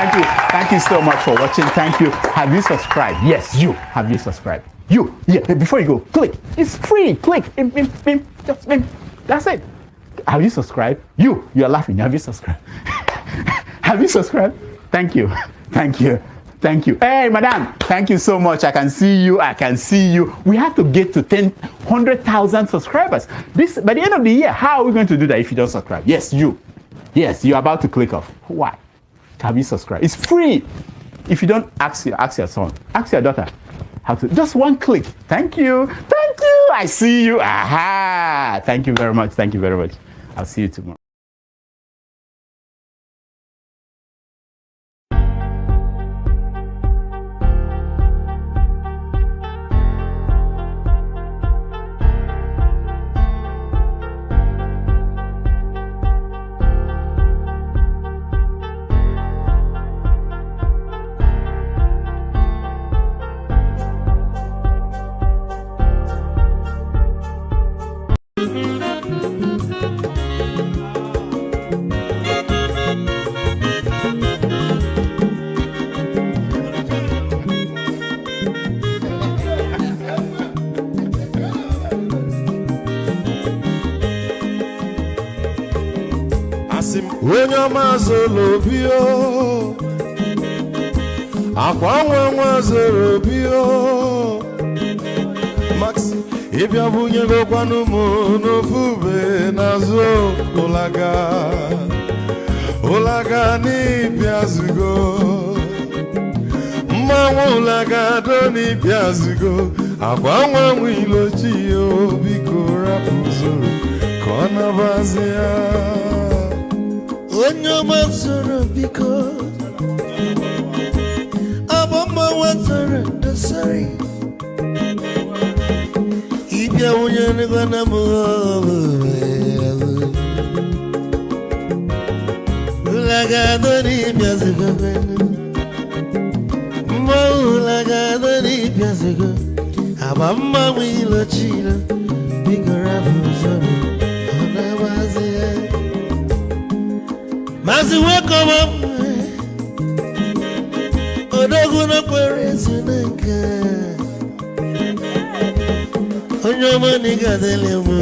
Thank you so much for watching. Thank you. Have you subscribed? Yes, you. Have you subscribed? You. Yeah, before you go, click. It's free. Click. Just that's it. Have you subscribed? You are laughing. Have you subscribed? Have you subscribed? Thank you. Thank you. Thank you. Hey, madam, thank you so much. I can see you. We have to get to 100,000 subscribers. By the end of the year, how are we going to do that if you don't subscribe? Yes, you. Yes, you're about to click off. Why? Have you subscribed? It's free. If you don't, ask your son, ask your daughter how to. Just one click. Thank you. Thank you. I see you. Aha. Thank you very much. Thank you very much. I'll see you tomorrow. Onye ọma zoro obi o, akwa nwa zoro obi o, Max ịbịa bunyego kwanu m n'ofube n'azụ ụlaga n'ịbịa zugo, mmanwụ ụlaga do n'ịbịa zugo, akwa nwa ilochi o, biko rapụ zoro ka ọ nabazi ya. Onye ọma zoro biko, abọmma nwatara ndasari, ịbịa wụnye n'ịgwa na mụ ụlagado n'ịbịa zigo, mma ụlagado n'ịbịa zigo, abọmma nwa ilochilo, biko rapụ zoro ọ na-agbazi ya. Mazi welcome up. Odogu no kwere zinaka. Onyo mani gadele mo.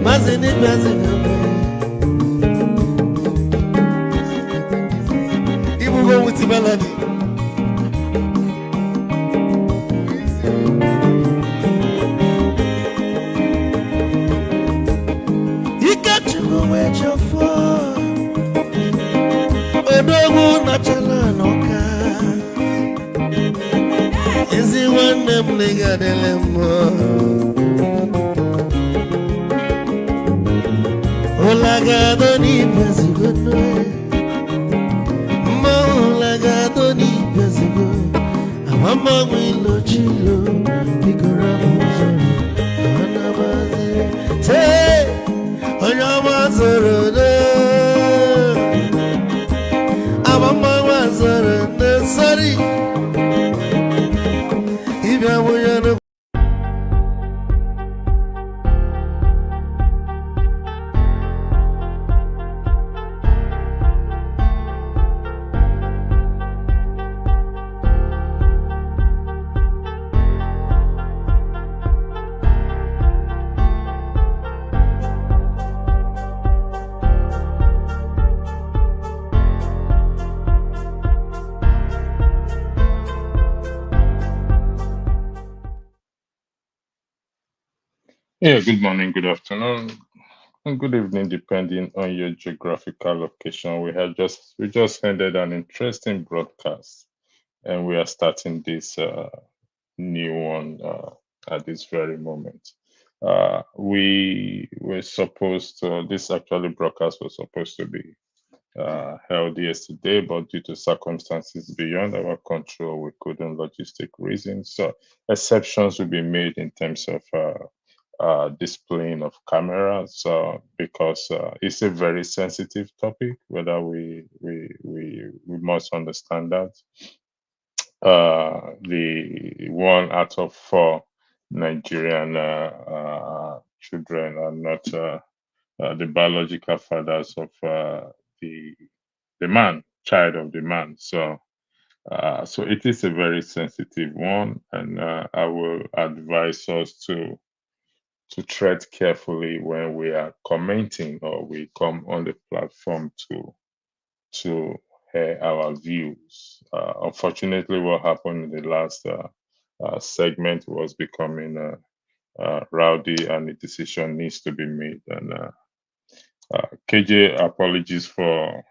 Mazi ni bazi kama. Ibu go with melody. Odogu na chala noka, ezi wane mlega delemo, olagado ni pezigo, ma olagado ni pezigo, amama wilo chilo, bigora muzo, anabazi, te, onyama zoro de. Sorry, if I were Yeah, good morning, good afternoon, and good evening, depending on your geographical location. We just ended an interesting broadcast, and we are starting this new one at this very moment. We were supposed to, this actually broadcast was supposed to be held yesterday, but due to circumstances beyond our control, we couldn't, logistic reasons. So exceptions will be made in terms of displaying of cameras because it's a very sensitive topic. Whether we must understand that the 1 out of 4 Nigerian children are not the biological fathers of the man, child of the man. So so it is a very sensitive one, and I will advise us to tread carefully when we are commenting or we come on the platform to air our views. Unfortunately, what happened in the last segment was becoming rowdy, and a decision needs to be made. And KJ, apologies for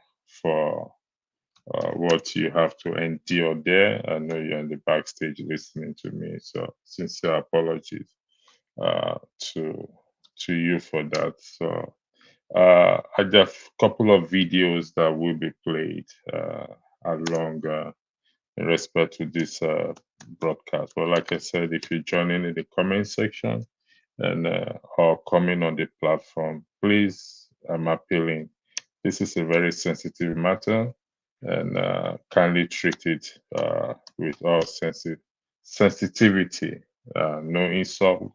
what you have to endure there. I know you're in the backstage listening to me, so sincere apologies to you for that. So I have a couple of videos that will be played along in respect to this broadcast. But like I said, if you join in the comment section and or coming on the platform, please, I'm appealing. This is a very sensitive matter, and kindly treat it with all sensitivity. No insult,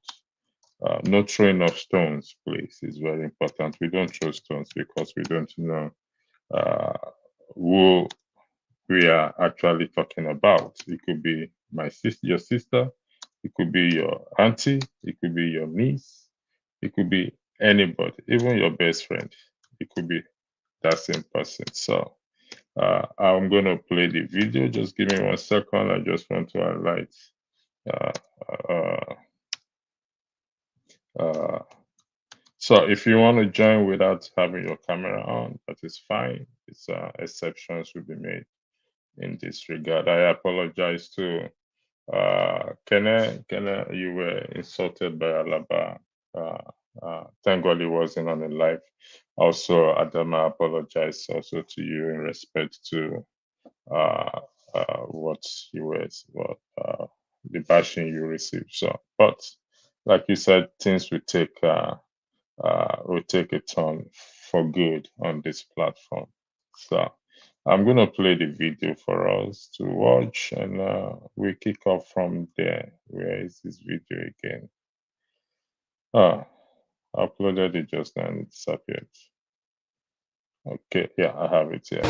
no throwing of stones, please. It's very important. We don't throw stones because we don't know who we are actually talking about. It could be my sister, your sister. It could be your auntie. It could be your niece. It could be anybody, even your best friend. It could be that same person. So I'm going to play the video. Just give me 1 second. I just want to highlight. So if you want to join without having your camera on, that is fine. It's exceptions will be made in this regard. I apologize to Kene, you were insulted by Alaba. Thank God he wasn't on the live. Also, Adama, apologize also to you in respect to what you were, the bashing you received. So, but like you said, things will take a turn for good on this platform. So I'm going to play the video for us to watch, and we kick off from there. Where is this video again? I uploaded it just now and it disappeared. Okay, yeah, I have it here.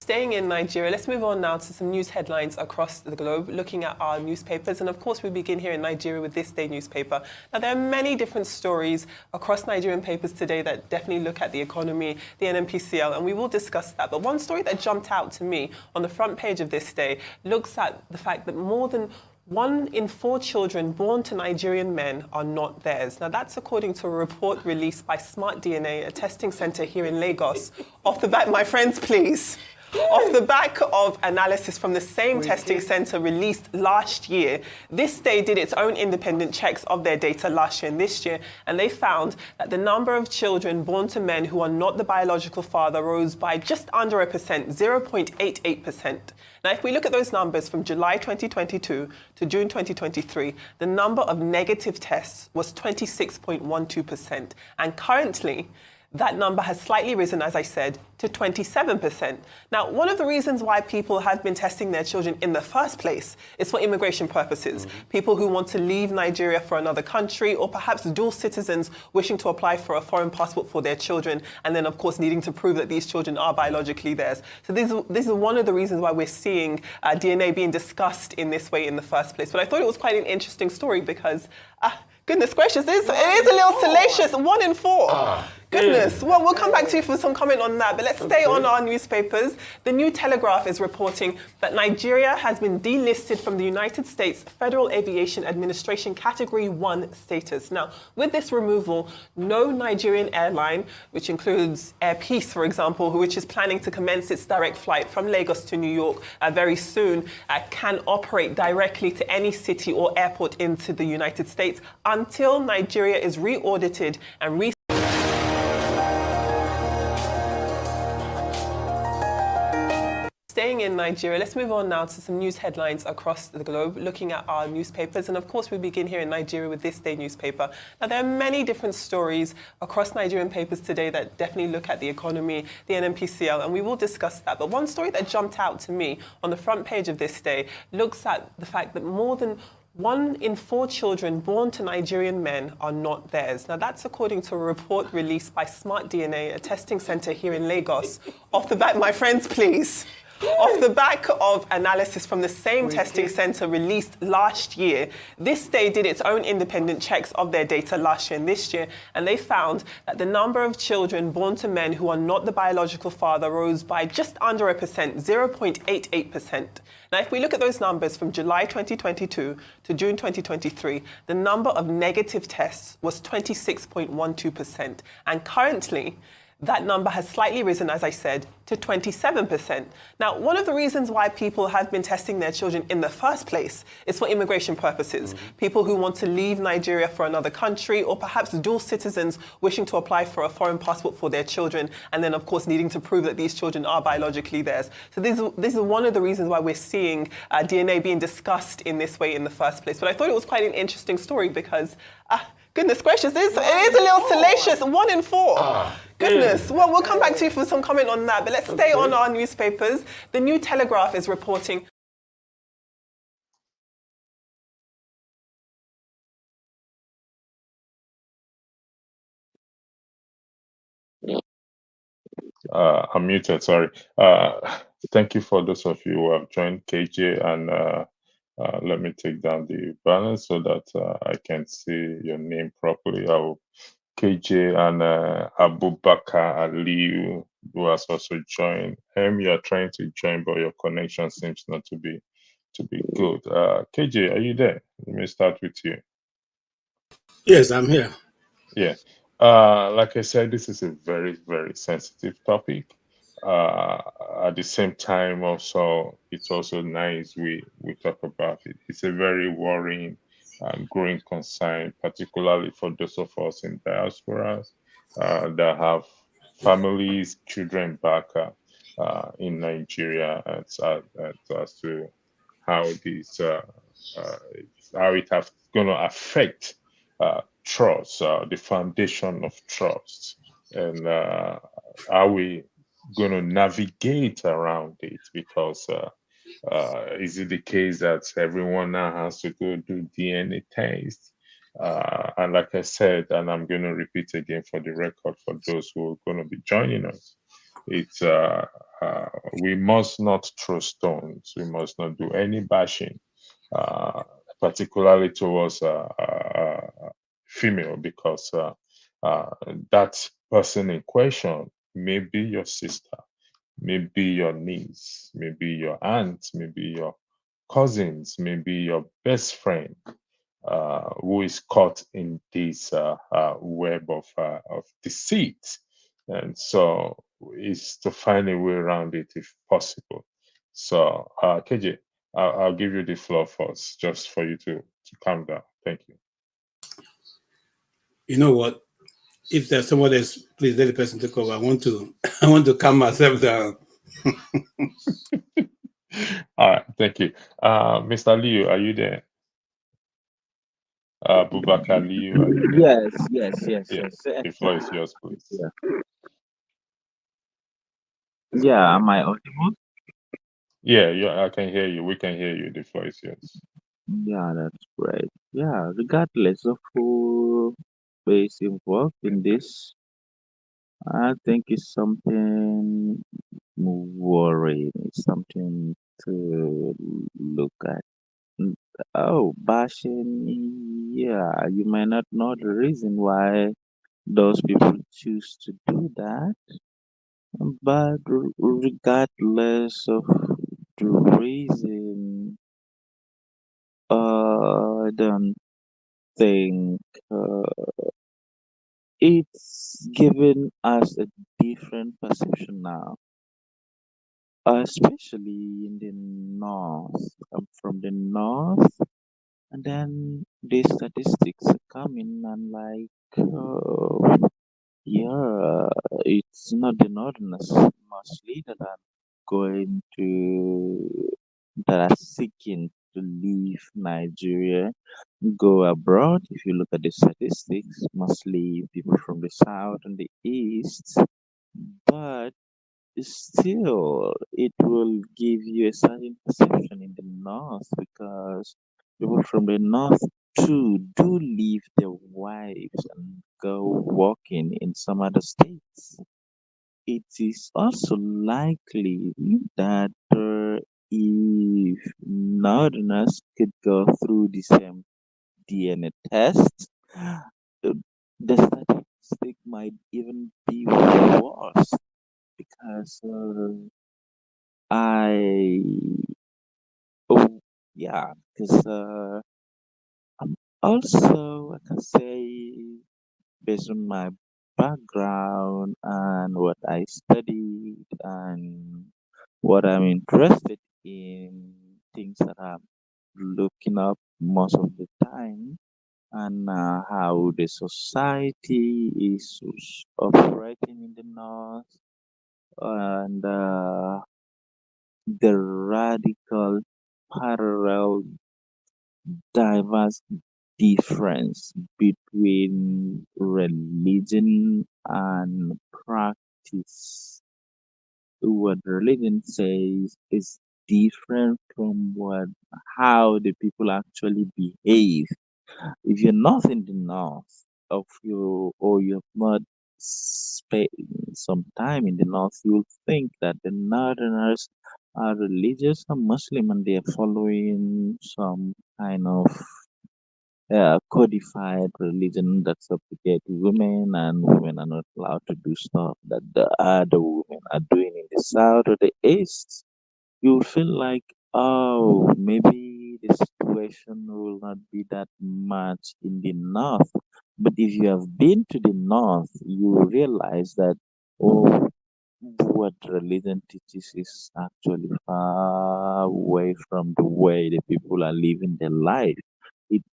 Staying in Nigeria, let's move on now to some news headlines across the globe, looking at our newspapers. And of course, we begin here in Nigeria with This Day newspaper. Now, there are many different stories across Nigerian papers today that definitely look at the economy, the NNPCL, and we will discuss that. But one story that jumped out to me on the front page of This Day looks at the fact that more than 1 in 4 children born to Nigerian men are not theirs. Now, that's according to a report released by Smart DNA, a testing center here in Lagos. Off the bat, my friends, please. Off the back of analysis from the same testing center released last year, This Day did its own independent checks of their data last year and this year, and they found that the number of children born to men who are not the biological father rose by just under 1%, 0.88%. Now, if we look at those numbers from July 2022 to June 2023, the number of negative tests was 26.12%, and currently, that number has slightly risen, as I said, to 27%. Now, one of the reasons why people have been testing their children in the first place is for immigration purposes. People who want to leave Nigeria for another country, or perhaps dual citizens wishing to apply for a foreign passport for their children, and then, of course, needing to prove that these children are biologically theirs. So this is one of the reasons why we're seeing DNA being discussed in this way in the first place. But I thought it was quite an interesting story because, goodness gracious, it is a little salacious. 1 in 4. Goodness. Well, we'll come back to you for some comment on that, but let's stay on our newspapers. The New Telegraph is reporting that Nigeria has been delisted from the United States Federal Aviation Administration Category 1 status. Now, with this removal, no Nigerian airline, which includes Air Peace, for example, which is planning to commence its direct flight from Lagos to New York very soon, can operate directly to any city or airport into the United States until Nigeria is re-audited and Staying in Nigeria, let's move on now to some news headlines across the globe, looking at our newspapers. And of course, we begin here in Nigeria with This Day newspaper. Now, there are many different stories across Nigerian papers today that definitely look at the economy, the NNPCL, and we will discuss that. But one story that jumped out to me on the front page of This Day looks at the fact that more than 1 in 4 children born to Nigerian men are not theirs. Now, that's according to a report released by Smart DNA, a testing center here in Lagos. Off the back, my friends, please. Off the back of analysis from the same testing center released last year, this day did its own independent checks of their data last year and this year, and they found that the number of children born to men who are not the biological father rose by just under 1%, 0.88%. Now, if we look at those numbers from July 2022 to June 2023, the number of negative tests was 26.12%, and currently, that number has slightly risen, as I said, to 27%. Now, one of the reasons why people have been testing their children in the first place is for immigration purposes. People who want to leave Nigeria for another country, or perhaps dual citizens wishing to apply for a foreign passport for their children, and then, of course, needing to prove that these children are biologically theirs. So this is one of the reasons why we're seeing DNA being discussed in this way in the first place. But I thought it was quite an interesting story because, goodness gracious, it is a little salacious. 1 in 4. Goodness. Well, we'll come back to you for some comment on that. But let's stay on our newspapers. The New Telegraph is reporting. I'm muted, sorry. Thank you for those of you who have joined KJ, and let me take down the banner so that I can see your name properly. KJ and Abubakar Aliu, who has also joined. You are trying to join, but your connection seems not to be good. KJ, are you there? Let me start with you. Yes, I'm here. Yeah. Like I said, this is a very, very sensitive topic. At the same time, also, it's also nice we talk about it. It's a very worrying and growing concern, particularly for those of us in diasporas that have families, children back in Nigeria, as to how this how it has going to affect trust, the foundation of trust, and how we going to navigate around it, because is it the case that everyone now has to go do DNA test? And like I said, and I'm going to repeat again for the record for those who are going to be joining us, it's we must not throw stones. We must not do any bashing, particularly towards female, because that person in question may be your sister, maybe your niece, maybe your aunt, maybe your cousins, maybe your best friend, who is caught in this web of deceit. And so it's to find a way around it if possible. So, KJ, I'll give you the floor first, just for you to calm down. Thank you. You know what? If there's someone else, please let the person take over. I want to calm myself down. All right, thank you. Mr. Liu, are you there? Bubakar Liu, are you there? Yes. The floor is yours, please. Yeah, am I audible? Yeah, I can hear you. We can hear you. The floor is yours. Yeah, that's great. Yeah, regardless of who is involved in this, I think it's something worrying. It's something to look at. Mm, Oh, bashing. Yeah, you might not know the reason why those people choose to do that, but regardless of the reason, I don't think it's given us a different perception now, especially in the north. I'm from the north, and then the statistics are coming and yeah, it's not the northerners mostly that are going to that are seeking to leave Nigeria, go abroad. If you look at the statistics, mostly people from the south and the east, but still, it will give you a certain perception in the north because People from the north too do leave their wives and go working in some other states. It is also likely that if northerners could go through the same DNA test, the statistic might even be worse because I oh yeah because also I can say based on my background and what I studied and what I'm interested in, things that I'm looking up most of the time, and how the society is operating in the north, and the radical parallel diverse difference between religion and practice. What religion says is different from what how the people actually behave. If you're not in the north of you or you have not spent some time in the north, you'll think that the northerners are religious and Muslim and they are following some kind of codified religion that subjugate women, and women are not allowed to do stuff that the other women are doing in the south or the east. You feel like, oh, maybe the situation will not be that much in the north. But if you have been to the north, you realize that, oh, what religion teaches is actually far away from the way the people are living their life. It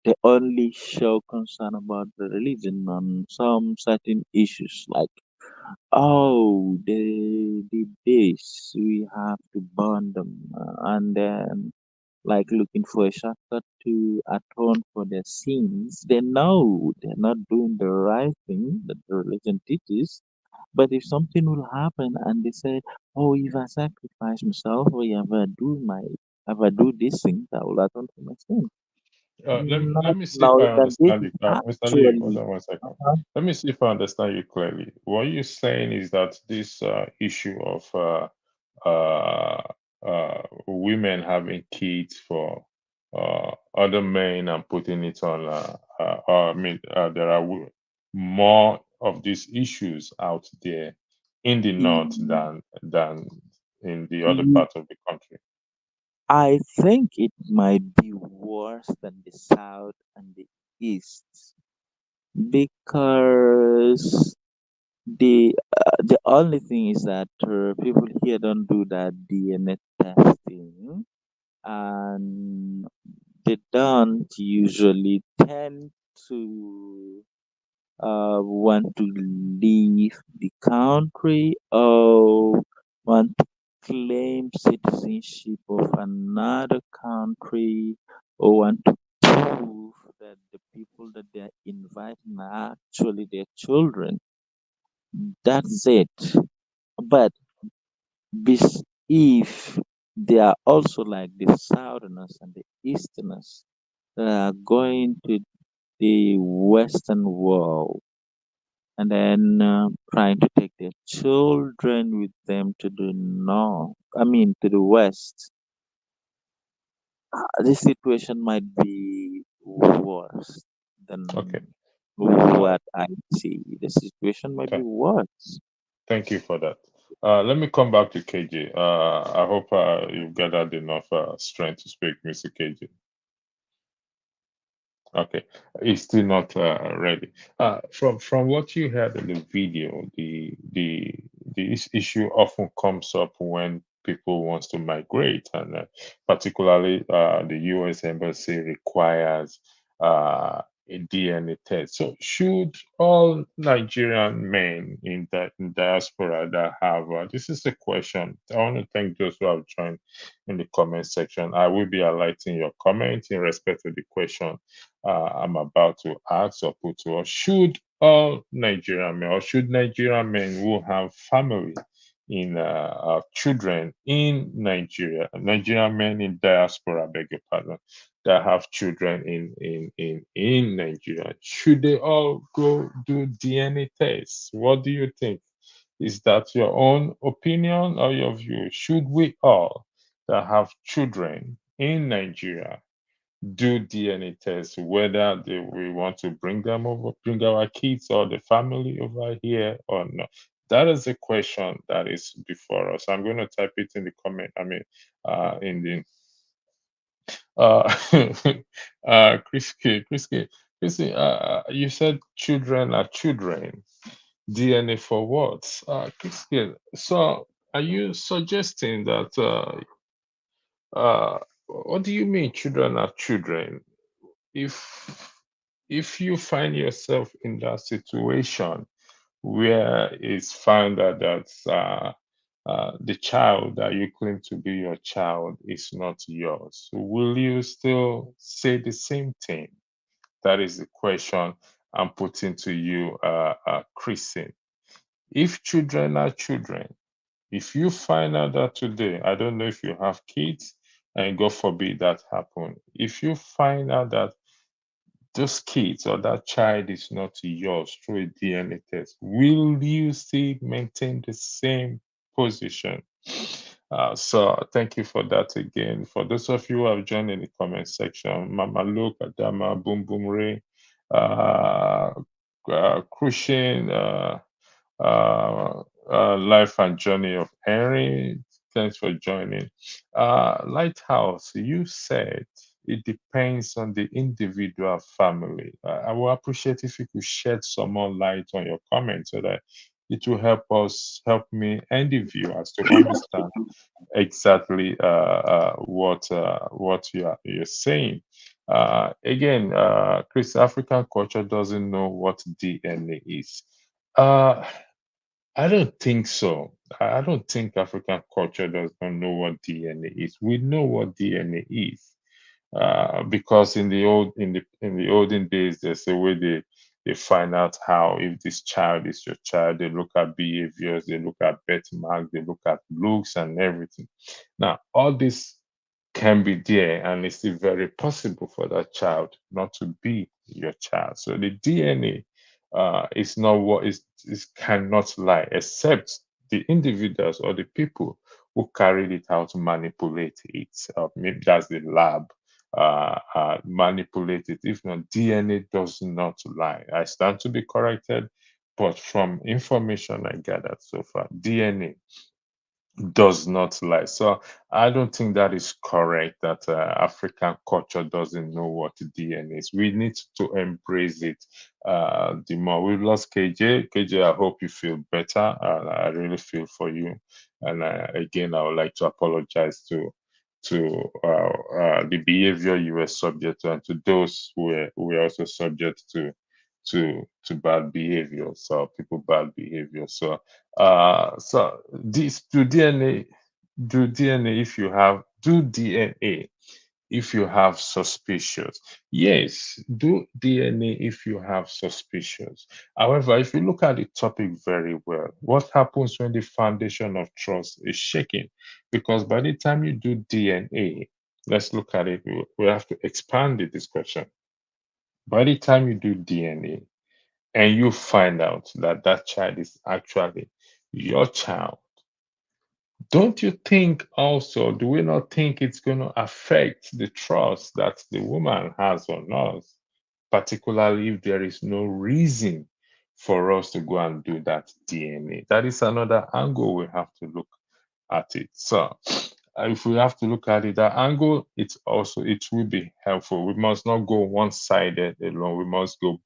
they only show concern about the religion on some certain issues, like, oh, they did this, we have to burn them, and then like looking for a shortcut to atone for their sins. They know they're not doing the right thing that the religion teaches. But if something will happen and they say, oh, if I sacrifice myself or if I do this thing, that will atone for my sin. Let Not me see if I knowing that this understand is you. Mr. Lee, hold actually on one second. uh, Let me see if I understand you clearly. What you're saying is that this issue of uh, women having kids for other men and putting it on, I mean, there are more of these issues out there in the north than in the other e- part of the country. I think it might be worse than the South and the East because the only thing is that people here don't do that DNA testing, and they don't usually tend to want to leave the country or want to claim citizenship of another country or want to prove that the people that they are inviting are actually their children. That's it. But if they are also like the Southerners and the Easterners that are going to the Western world and then trying to take their children with them to the north, I mean, to the west, this situation might be worse Okay. than Uh, what I see. The situation might be th- worse. Thank you for that. Let me come back to KJ. I hope you've gathered enough strength to speak, Mr. KJ. Okay, it's still not ready. From what you heard in the video, the issue often comes up when people wants to migrate, and particularly the U.S. embassy requires a DNA test. So, should all Nigerian men in diaspora that have this is a question. I want to thank those who have joined in the comment section. I will be highlighting your comment in respect to the question I'm about to ask or put to us. Should all Nigerian men or should Nigerian men who have family in children in Nigeria, Nigerian men in diaspora, beg your pardon, that have children in Nigeria, should they all go do DNA tests? What do you think? Is that your own opinion or your view? Should we all that have children in Nigeria do DNA tests, whether we want to bring them over, bring our kids or the family over here or not? That is the question that is before us. I'm going to type it in the comment. I mean, in the uh, Christy, you said children are children. DNA for what? Christy, so are you suggesting that? What do you mean children are children? If you find yourself in that situation where it's found out that the child that you claim to be your child is not yours, will you still say the same thing? That is the question I'm putting to you, Christine. If children are children, if you find out that today, I don't know if you have kids, and God forbid that happen. If you find out that those kids or that child is not yours through a DNA test, will you still maintain the same position? So thank you for that again. For those of you who have joined in the comment section, Mama Luke, Adama, Boom Boom Ray, Crushing, Life and Journey of Henry. Thanks for joining. Lighthouse, you said it depends on the individual family. I will appreciate if you could shed some more light on your comments so that it will help me and the viewers to understand exactly what you're saying. Again, Chris, African culture doesn't know what DNA is. Uh, I don't think so. I don't think African culture does not know what DNA is. We know what DNA is, because in the olden days, there's a way they find out how if this child is your child. They look at behaviors, they look at birthmark, they look at looks and everything. Now, all this can be there, and it's still very possible for that child not to be your child. So the DNA is not what is cannot lie, except the individuals or the people who carried it out to manipulate it. Maybe that's the lab manipulate it. If not, DNA does not lie. I stand to be corrected, but from information I gathered so far, DNA does not lie. So I don't think that is correct that African culture doesn't know what DNA is. We need to embrace it the more. We've lost KJ. KJ, I hope you feel better. I really feel for you. And again, I would like to apologize to the behavior you were subject to, and to those who were also subject to bad behavior. So people bad behavior. So this do DNA if you have do DNA if you have suspicious. Yes, do DNA if you have suspicious. However, if you look at the topic very well, what happens when the foundation of trust is shaken? Because by the time you do DNA, let's look at it, we have to expand the discussion. By the time you do DNA and you find out that that child is actually your child, don't you think also, do we not think it's going to affect the trust that the woman has on us, particularly if there is no reason for us to go and do that DNA? That is another angle we have to look at it. So if we have to look at it that angle, it will be helpful. We must not go one-sided alone. We must go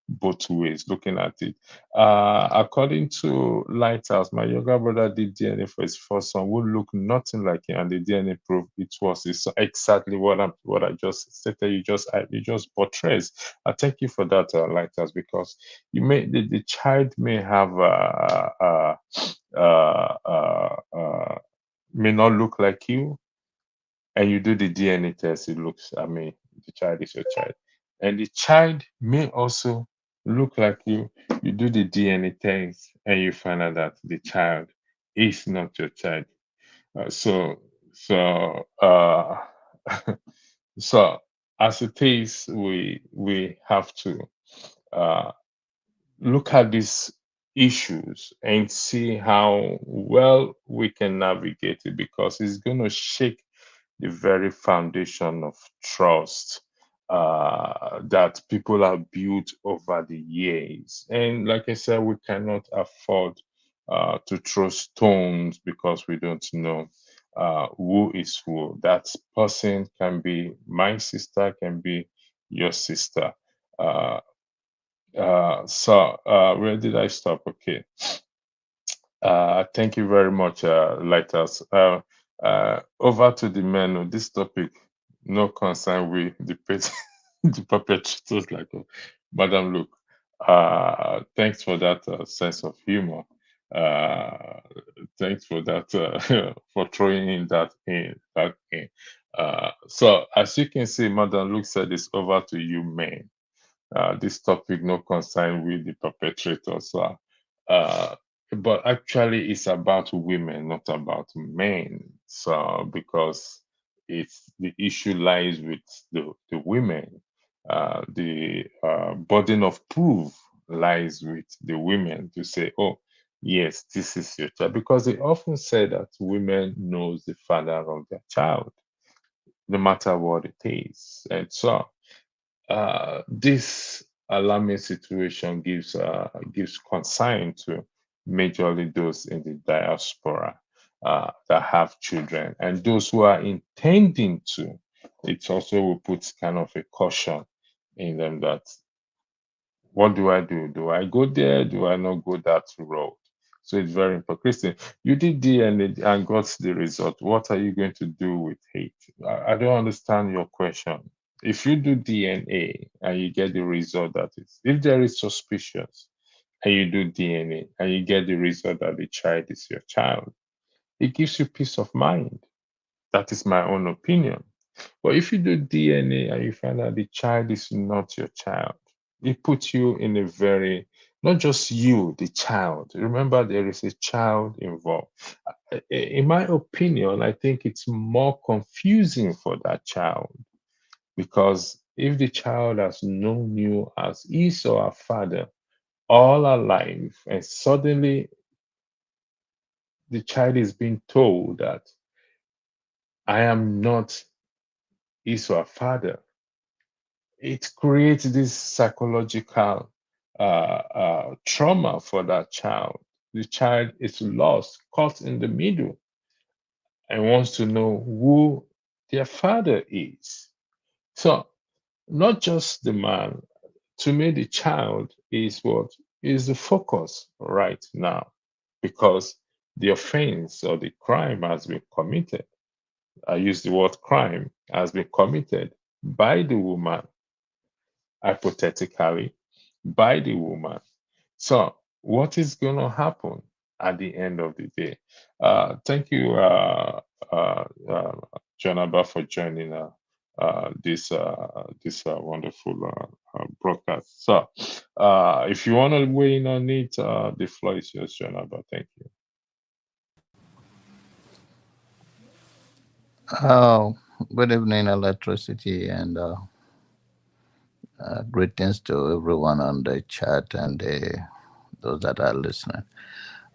both ways looking at it. According to Lighthouse, my younger brother did DNA for his first son who looked nothing like him, and the DNA proved it was his son. Exactly what I just stated. You just portrays. I thank you for that, Lighthouse, because the child may have may not look like you, and you do the DNA test, it looks, I mean, the child is your child. And the child may also look like you do the DNA test, and you find out that the child is not your child. So, So as it is, we have to uh, look at these issues and see how well we can navigate it, because it's going to shake the very foundation of trust that people have built over the years. And like I said, we cannot afford to throw stones because we don't know who is who. That person can be my sister, can be your sister. Uh, where did I stop? Okay. Thank you very much, Lighthouse. Over to the menu. This topic, no concern with the the perpetrators, like Madam Luke. Thanks for that sense of humor. Uh, Thanks for that for throwing in that in that in. So as you can see, Madam Luke said it's over to you, men. This topic no concern with the perpetrators. Uh, but actually, it's about women, not about men. So because it's the issue lies with the women. The burden of proof lies with the women to say, oh, yes, this is your child. Because they often say that women knows the father of their child, no matter what it is. And so this alarming situation gives concern to majorly those in the diaspora that have children, and those who are intending to. It also will put kind of a caution in them that what do I do? Do I go there? Do I not go that road? So it's very important. Christian, you did DNA and got the result. What are you going to do with hate? I don't understand your question. If you do DNA and you get the result that is, if there is suspicious and you do DNA and you get the result that the child is your child, it gives you peace of mind. That is my own opinion. But if you do DNA and you find out the child is not your child, it puts you in a very, not just you, the child. Remember, there is a child involved. In my opinion, I think it's more confusing for that child, because if the child has known you as his or her father all her life, and suddenly the child is being told that I am not his or her father, it creates this psychological trauma for that child. The child is lost, caught in the middle, and wants to know who their father is. So, not just the man. To me, the child is what is the focus right now, because the offense or the crime has been committed. I use the word crime, has been committed by the woman, hypothetically, by the woman. So, what is going to happen at the end of the day? Thank you, Jonaba, for joining this wonderful broadcast. So, if you want to weigh in on it, the floor is yours, Jonaba. Thank you. Oh, good evening, electricity, and greetings to everyone on the chat and those that are listening.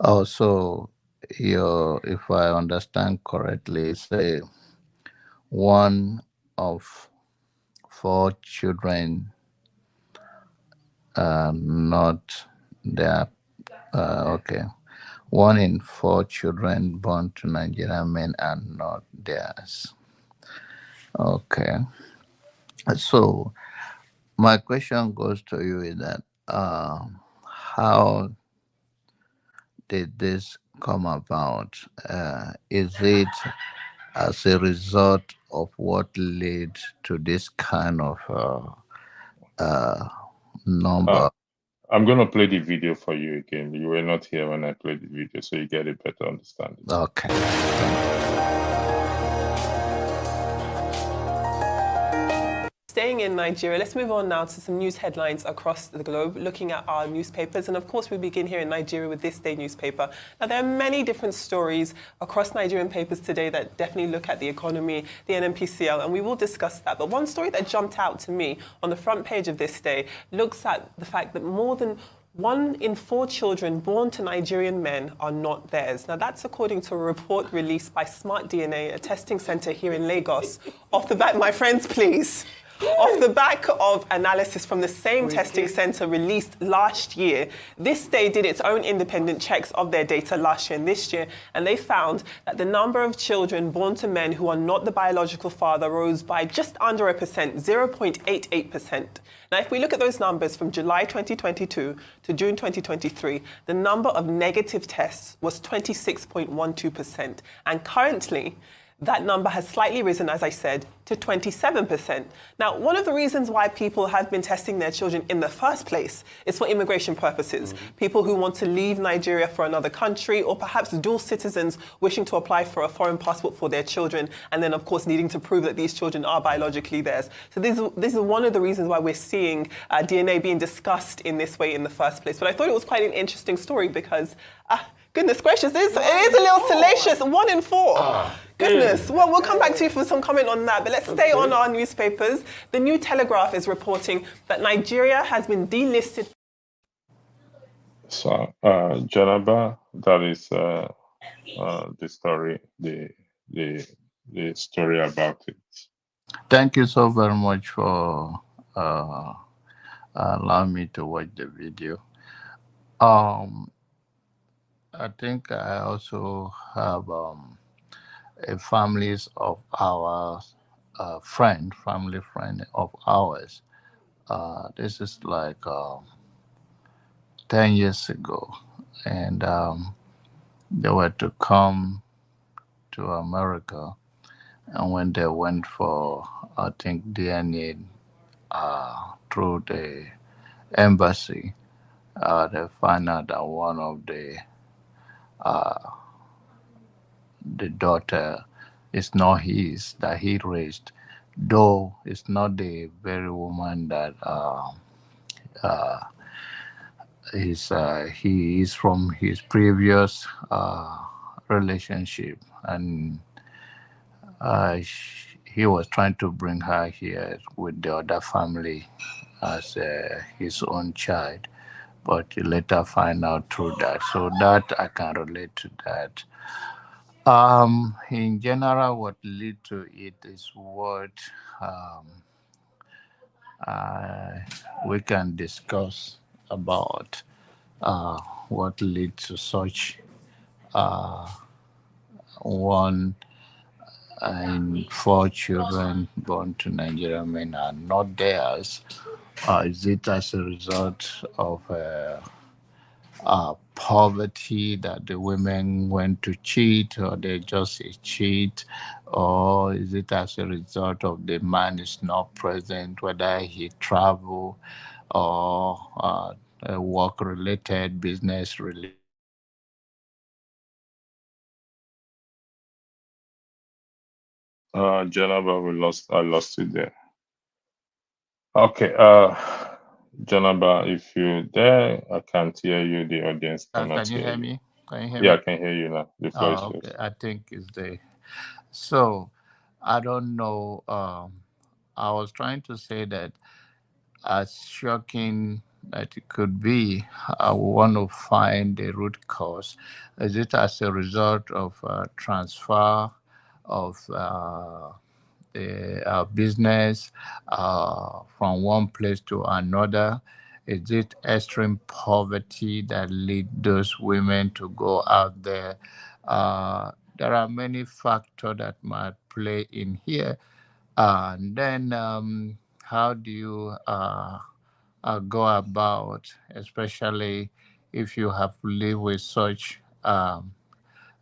Also, if I understand correctly, say one of four children not their okay. One in four children born to Nigerian men are not theirs. Okay. So my question goes to you is that how did this come about? Is it as a result of what led to this kind of Uh, number? I'm going to play the video for you again. You were not here when I played the video, so you get a better understanding. Okay. Staying in Nigeria, let's move on now to some news headlines across the globe, looking at our newspapers. And of course, we begin here in Nigeria with this day newspaper. Now, there are many different stories across Nigerian papers today that definitely look at the economy, the NNPCL, and we will discuss that. But one story that jumped out to me on the front page of this day looks at the fact that more than 1 in 4 children born to Nigerian men are not theirs. Now, that's according to a report released by Smart DNA, a testing center here in Lagos. Off the bat, my friends, please. Off the back of analysis from the same testing center released last year, this day did its own independent checks of their data last year and this year, and they found that the number of children born to men who are not the biological father rose by just under 1%, 0.88%. Now, if we look at those numbers from July 2022 to June 2023, the number of negative tests was 26.12%, and currently, that number has slightly risen, as I said, to 27%. Now, one of the reasons why people have been testing their children in the first place is for immigration purposes. People who want to leave Nigeria for another country, or perhaps dual citizens wishing to apply for a foreign passport for their children, and then, of course, needing to prove that these children are biologically theirs. So this is one of the reasons why we're seeing DNA being discussed in this way in the first place. But I thought it was quite an interesting story because, goodness gracious, it is a little salacious. 1 in 4. Goodness. Well, we'll come back to you for some comment on that, but let's stay on our newspapers. The New Telegraph is reporting that Nigeria has been delisted. So, Janaba, that is the story, the story about it. Thank you so very much for allowing me to watch the video. I think I also have a families of our family friend of ours. This is like 10 years ago, and they were to come to America, and when they went for, I think, DNA through the embassy, they find out that one of the daughter is not his, that he raised, though it's not the very woman that he is from his previous relationship, and he was trying to bring her here with the other family as his own child, but you later find out through that. So that I can relate to that. In general, what lead to it is what we can discuss about what leads to such 1 in 4 children born to Nigerian men are not theirs. Is it as a result of poverty that the women went to cheat, or they just cheat, or is it as a result of the man is not present, whether he travel or work related, business related? Janaba, I lost you there. Okay, Janaba, if you're there, I can't hear you. The audience cannot Can you hear you. me? Can you hear Yeah, me? I can hear you now. The floor is yours. Okay, I think it's the. So, I don't know. I was trying to say that, as shocking that it could be, I want to find the root cause. Is it as a result of transfer of the business from one place to another? Is it extreme poverty that lead those women to go out there? There are many factors that might play in here. And then how do you go about, especially if you have lived with such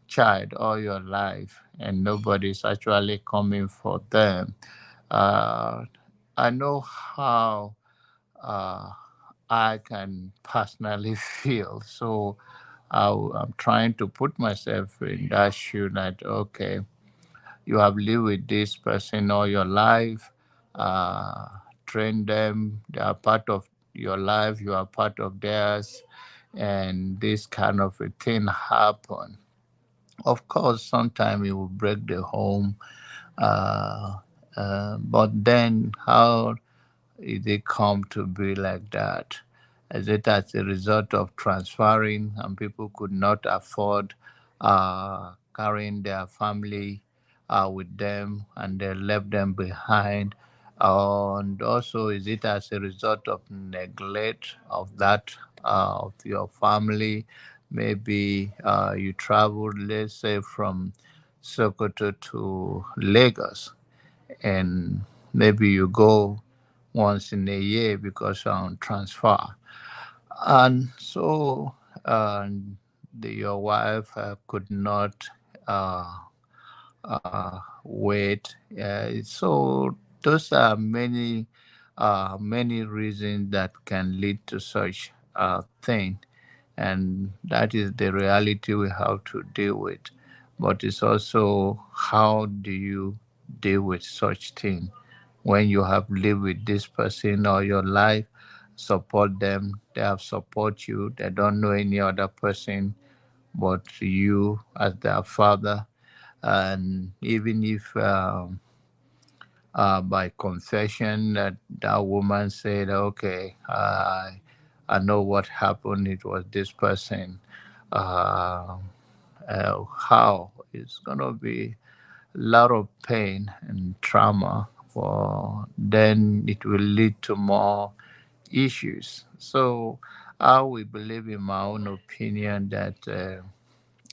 child all your life and nobody's actually coming for them? I know how I can personally feel. So I'm trying to put myself in that shoe that, okay, you have lived with this person all your life, train them. They are part of your life. You are part of theirs, and this kind of a thing happen. Of course, sometimes it will break the home, uh, but then how did it come to be like that? Is it as a result of transferring and people could not afford carrying their family with them and they left them behind? And also, is it as a result of neglect of that of your family? Maybe you traveled, let's say, from Sokoto to Lagos, and maybe you go once in a year because you're on transfer. And so your wife could not uh, wait. So those are many reasons that can lead to such thing, and that is the reality we have to deal with. But it's also how do you deal with such thing when you have lived with this person all your life, support them, they have support you, they don't know any other person but you as their father. And even if by confession that woman said, okay, I know what happened, it was this person, uh, how it's going to be a lot of pain and trauma, for then it will lead to more issues. So I will believe, in my own opinion, that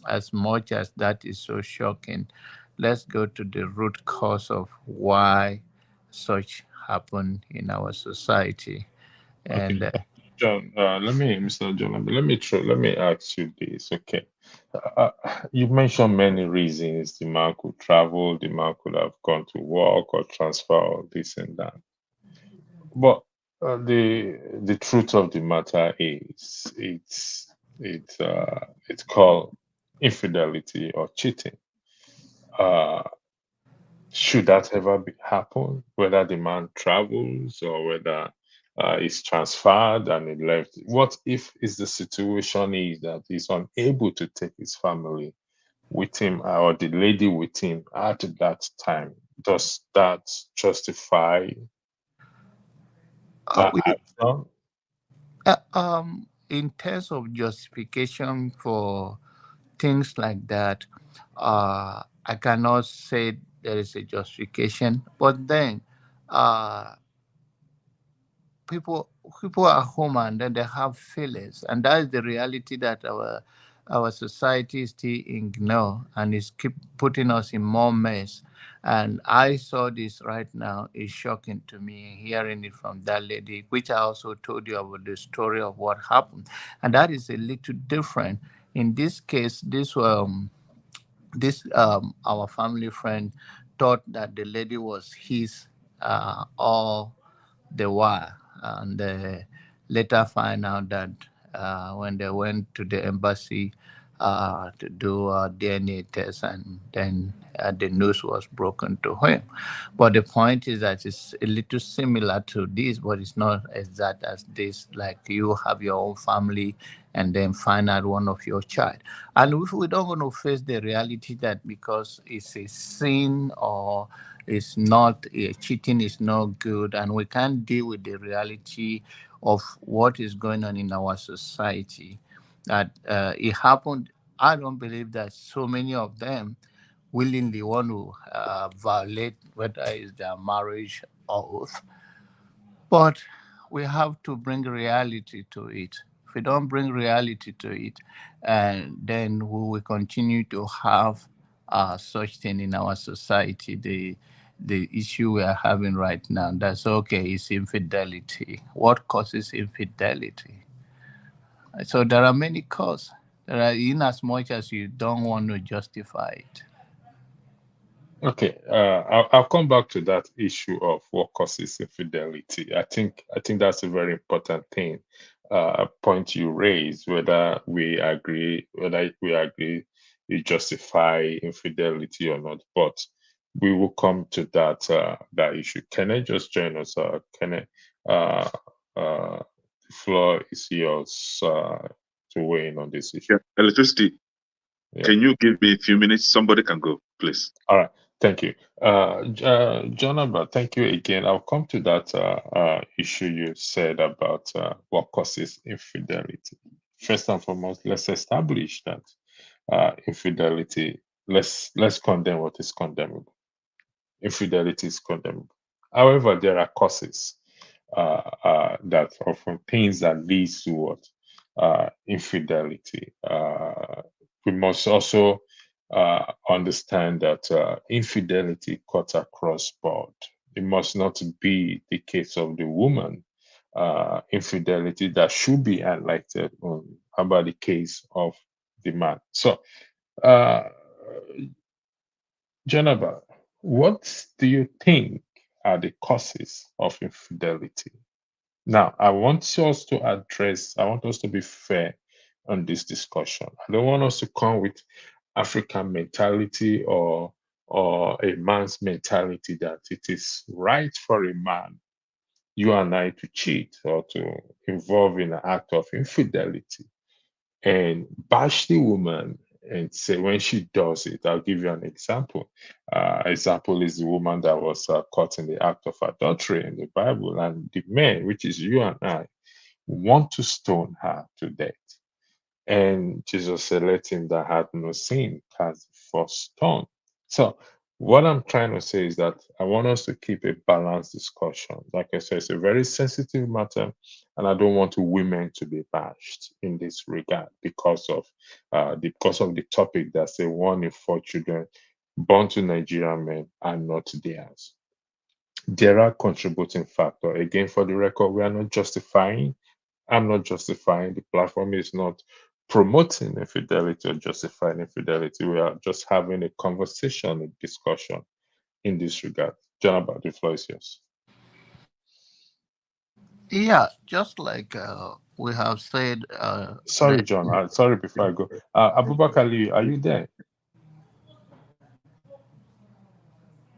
as much as that is so shocking, let's go to the root cause of why such happen in our society. Okay, And John. Mr. John. Let me ask you this. Okay, you mentioned many reasons the man could travel, the man could have gone to work or transfer or this and that. But the truth of the matter is, it's called infidelity or cheating. Uh, should that ever be happen, whether the man travels or whether he's transferred and he left? What if is the situation is that he's unable to take his family with him or the lady with him at that time? Does that justify that we, action? in terms of justification for things like that, I cannot say there is a justification. But then, uh, people people are home and then they have feelings, and that is the reality that our society still ignore, and is keep putting us in more mess. And I saw this right now is shocking to me, hearing it from that lady, which I also told you about the story of what happened. And that is a little different in this case. This our family friend thought that the lady was his all the while, and later find out that when they went to the embassy to do a DNA test, and then the news was broken to him. But the point is that it's a little similar to this, but it's not exact as this. Like you have your own family, and then find out one of your child. And if we don't want to face the reality that because it's a sin or it's not, cheating is not good, and we can't deal with the reality of what is going on in our society, that it happened. I don't believe that so many of them willingly want to violate whether it's their marriage oath, but we have to bring reality to it. If we don't bring reality to it, and then we will continue to have such thing in our society. The issue we are having right now, that's okay, is infidelity. What causes infidelity? So there are many causes. There are, in as much as you don't want to justify it. Okay, I'll come back to that issue of what causes infidelity. I think that's a very important thing. Point you raise, whether we agree you justify infidelity or not. But we will come to that issue. Can I just join us? Can I? The floor is yours to weigh in on this issue. Yeah, electricity. Yeah. Can you give me a few minutes? Somebody can go, please. All right. Thank you. Jonathan, thank you again. I'll come to that issue you said about what causes infidelity. First and foremost, let's establish that infidelity, let's condemn what is condemnable. Infidelity is condemnable. However, there are causes that often things that leads to what infidelity. We must also understand that infidelity cuts across board. It must not be the case of the woman. Infidelity that should be highlighted about the case of the man. So, Jennifer, what do you think are the causes of infidelity? Now, I want us to be fair on this discussion. I don't want us to come with African mentality or a man's mentality that it is right for a man, you and I, to cheat or to involve in an act of infidelity and bash the woman and say when she does it. I'll give you an example. Example is the woman that was caught in the act of adultery in the Bible, and the men, which is you and I, want to stone her to death. And Jesus said, let him that had no sin cast the first stone. So what I'm trying to say is that I want us to keep a balanced discussion. Like I said, it's a very sensitive matter, and I don't want women to be bashed in this regard because of the topic that say 1 in 4 children born to Nigerian men are not theirs. There are contributing factors. Again, for the record, we are not justifying. I'm not justifying. The platform is not promoting infidelity or justifying infidelity. We are just having a conversation, a discussion in this regard. John, about the floor is yours. Yeah, just like we have said. Sorry, John. Sorry, before I go. Abubakar Ali, are you there?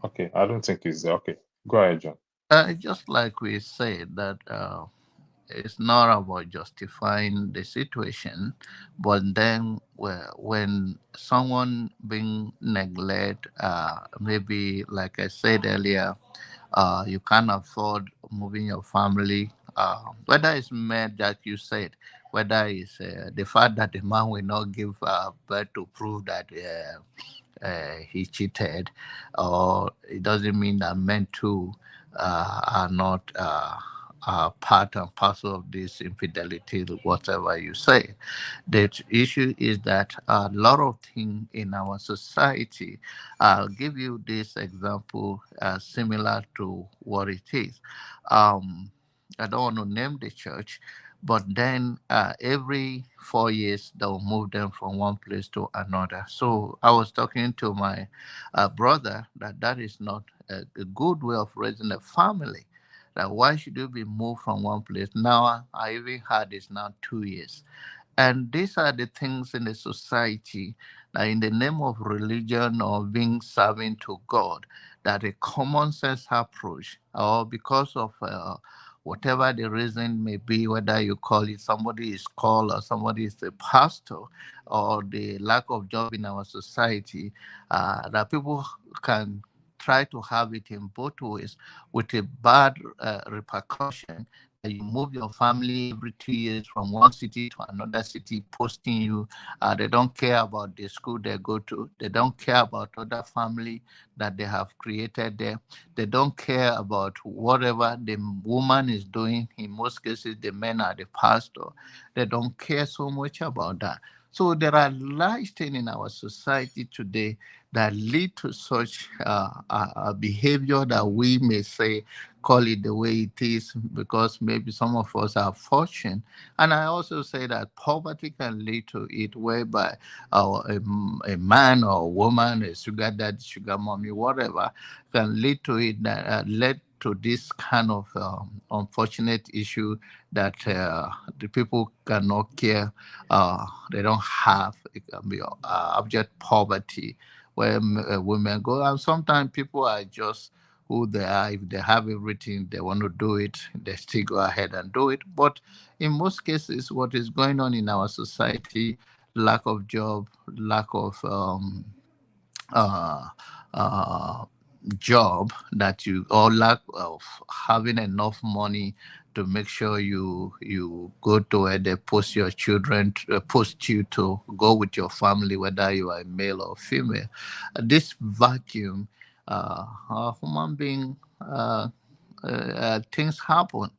Okay, I don't think he's there. Okay, go ahead, John. Just like we said that it's not about justifying the situation, but then when someone being neglect, maybe like I said earlier, you can't afford moving your family, whether it's made that you said, whether it's the fact that the man will not give birth to prove that he cheated, or it doesn't mean that men too are not part and parcel of this infidelity, whatever you say. The issue is that a lot of things in our society, I'll give you this example similar to what it is. I don't want to name the church, but then every 4 years they'll move them from one place to another. So I was talking to my brother that is not a good way of raising a family. That why should you be moved from one place? Now I even had this now 2 years. And these are the things in the society that in the name of religion or being serving to God, that a common sense approach, or because of whatever the reason may be, whether you call it somebody is called or somebody is a pastor, or the lack of job in our society, that people can try to have it in both ways with a bad repercussion. You move your family every 2 years from one city to another city, posting you. They don't care about the school they go to. They don't care about other family that they have created there. They don't care about whatever the woman is doing. In most cases, the men are the pastor. They don't care so much about that. So there are large things in our society today that lead to such a behavior that we may say, call it the way it is, because maybe some of us are fortunate. And I also say that poverty can lead to it, whereby a man or a woman, a sugar daddy, sugar mommy, whatever, can lead to it, that led to this kind of unfortunate issue that the people cannot care. They don't have. It can be abject poverty, where women go. And sometimes people are just who they are. If they have everything, they want to do it, they still go ahead and do it. But in most cases, what is going on in our society, lack of job, lack of uh, uh, job that you, or lack of having enough money to make sure you go to where they post your children, post you to go with your family, whether you are male or female. This vacuum, human being, things happen,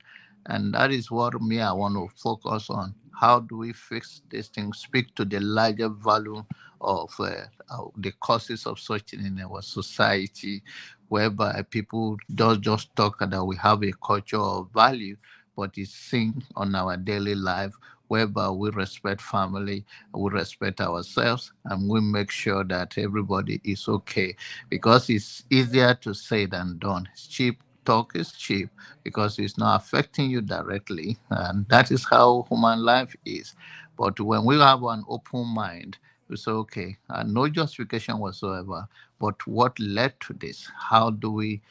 and that is what me I want to focus on. How do we fix this thing? Speak to the larger value of the causes of such thing in our society, whereby people don't just talk that we have a culture of value, but it's seen on our daily life, whereby we respect family, we respect ourselves, and we make sure that everybody is okay. Because it's easier to say than done. It's cheap. Talk is cheap because it's not affecting you directly, and that is how human life is. But when we have an open mind, we say, okay, no justification whatsoever, but what led to this? How do we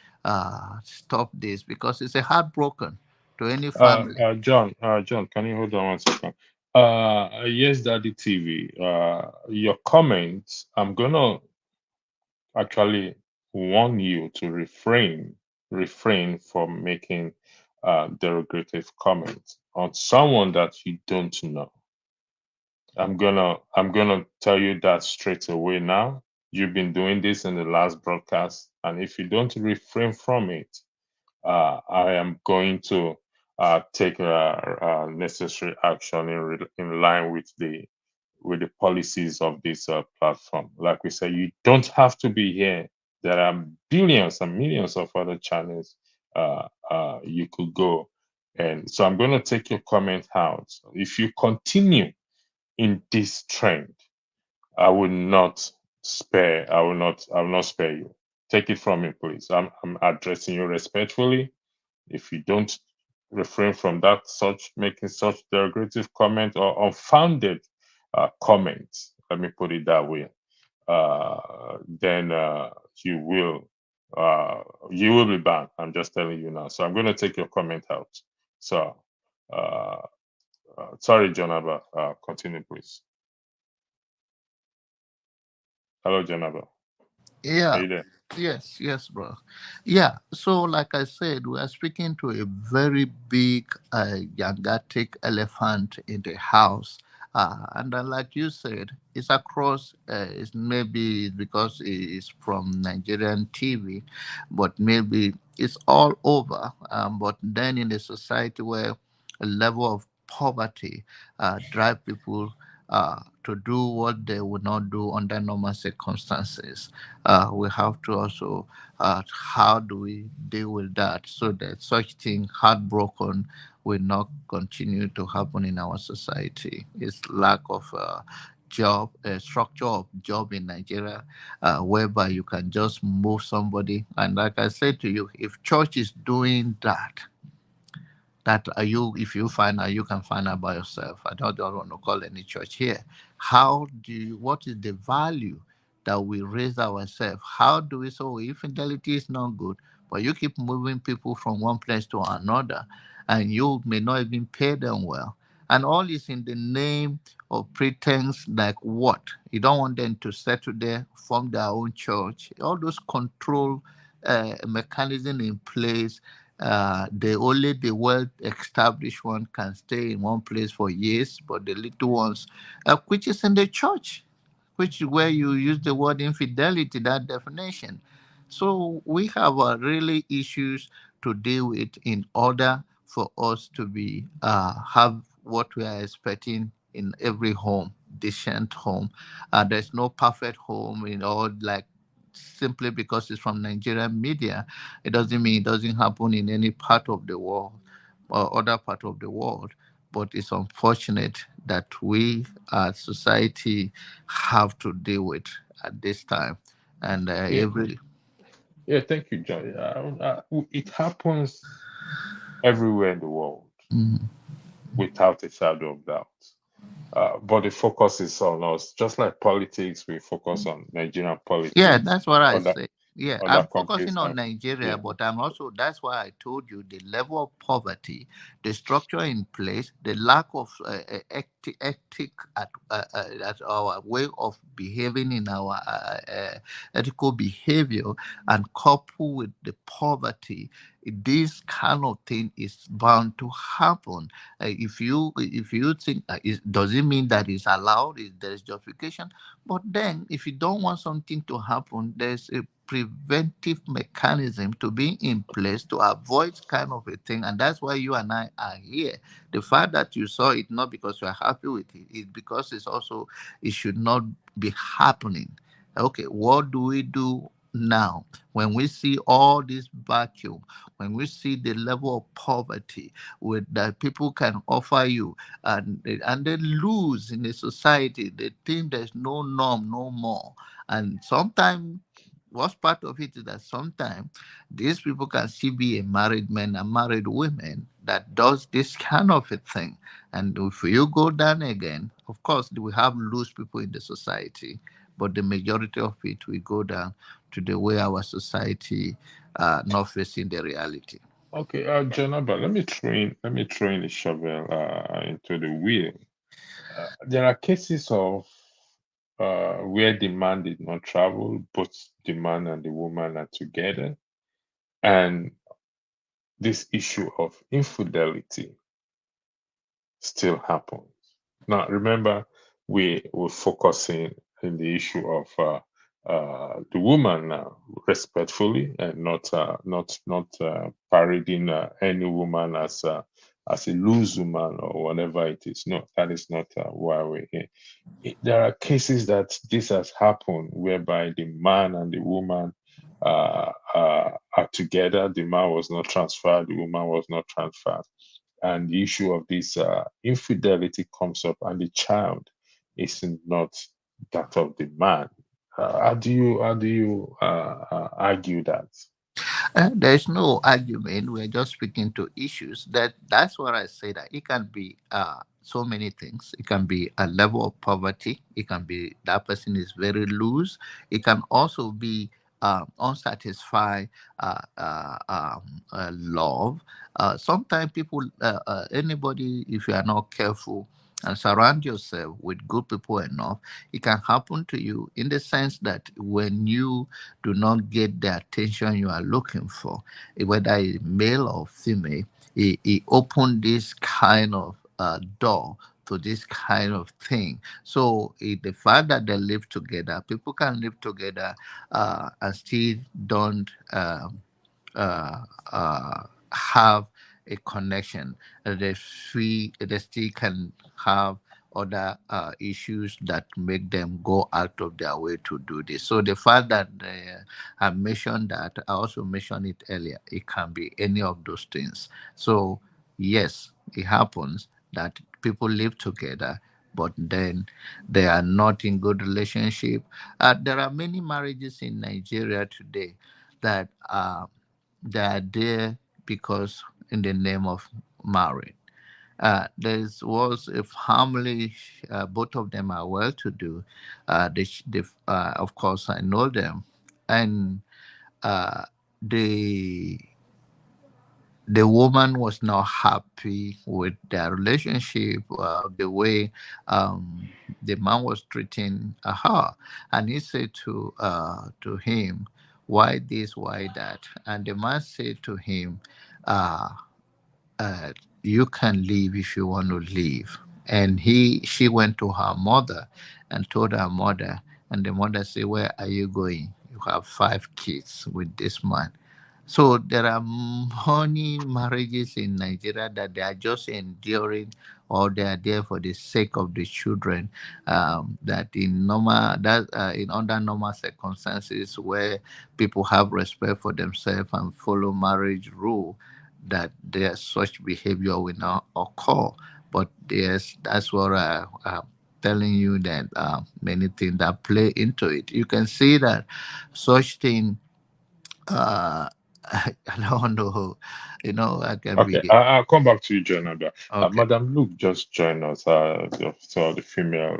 stop this? Because it's a heartbroken to any family. John, can you hold on 1 second? Yes, Daddy TV. Your comments, I'm gonna actually warn you to refrain from making derogative comments on someone that you don't know. I'm gonna tell you that straight away now. You've been doing this in the last broadcast, and if you don't refrain from it, I am going to take necessary action in line with the policies of this platform. Like we say, you don't have to be here. There are billions and millions of other channels you could go. And so I'm going to take your comment out. If you continue in this trend, I will not spare. I will not spare you. Take it from me, please. I'm addressing you respectfully. If you don't refrain from that, such making such derogative comment or unfounded comments, let me put it that way, then you will be banned. I'm just telling you now. So I'm going to take your comment out. So, uh, sorry, Jonaba. Continue, please. Hello, Jonaba. Are Yeah. you there? Yes, bro. Yeah. So, like I said, we are speaking to a very big, gigantic elephant in the house. And then, like you said, it's across. It's maybe because it's from Nigerian TV, but maybe it's all over. But then, in a society where a level of poverty drive people to do what they would not do under normal circumstances, we have to also how do we deal with that so that such thing heartbroken will not continue to happen in our society. It's lack of job, structure of job in Nigeria, whereby you can just move somebody. And like I said to you, if church is doing that, you, if you find out, you can find out by yourself. I don't want to call any church here. How do you, what is the value that we raise ourselves? How do we, so infidelity is not good, but you keep moving people from one place to another, and you may not even pay them well, and all is in the name of pretense. Like what? You don't want them to settle there, form their own church, all those control mechanism in place. The well established one can stay in one place for years, but the little ones, which is in the church, which is where you use the word infidelity, that definition. So we have really issues to deal with in order for us to be have what we are expecting in every home, decent home. There's no perfect home in all, like simply because it's from Nigerian media, it doesn't mean it doesn't happen in any part of the world or other part of the world. But it's unfortunate that we as society have to deal with at this time. And Yeah, every yeah. Thank you, John. It happens everywhere in the world, Mhm. without a shadow of doubt. But the focus is on us. Just like politics, we focus on Nigerian Yeah, politics. that's what I Other say. Yeah, other I'm countries focusing on have, Nigeria, yeah. but I'm also, that's why I told you the level of poverty, the structure in place, the lack of ethic at our way of behaving in our ethical behavior, and coupled with the poverty, this kind of thing is bound to happen. If you think does it mean that it's allowed? There's justification, but then, if you don't want something to happen, there's a preventive mechanism to be in place to avoid kind of a thing. And that's why you and I are here. The fact that you saw it not because you are happy with it, it's because it should not be happening. Okay, what do we do now when we see all this vacuum, when we see the level of poverty with that people can offer you, and they lose in the society. They think there's no norm no more. And sometimes what's part of it is that sometimes these people can still be a married man and married women that does this kind of a thing. And if you go down again, of course we have loose people in the society, but the majority of it will go down to the way our society not facing the reality. Okay, Janaba, let me throw in the shovel into the wheel. There are cases of where the man did not travel, both the man and the woman are together, and this issue of infidelity still happens. Now, remember, we were focusing in the issue of the woman now, respectfully, and not parodying any woman as a loose woman or whatever it is. No, that is not why we're here. There are cases that this has happened whereby the man and the woman are together. The man was not transferred, the woman was not transferred, and the issue of this infidelity comes up, and the child is not that of the man. How do you argue that? There's no argument. We're just speaking to issues. That's what I say, that it can be so many things. It can be a level of poverty. It can be that person is very loose. It can also be unsatisfied love. Sometimes people, anybody, if you are not careful and surround yourself with good people enough, it can happen to you in the sense that when you do not get the attention you are looking for, whether it's male or female, it open this kind of door to this kind of thing. So the fact that they live together, people can live together and still don't have a connection. They still can have other issues that make them go out of their way to do this. So the fact that I mentioned that, I also mentioned it earlier, it can be any of those things. So yes, it happens that people live together, but then they are not in good relationship. There are many marriages in Nigeria today that they are there because in the name of marriage. There was a family, both of them are well to do. Of course, I know them. And uh, the the woman was not happy with their relationship, the way the man was treating her, and he said to him, "Why this? Why that?" And the man said to him, uh, uh, "You can leave if you want to leave." And she went to her mother and told her mother, and the mother said, "Where are you going? You have 5 kids with this man." So there are many marriages in Nigeria that they are just enduring, or they are there for the sake of the children. That in under normal circumstances where people have respect for themselves and follow marriage rule, that there such behavior will not occur. But yes, that's what I'm telling you, that many things that play into it. You can see that such thing uh, I don't know. I can Okay, be. I'll come back to you, Jonathan. Okay. Madam Luke just joined us, the female.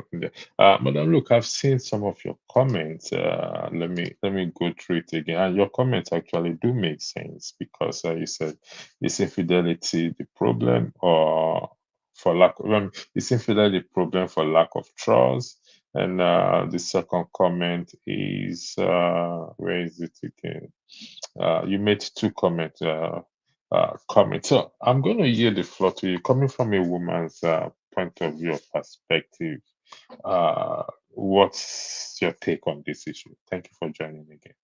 Madam Luke, I've seen some of your comments. Let me go through it again. And your comments actually do make sense because you said, is infidelity the problem or for lack of, is infidelity the problem for lack of trust? And the second comment is, where is it again? You made two comments. Comment. So I'm going to yield the floor to you. Coming from a woman's point of view or perspective, what's your take on this issue? Thank you for joining again.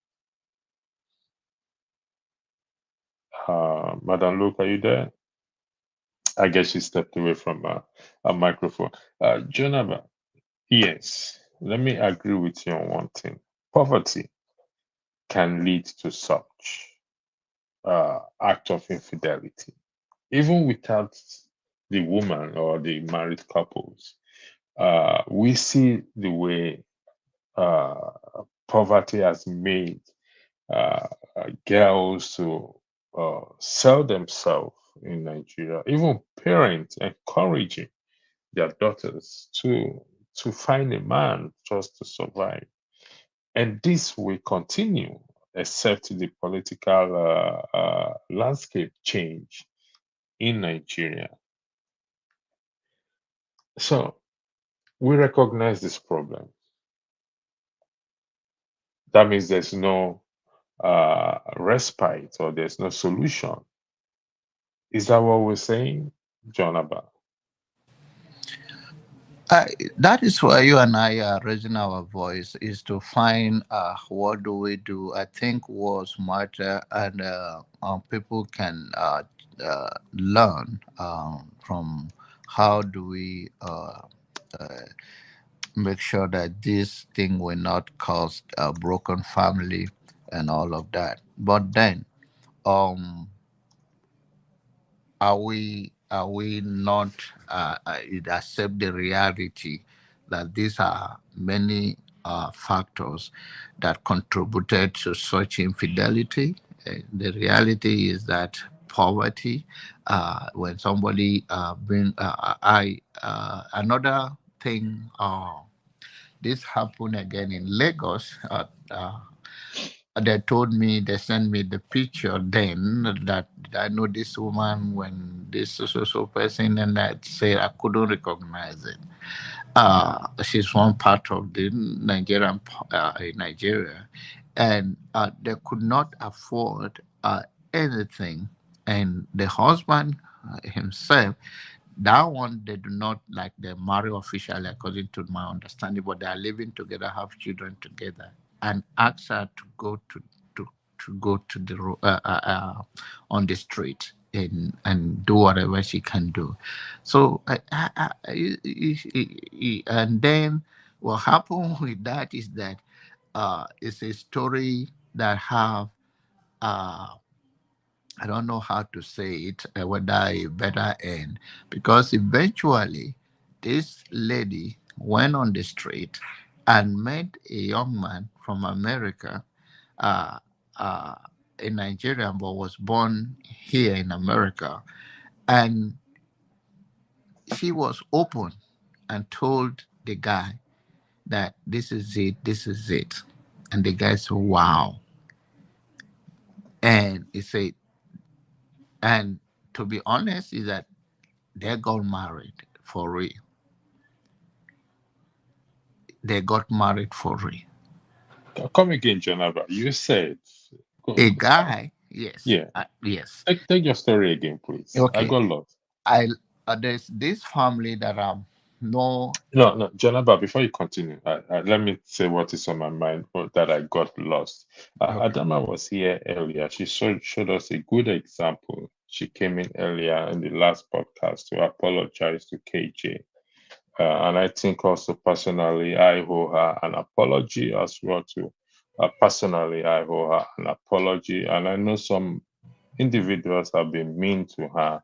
Madam Luke, are you there? I guess she stepped away from a microphone. Jonathan, yes, let me agree with you on one thing. Poverty can lead to such act of infidelity, even without the woman or the married couples. We see the way uh, poverty has made uh, girls to sell themselves in Nigeria, even parents encouraging their daughters to find a man just to survive. And this will continue except the political landscape change in Nigeria. So we recognize this problem. That means there's no respite or there's no solution. Is that what we're saying, John Abba? That is why you and I are raising our voice is to find what do we do. I think wars matter and people can learn from how do we make sure that this thing will not cause a broken family and all of that. But then, um, are we not accept the reality that these are many factors that contributed to such infidelity? The reality is that poverty, when somebody bring I another thing. This happened again in Lagos. They told me, they sent me the picture then that I know this woman when this so person, and I said I couldn't recognize it. She's one part of the Nigerian in Nigeria, and they could not afford anything, and the husband himself, that one they do not like they marry officially according to my understanding, but they are living together, have children together, and ask her to go to go to the on the street and do whatever she can do. So and then what happened with that is that it's a story that have uh, I don't know how to say it, whether a better end, because eventually this lady went on the street and met a young man from America, uh, uh, a Nigerian, but was born here in America. And she was open and told the guy that this is it, this is it. And the guy said, wow. And he said, and to be honest, is that they got married for real. They got married for real. Come again, John Abba. You said, A guy, yes, yeah. yes. Take your story again, please. I Okay, got lost. I there's this family that no. No, John Abba, before you continue, let me say what is on my mind or that I got lost. Okay, Adama was here earlier. She showed us a good example. She came in earlier in the last podcast to apologize to KJ. And I think also personally, I owe her an apology as well too. Personally, I owe her an apology. And I know some individuals have been mean to her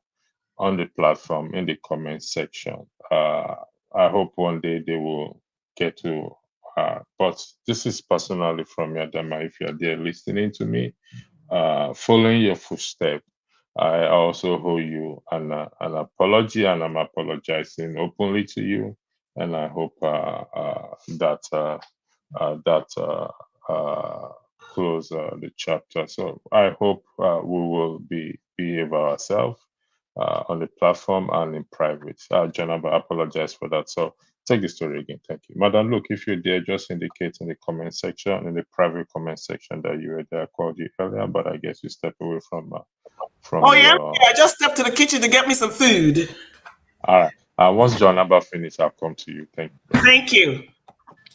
on the platform in the comment section. I hope one day they will get to her. But this is personally from Yadama. If you're there listening to me, following your footsteps, I also owe you an apology, and I'm apologizing openly to you. And I hope that close the chapter. So I hope we will behave ourselves on the platform and in private. Janaba, I apologize for that. So take the story again. Thank you. Madam, look, if you're there, just indicate in the comment section, in the private comment section that you were there. I called you earlier, but I guess you stepped away from Oh yeah, your... I just stepped to the kitchen to get me some food. All right. Once John Abba finishes, I'll come to you. Thank you. Thank you.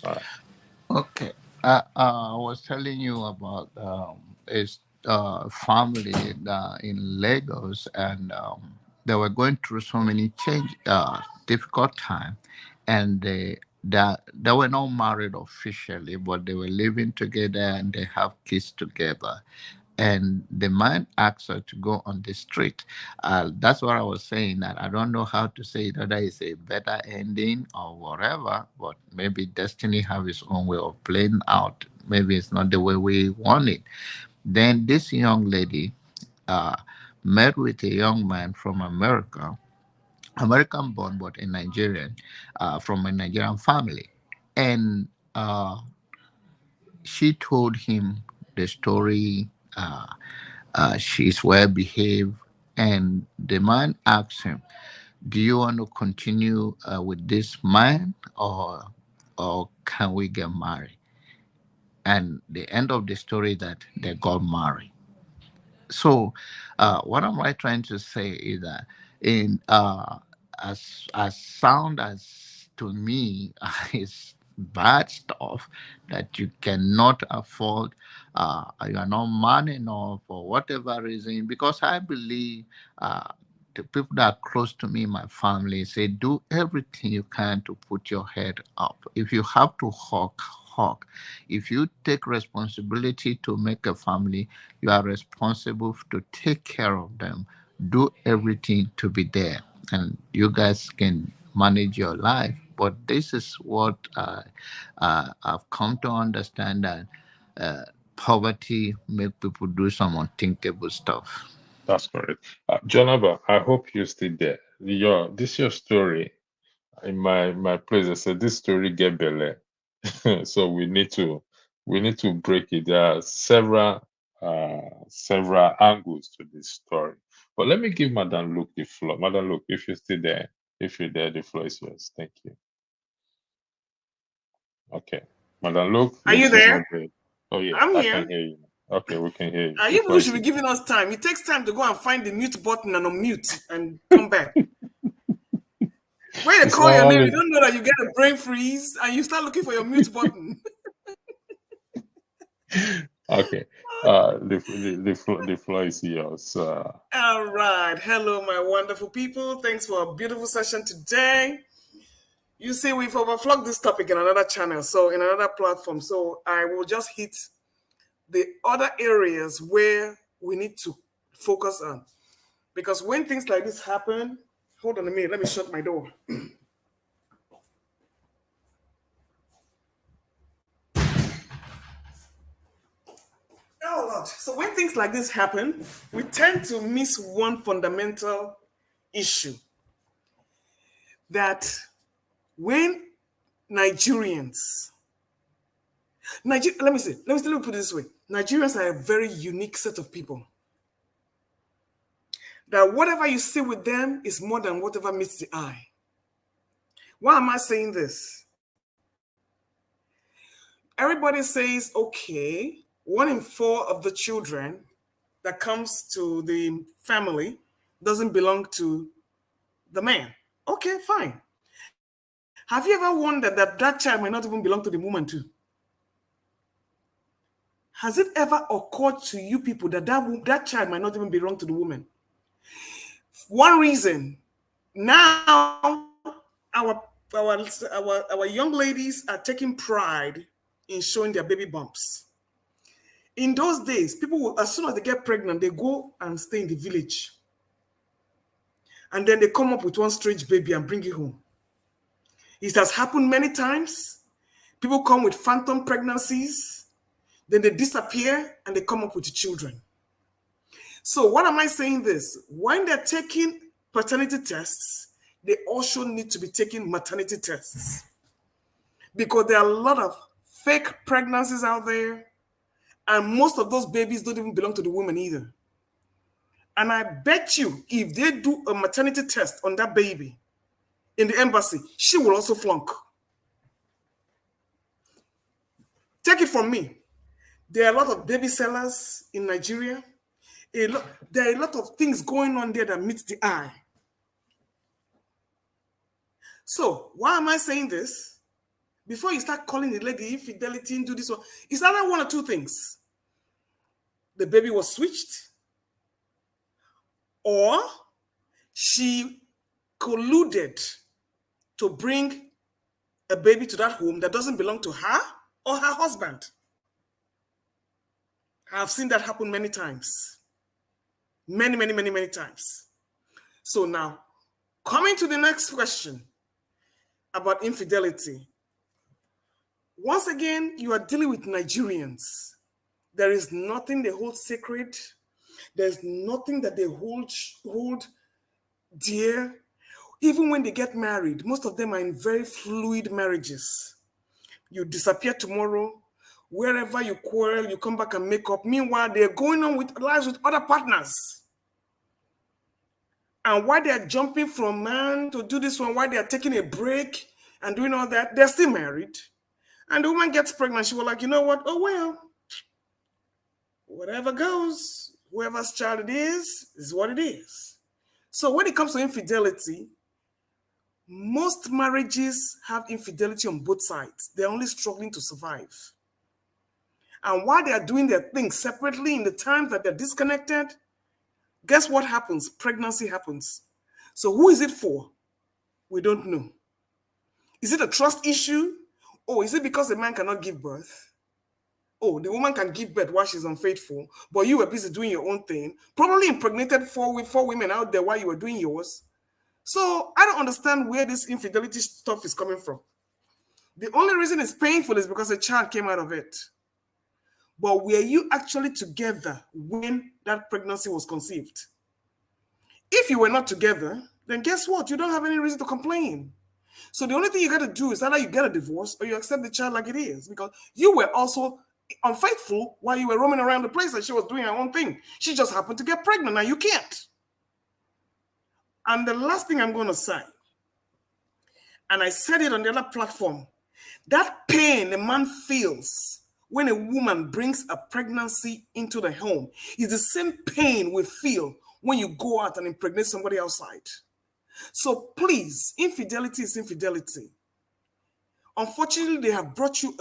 All right. Okay. I was telling you about his family in Lagos, and they were going through so many difficult time, and they were not married officially, but they were living together and they have kids together. And the man asked her to go on the street. That's what I was saying. That I don't know how to say it, whether it's a better ending or whatever. But maybe destiny have its own way of playing out. Maybe it's not the way we want it. Then this young lady met with a young man from America, American born but a Nigerian, from a Nigerian family, and she told him the story. She's well behaved. And the man asked him, "Do you want to continue with this man, or can we get married?" And the end of the story that they got married. So, what am I trying to say is that in as sound as to me is bad stuff that you cannot afford. You are not man enough for whatever reason. Because I believe the people that are close to me, my family, say do everything you can to put your head up. If you have to hawk, hawk. If you take responsibility to make a family, you are responsible to take care of them. Do everything to be there, and you guys can manage your life. But this is what I've come to understand, that poverty make people do some unthinkable stuff. That's correct. John Abba, I hope you're still there. Your story. In my place, I said this story get belle. So we need to break it. There are several angles to this story. But let me give Madam Luke the floor. Madam Luke, if you're still there, the floor is yours. Thank you. Okay. Madam Luke, Are you there? Oh yeah, I'm I here. can hear you. Okay, we can hear you. You people should be giving us time. It takes time to go and find the mute button and unmute and come back. When they call your name, you don't know that you get a brain freeze and you start looking for your mute button. Okay. The floor is yours. All right. Hello, my wonderful people. Thanks for a beautiful session today. You see, we've overflogged this topic in another channel, so in another platform. So I will just hit the other areas where we need to focus on. Because when things like this happen, hold on a minute, let me shut my door. Oh, Lord. So when things like this happen, we tend to miss one fundamental issue. That when Nigerians, let me put it this way. Nigerians are a very unique set of people. That whatever you see with them is more than whatever meets the eye. Why am I saying this? Everybody says, okay, 1 in 4 of the children that comes to the family doesn't belong to the man. Okay, fine. Have you ever wondered that that child might not even belong to the woman too? Has it ever occurred to you people that that child might not even belong to the woman? One reason, now our young ladies are taking pride in showing their baby bumps. In those days, people will, as soon as they get pregnant, they go and stay in the village. And then they come up with one strange baby and bring it home. It has happened many times. People come with phantom pregnancies, then they disappear and they come up with the children. So what am I saying this? When they're taking paternity tests, they also need to be taking maternity tests. Because there are a lot of fake pregnancies out there, and most of those babies don't even belong to the woman either. And I bet you, if they do a maternity test on that baby in the embassy, she will also flunk. Take it from me. There are a lot of baby sellers in Nigeria. There are a lot of things going on there that meets the eye. So why am I saying this? Before you start calling the lady infidelity and do this one, it's either one or two things. The baby was switched, or she colluded to bring a baby to that home that doesn't belong to her or her husband. I've seen that happen many times. Many times. So now, coming to the next question about infidelity. Once again, you are dealing with Nigerians. There is nothing they hold sacred. There's nothing that they hold dear. Even when they get married, most of them are in very fluid marriages. You disappear tomorrow. Wherever you quarrel, you come back and make up. Meanwhile, they're going on with lives with other partners. And while they're jumping from man to do this one, while they're taking a break and doing all that, they're still married. And the woman gets pregnant. She was like, you know what? Oh, well, whatever goes, whoever's child it is what it is. So when it comes to infidelity, most marriages have infidelity on both sides. They're only struggling to survive. And while they are doing their things separately in the times that they're disconnected, guess what happens? Pregnancy happens. So who is it for? We don't know. Is it a trust issue? Or is it because the man cannot give birth? Oh, the woman can give birth while she's unfaithful, but you were busy doing your own thing. Probably impregnated four women out there while you were doing yours. So I don't understand where this infidelity stuff is coming from. The only reason it's painful is because a child came out of it. But were you actually together when that pregnancy was conceived? If you were not together, then guess what? You don't have any reason to complain. So the only thing you got to do is either you get a divorce or you accept the child like it is, because you were also unfaithful while you were roaming around the place and she was doing her own thing. She just happened to get pregnant. Now you can't. And the last thing I'm going to say, and I said it on the other platform, that pain a man feels when a woman brings a pregnancy into the home is the same pain we feel when you go out and impregnate somebody outside. So please, infidelity is infidelity. Unfortunately, they have brought you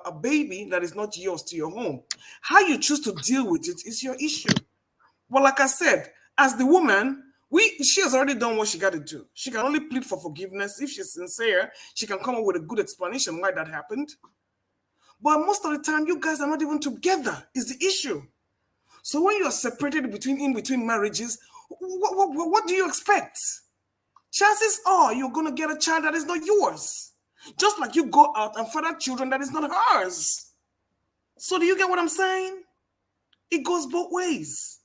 a baby that is not yours to your home. How you choose to deal with it is your issue. Well, like I said, as the woman, she has already done what she got to do. She can only plead for forgiveness. If she's sincere, she can come up with a good explanation why that happened. But most of the time, you guys are not even together, is the issue. So when you are separated in between marriages, what do you expect? Chances are you're going to get a child that is not yours. Just like you go out and father children that is not hers. So do you get what I'm saying? It goes both ways.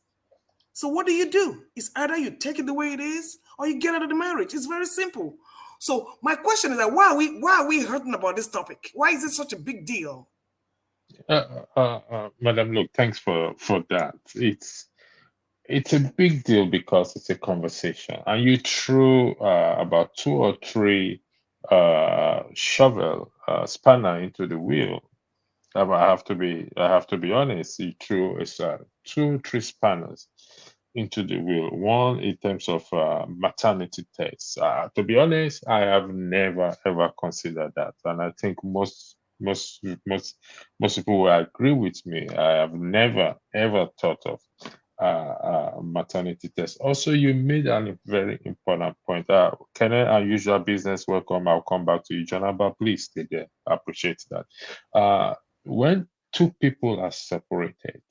So what do? It's either you take it the way it is or you get out of the marriage. It's very simple. So my question is that why are we hurting about this topic? Why is it such a big deal? Madam, look, thanks for that. It's a big deal because it's a conversation, and you threw about 2 or 3 shovel spanner into the wheel. I have to be honest. You threw 2-3 spanners into the wheel. One in terms of maternity tests. To be honest, I have never ever considered that, and I think most people will agree with me. I have never ever thought of maternity test. Also, you made a very important point. Can unusual business welcome? I'll come back to you, Jonah, but please stay there. I appreciate that. When 2 people are separated,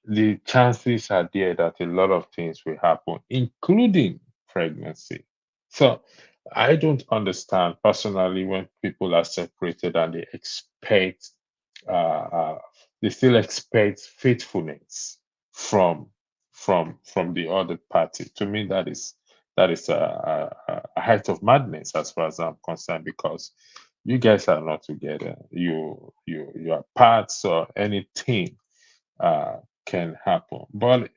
the chances are there that a lot of things will happen, including pregnancy. So I don't understand personally when people are separated and they expect they still expect faithfulness from the other party. To me, that is a height of madness as far as I'm concerned, because you guys are not together. You are parts, or anything can happen. But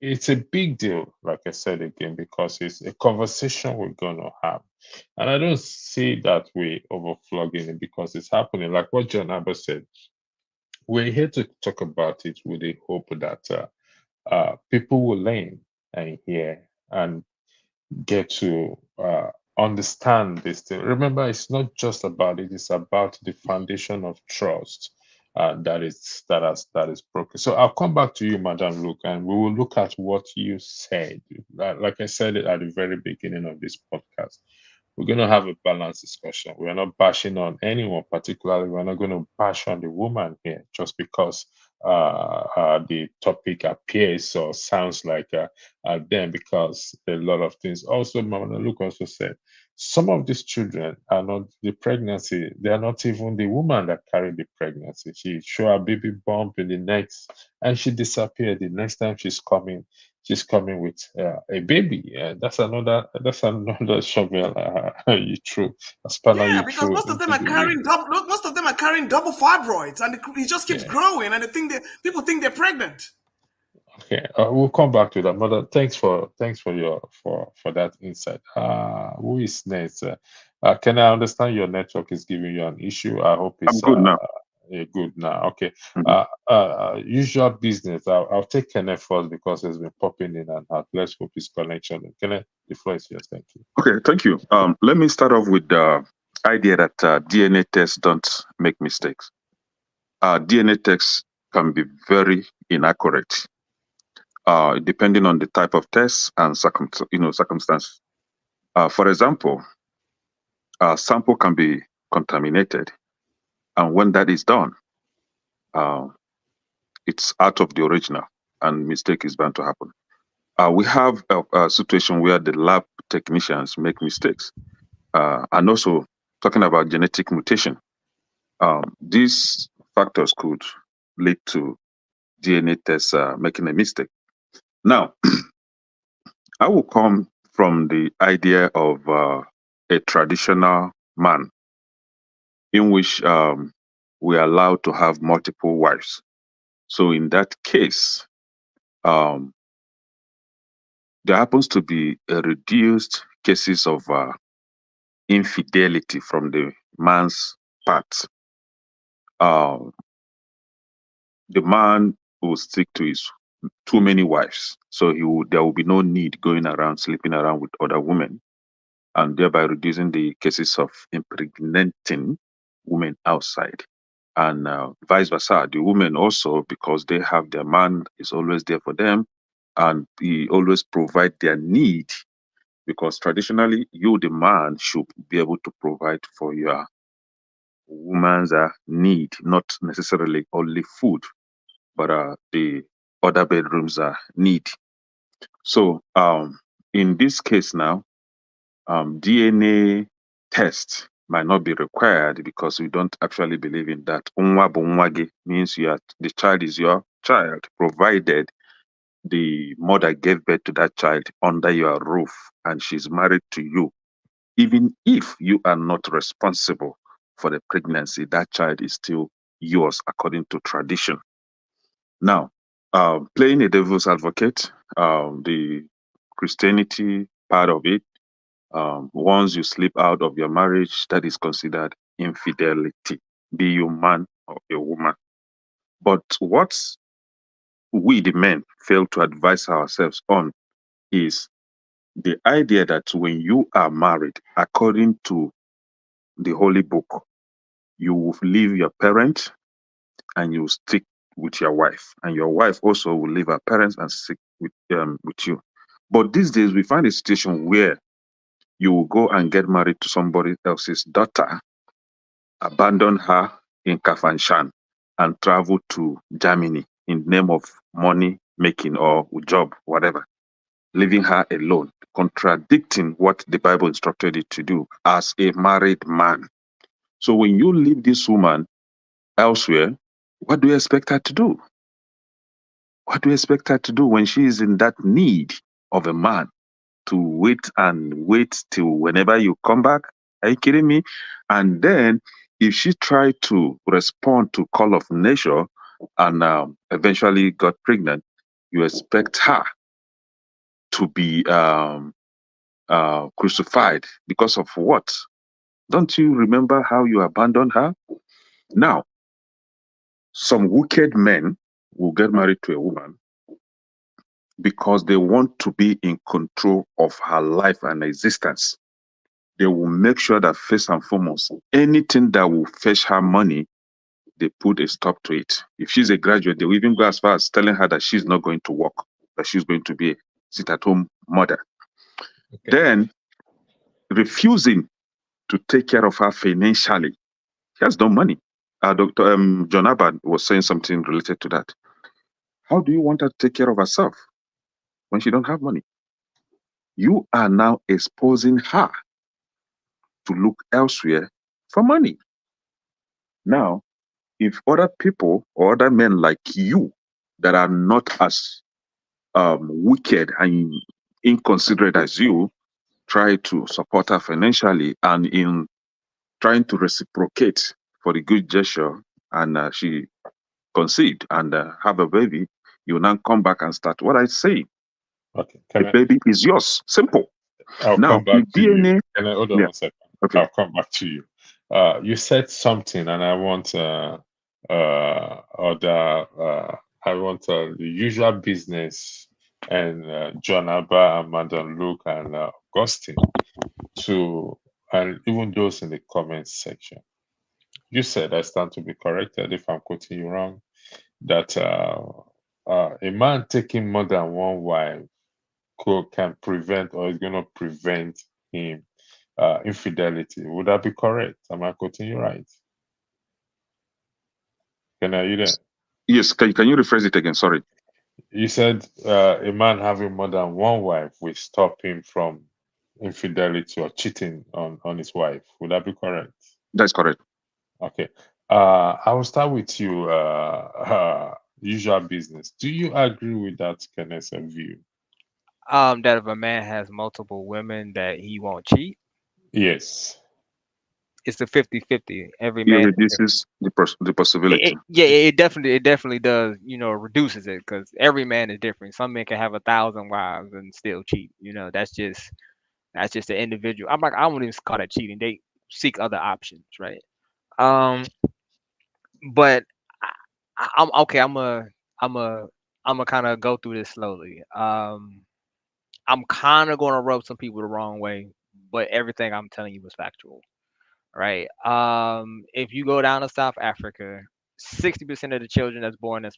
it's a big deal, like I said again, because it's a conversation we're gonna have. And I don't see that way overflogging it, because it's happening. Like what John Abba said, we're here to talk about it with the hope that people will learn and hear and get to understand this thing. Remember, it's not just about it; it's about the foundation of trust that is broken. So I'll come back to you, Madam Luke, and we will look at what you said. Like I said it at the very beginning of this podcast, we're going to have a balanced discussion. We're not bashing on anyone particularly. We're not going to bash on the woman here just because the topic appears or sounds like them, because a lot of things. Also, Mama Luke also said some of these children are not the pregnancy. They are not even the woman that carried the pregnancy. She show a baby bump in the next, and she disappeared. The next time she's coming with a baby. That's another shovel you threw, a spanner Yeah, you because threw most of them into are the carrying wind. most of them are carrying double fibroids, and it just keeps Yeah. growing, and people think they're pregnant. Okay, we'll come back to that. Mother, thanks for your for that insight. Who is next? Can I understand your network is giving you an issue? I hope I'm it's good now. good now. Okay. Mhm. Usual business. I'll take Kenneth first because it's been popping in and out. Let's hope his connection. Kenneth, the floor is yours. Thank you. Okay, thank you. Let me start off with the idea that DNA tests don't make mistakes. DNA tests can be very inaccurate, depending on the type of test and circumstance. For example, a sample can be contaminated, and when that is done, uh, it's out of the original, and mistake is bound to happen. We have a situation where the lab technicians make mistakes, and also talking about genetic mutation. These factors could lead to DNA tests making a mistake. Now, I will come from the idea of a traditional man in which we are allowed to have multiple wives. So in that case, there happens to be a reduced cases of infidelity from the man's part. The man will stick to his too many wives, so there will be no need going around sleeping around with other women, and thereby reducing the cases of impregnating women outside. And vice versa, the women also, because they have their man is always there for them, and he always provide their need, because traditionally you, the man, should be able to provide for your woman's need, not necessarily only food, but the other bedrooms need. So in this case now, DNA test might not be required because we don't actually believe in that. Unwa bụ nwa gị means the child is your child, provided the mother gave birth to that child under your roof and she's married to you. Even if you are not responsible for the pregnancy, that child is still yours according to tradition. Now, playing a devil's advocate, the Christianity part of it, once you slip out of your marriage, that is considered infidelity, be you man or a woman. But what we, the men, fail to advise ourselves on is the idea that when you are married, according to the Holy Book, you will leave your parents and you stick with your wife, and your wife also will leave her parents and stick with you. But these days, we find a situation where you will go and get married to somebody else's daughter, abandon her in Kafanshan, and travel to Germany in the name of money making or job, whatever, leaving her alone, contradicting what the Bible instructed you to do as a married man. So when you leave this woman elsewhere, what do you expect her to do? What do you expect her to do when she is in that need of a man to wait and wait till whenever you come back? Are you kidding me? And then if she tried to respond to call of nature and eventually got pregnant, you expect her to be crucified because of what? Don't you remember how you abandoned her? Now, some wicked men will get married to a woman because they want to be in control of her life and existence. They will make sure that first and foremost, anything that will fetch her money, they put a stop to it. If she's a graduate, they will even go as far as telling her that she's not going to work, that she's going to be a sit-at-home mother. Okay. Then refusing to take care of her financially. She has no money. Dr. John Abad was saying something related to that. How do you want her to take care of herself when she don't have money? You are now exposing her to look elsewhere for money. Now, if other people or other men like you that are not as wicked and inconsiderate as you try to support her financially and in trying to reciprocate for the good gesture, and she conceived and have a baby, you now come back and start what I say. Okay. The baby is yours. Simple. I'll now, come back to DNA, you. Can I hold on 1 second? Okay. I'll come back to you. You said something, and I want the usual business and John Abba and Madam Luke and Augustine to, and even those in the comments section. You said, I stand to be corrected if I'm quoting you wrong, that a man taking more than one wife can prevent or is going to prevent him infidelity. Would that be correct? Am I quoting you right? Are you there? Yes. Can you rephrase it again? Sorry. You said a man having more than one wife will stop him from infidelity or cheating on his wife. Would that be correct? That's correct. Okay. I will start with you. Usual business. Do you agree with that, Kenneth's view? That if a man has multiple women that he won't cheat? Yes. It's a 50-50. Every It man reduces the possibility. it definitely does, reduces it, because every man is different. Some men can have 1,000 wives and still cheat. That's just the individual. I wouldn't even call that cheating. They seek other options, right? But I'm okay. I'm a kind of go through this slowly. I'm kind of going to rub some people the wrong way, but everything I'm telling you is factual, right? If you go down to South Africa, 60% of the children that's born in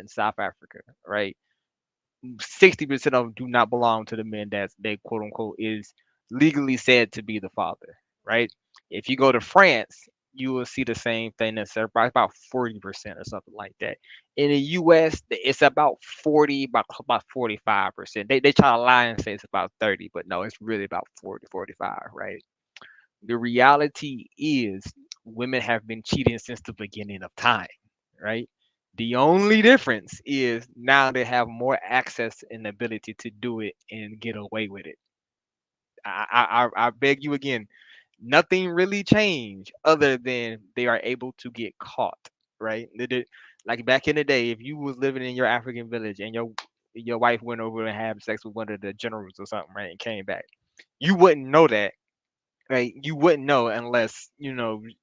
South Africa, right? 60% of them do not belong to the men that they quote unquote is legally said to be the father, right? If you go to France, you will see the same thing. That's about 40% or something like that. In the U.S., it's about 40, about 45%. They try to lie and say it's about 30, but no, it's really about 40, 45, right? The reality is women have been cheating since the beginning of time, right? The only difference is now they have more access and ability to do it and get away with it. I beg you again, nothing really changed other than they are able to get caught, right? Like back in the day, if you was living in your African village and your wife went over and had sex with one of the generals or something, right, and came back, you wouldn't know that, right? You wouldn't know unless the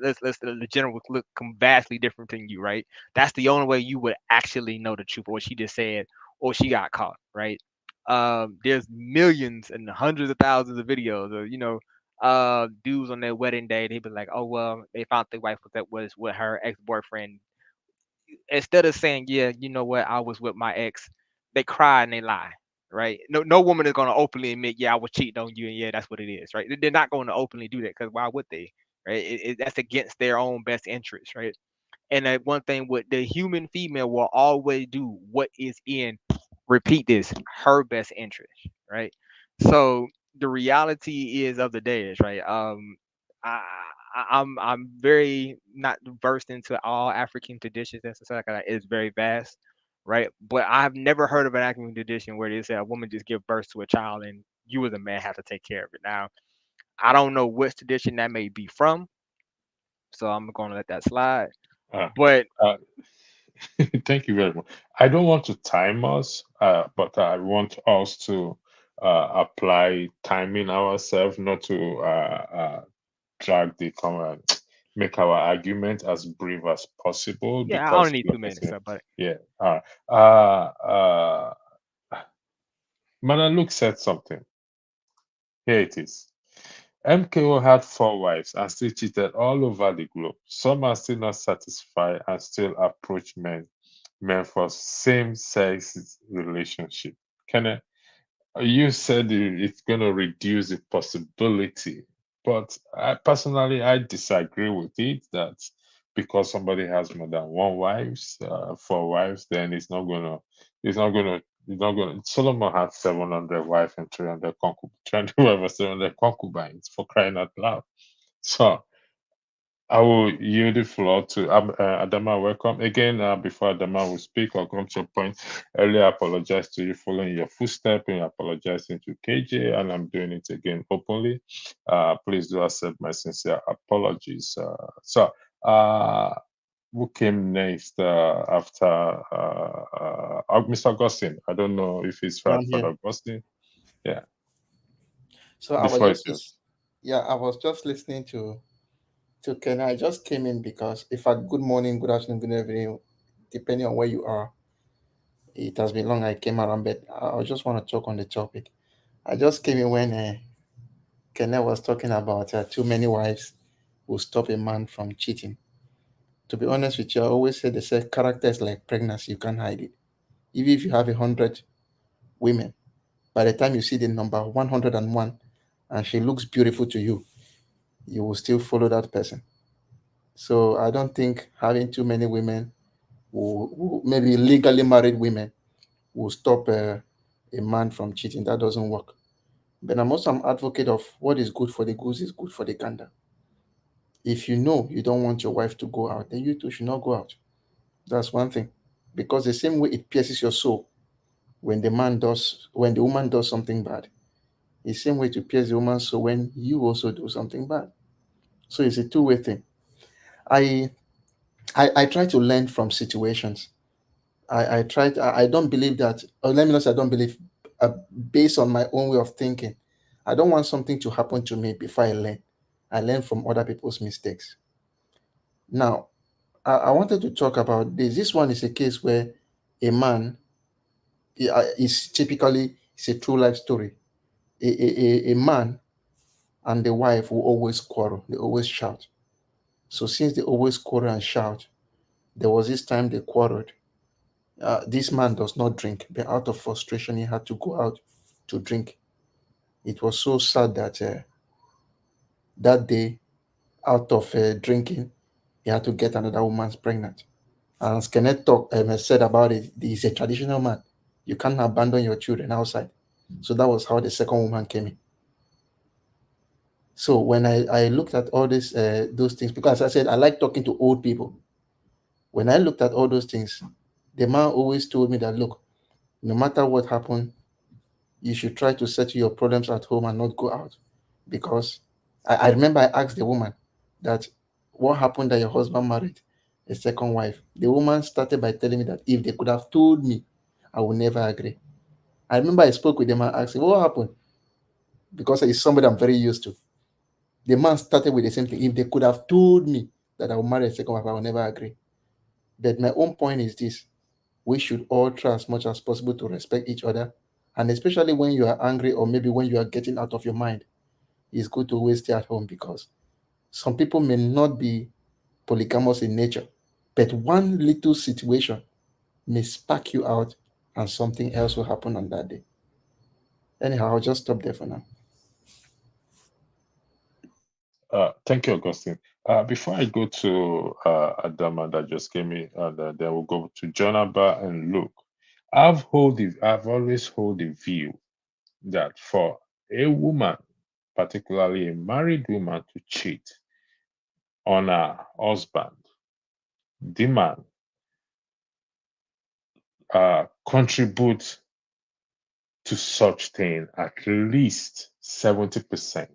the general would look vastly different than you, right? That's the only way you would actually know the truth, or what she just said, or she got caught, right? There's millions and hundreds of thousands of videos of dudes on their wedding day. They be like, oh well, they found their wife was with her ex-boyfriend. Instead of saying, yeah, you know what, I was with my ex, they cry and they lie, right? No woman is going to openly admit, yeah, I was cheating on you, and yeah, that's what it is, right? They're not going to openly do that, because why would they, right? That's against their own best interest, right? And that one thing with the human female will always do what is in, repeat this, her best interest, right? So the reality is of the day is, right? I I'm very not versed into all African traditions and stuff like that. It's very vast, right? But I've never heard of an African tradition where they say a woman just give birth to a child and you as a man have to take care of it. Now, I don't know which tradition that may be from, so I'm going to let that slide. Uh, But uh, Thank you very much. I don't want to time us, but I want us to apply timing ourselves, not to drag the make our argument as brief as possible, yeah, I only because, need like I 2 minutes. said, So, but yeah. Uh, uh, Madam Luke said something. Here it is. MKO had 4 wives and still cheated all over the globe. Some are still not satisfied and still approach men for same-sex relationship. Can you said it's going to reduce the possibility, but I disagree with it, that because somebody has more than 1 wives, 4 wives, then it's not gonna. Solomon had 700 wives and 300 concubines, 300 wives and 700 concubines, for crying out loud. So I will yield the floor to Adama. Welcome again. Before Adama will speak or come to your point, earlier I apologize to you following your footstep and apologizing to KJ, and I'm doing it again openly. Please do accept my sincere apologies. Uh, who came next after Mr. Augustine? I don't know if it's So right I'm for here. Augustine. Yeah, So I the was floor is just, yours. yeah, I was just listening to Ken. I just came in because, in fact, good morning, good afternoon, good evening, depending on where you are. It has been long. I came around, but I just want to talk on the topic. I just came in when Ken was talking about too many wives will stop a man from cheating. To be honest with you, I always say they say character is like pregnancy; you can't hide it. Even if you have 100 women, by the time you see the number 101, and she looks beautiful to you, you will still follow that person. So I don't think having too many women, who maybe legally married women, will stop a man from cheating. That doesn't work. But I'm also an advocate of what is good for the goose is good for the gander. If you know you don't want your wife to go out, then you two should not go out. That's one thing. Because the same way it pierces your soul when the woman does something bad, the same way to pierce the woman's soul when you also do something bad. So it's a two-way thing. I I try to learn from situations. I don't believe that, or let me not say I don't believe, based on my own way of thinking. I don't want something to happen to me before I learn. I learn from other people's mistakes. Now, I wanted to talk about this. This one is a case where a man is typically, it's a true life story. A man and the wife will always quarrel, they always shout. So, since they always quarrel and shout, there was this time they quarreled. This man does not drink, but out of frustration, he had to go out to drink. It was so sad that that day, out of drinking, he had to get another woman's pregnant. And as Kenneth said about it, he's a traditional man. You can't abandon your children outside. So that was how the second woman came in. So when I looked at all those things, because as I said, I like talking to old people. When I looked at all those things, the man always told me that, look, no matter what happened, you should try to settle your problems at home and not go out. Because I remember I asked the woman that, what happened that your husband married a second wife? The woman started by telling me that if they could have told me, I would never agree. I remember I spoke with the man, asking, what happened? Because it's somebody I'm very used to. The man started with the same thing. If they could have told me that I would marry a second wife, I would never agree. But my own point is this: we should all try as much as possible to respect each other. And especially when you are angry, or maybe when you are getting out of your mind, it's good to always stay at home, because some people may not be polygamous in nature, but one little situation may spark you out and something else will happen on that day. Anyhow, I'll just stop there for now. Thank you, Augustine. Before I go to Adama that just came in, and then we'll go to Jonaba and Luke. I've always hold the view that for a woman, particularly a married woman, to cheat, on her husband, the man contribute to such thing at least 70%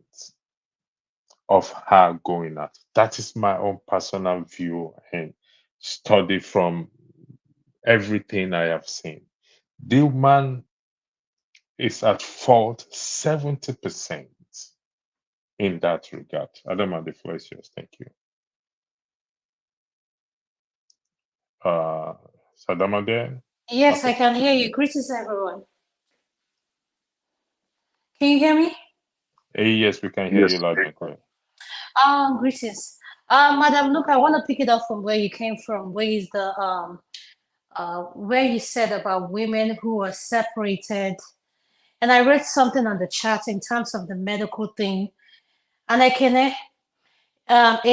of her going out. That is my own personal view and study from everything I have seen. The man is at fault 70% in that regard. Adam, the floor is yours. Thank you. Sadama there? Yes, Okay. I can hear you. Greetings, everyone. Can you hear me? Yes, we can hear you loud and clear. Greetings. Madam, look, I want to pick it up from where you came from, where you said about women who are separated. And I read something on the chat in terms of the medical thing. And a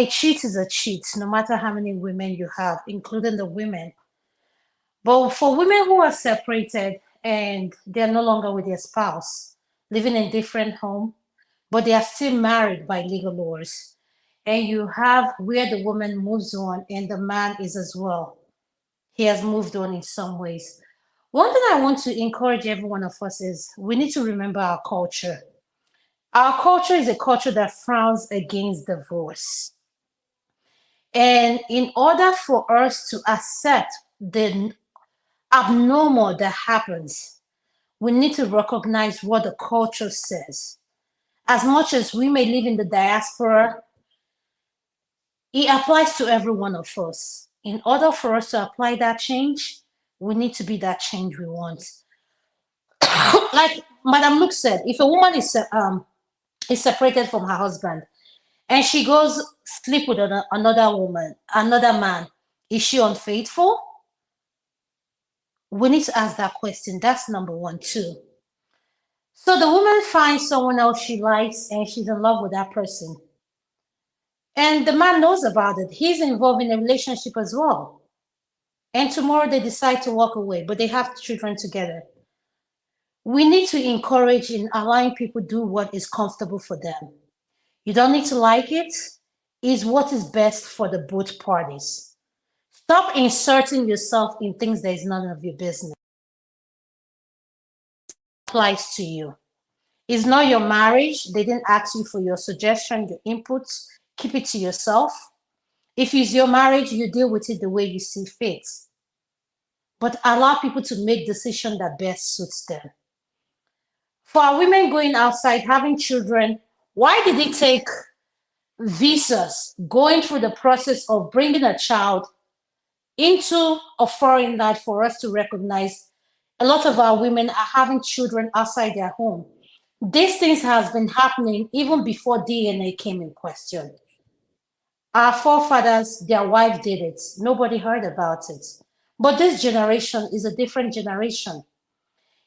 cheat is a cheat, no matter how many women you have, including the women. But for women who are separated and they're no longer with their spouse, living in different home, but they are still married by legal laws, and you have where the woman moves on and the man is as well. He has moved on in some ways. One thing I want to encourage every one of us is we need to remember our culture. Our culture is a culture that frowns against divorce. And in order for us to accept the abnormal that happens, we need to recognize what the culture says. As much as we may live in the diaspora, it applies to every one of us. In order for us to apply that change, we need to be that change we want. Like Madam Luke said, if a woman is separated from her husband and she goes sleep with another woman, another man, is she unfaithful? We need to ask that question. That's number one, too. So the woman finds someone else she likes and she's in love with that person. And the man knows about it. He's involved in a relationship as well. And tomorrow they decide to walk away, but they have children together. We need to encourage in allowing people do what is comfortable for them. You don't need to like it. It's what is best for the both parties. Stop inserting yourself in things that is none of your business. Applies to you. It's not your marriage. They didn't ask you for your suggestion, your inputs. Keep it to yourself. If it's your marriage, you deal with it the way you see fit. But allow people to make decisions that best suits them. For our women going outside, having children, why did it take visas, going through the process of bringing a child into a foreign land for us to recognize a lot of our women are having children outside their home? These things has been happening even before DNA came in question. Our forefathers, their wife did it. Nobody heard about it. But this generation is a different generation.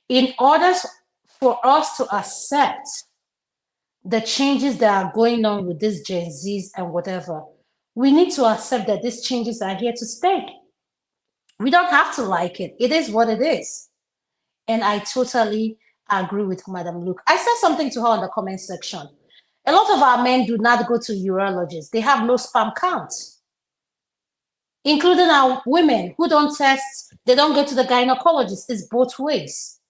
In order for us to accept the changes that are going on with these Gen Zs and whatever, we need to accept that these changes are here to stay. We don't have to like it. It is what it is. And I totally agree with Madam Luke. I said something to her in the comment section. A lot of our men do not go to urologists. They have low sperm counts, including our women who don't test. They don't go to the gynecologist. It's both ways.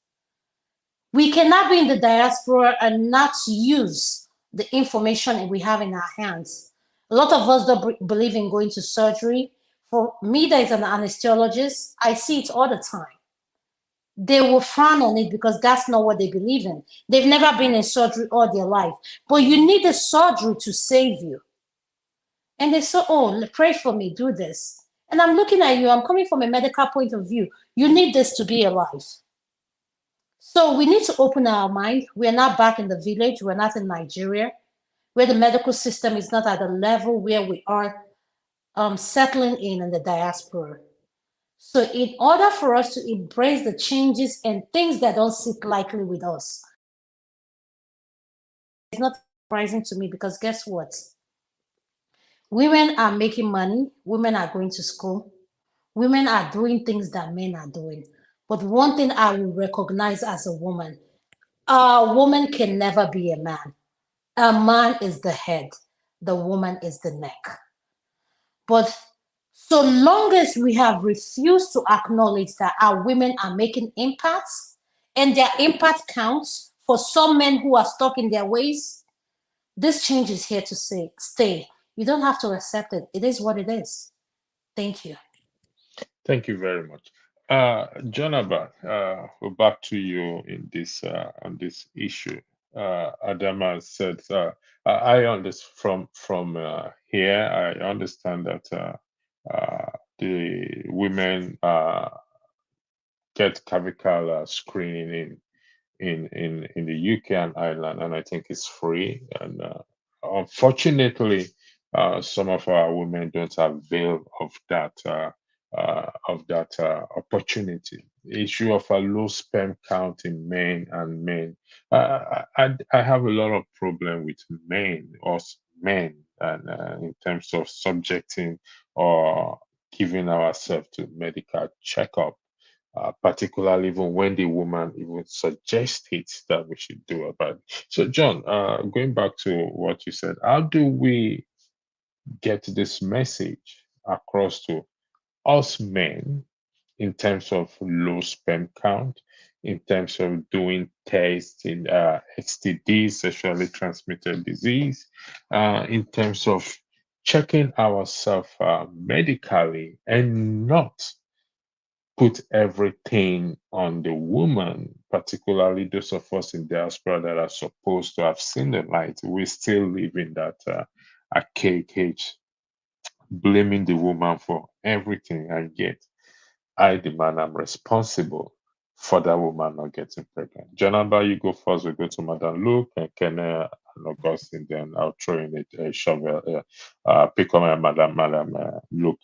We cannot be in the diaspora and not use the information we have in our hands. A lot of us don't believe in going to surgery. For me, that is an anesthesiologist, I see it all the time. They will frown on it because that's not what they believe in. They've never been in surgery all their life. But you need the surgery to save you. And they say, oh, pray for me, do this. And I'm looking at you, I'm coming from a medical point of view. You need this to be alive. So we need to open our mind. We're not back in the village. We're not in Nigeria, where the medical system is not at a level where we are settling in the diaspora. So in order for us to embrace the changes and things that don't sit likely with us, it's not surprising to me because guess what? Women are making money. Women are going to school. Women are doing things that men are doing. But one thing I will recognize as a woman can never be a man. A man is the head. The woman is the neck. But so long as we have refused to acknowledge that our women are making impacts and their impact counts for some men who are stuck in their ways, this change is here to stay. You don't have to accept it. It is what it is. Thank you. Thank you very much. Jonathan, we're back to you in this on this issue. Adama said, I understand from here. I understand that the women get cervical screening in the UK and Ireland, and I think it's free. And unfortunately, some of our women don't avail of that opportunity. The issue of a low sperm count in men and men. I have a lot of problem with men, and in terms of subjecting or giving ourselves to medical checkup, particularly even when the woman even suggests it that we should do about it. So, John, going back to what you said, how do we get this message across to us men in terms of low sperm count, in terms of doing tests in STD, sexually transmitted disease, in terms of checking ourselves medically and not put everything on the woman, particularly those of us in diaspora that are supposed to have seen the light. We still live in that archaic age, blaming the woman for everything, and yet I, the man, am responsible for that woman not getting pregnant. Janaba, you go first. We go to Madam Luke and Kenneth and Augustine. Then I'll throw in a shovel. Pick on Madam Luke.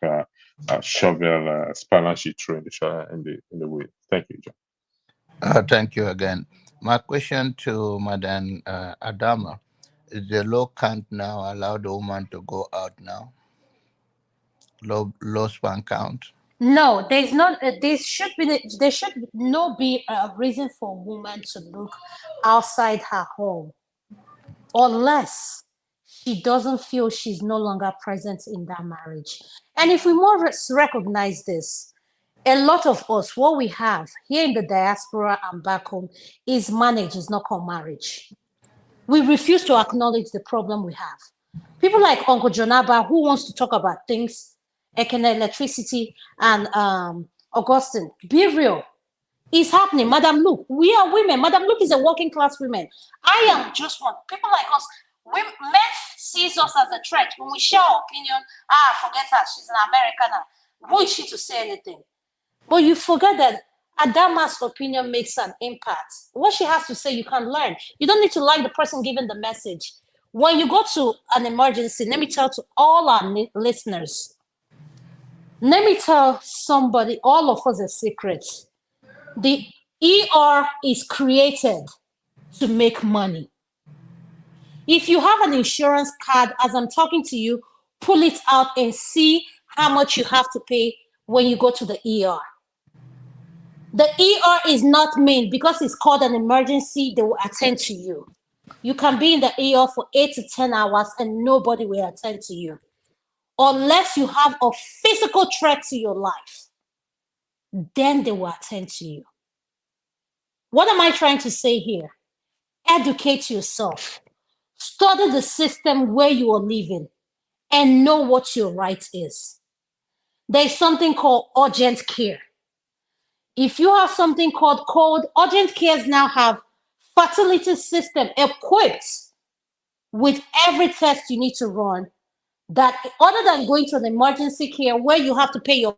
Shovel. Spanner. She threw in the shovel in the way. Thank you, John. Thank you again. My question to Madam Adama: is the low count now allow the woman to go out now? Low sperm count. No, there's not. There should not be a reason for a woman to look outside her home, unless she doesn't feel she's no longer present in that marriage. And if we more recognize this, a lot of us, what we have here in the diaspora and back home, is marriage, is not called marriage. We refuse to acknowledge the problem we have. People like Uncle Jonaba, who wants to talk about things, electricity, and Augustine, be real. It's happening. Madam Luke, we are women. Madam Luke is a working class woman. I am just one. People like us, men sees us as a threat. When we share our opinion, forget her, she's an American. Who is she to say anything? But you forget that Adama's opinion makes an impact. What she has to say, you can learn. You don't need to like the person giving the message. When you go to an emergency, let me tell to all our listeners, let me tell somebody, all of us, a secret. The ER is created to make money. If you have an insurance card, as I'm talking to you, pull it out and see how much you have to pay when you go to the ER. The ER is not mean because it's called an emergency, they will attend to you. You can be in the ER for 8 to 10 hours and nobody will attend to you. Unless you have a physical threat to your life, then they will attend to you. What am I trying to say here? Educate yourself. Study the system where you are living and know what your right is. There's something called urgent care. If you have something called urgent cares now have fertility system equipped with every test you need to run, that other than going to an emergency care where you have to pay your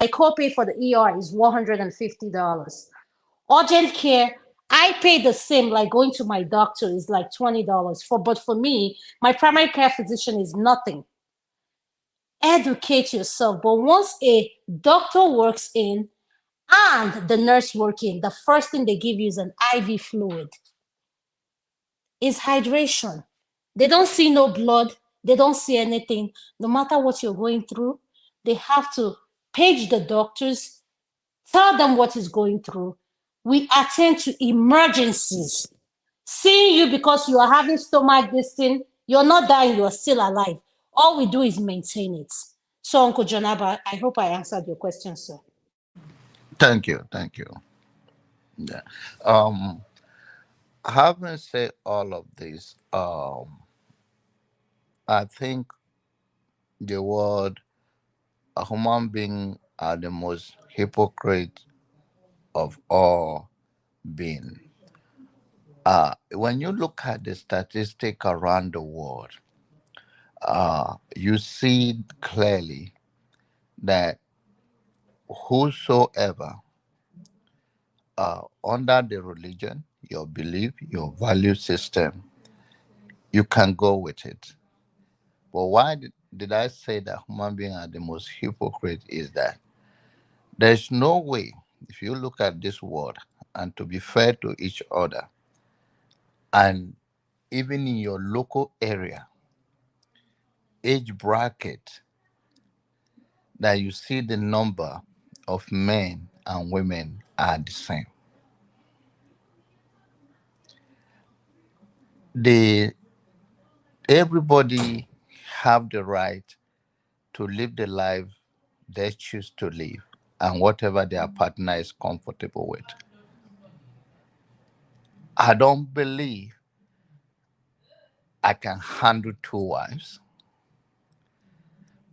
copay for the ER is $150. Urgent care, I pay the same, like going to my doctor is like $20. But for me, my primary care physician is nothing. Educate yourself. But once a doctor works in and the nurse working, the first thing they give you is an IV fluid. It's hydration. They don't see no blood. They don't see anything. No matter what you're going through, they have to page the doctors, tell them what is going through. We attend to emergencies. Seeing you because you are having stomach this thing, you're not dying, you're still alive. All we do is maintain it. So, Uncle Jonaba, I hope I answered your question, sir. Thank you. Yeah. Having said all of this, I think the word a human being are the most hypocrite of all being. When you look at the statistic around the world, you see clearly that whosoever under the religion, your belief, your value system, you can go with it. But why did I say that human beings are the most hypocrite is that there's no way, if you look at this world and to be fair to each other, and even in your local area, age bracket, that you see the number of men and women are the same. The everybody have the right to live the life they choose to live and whatever their partner is comfortable with. I don't believe I can handle two wives,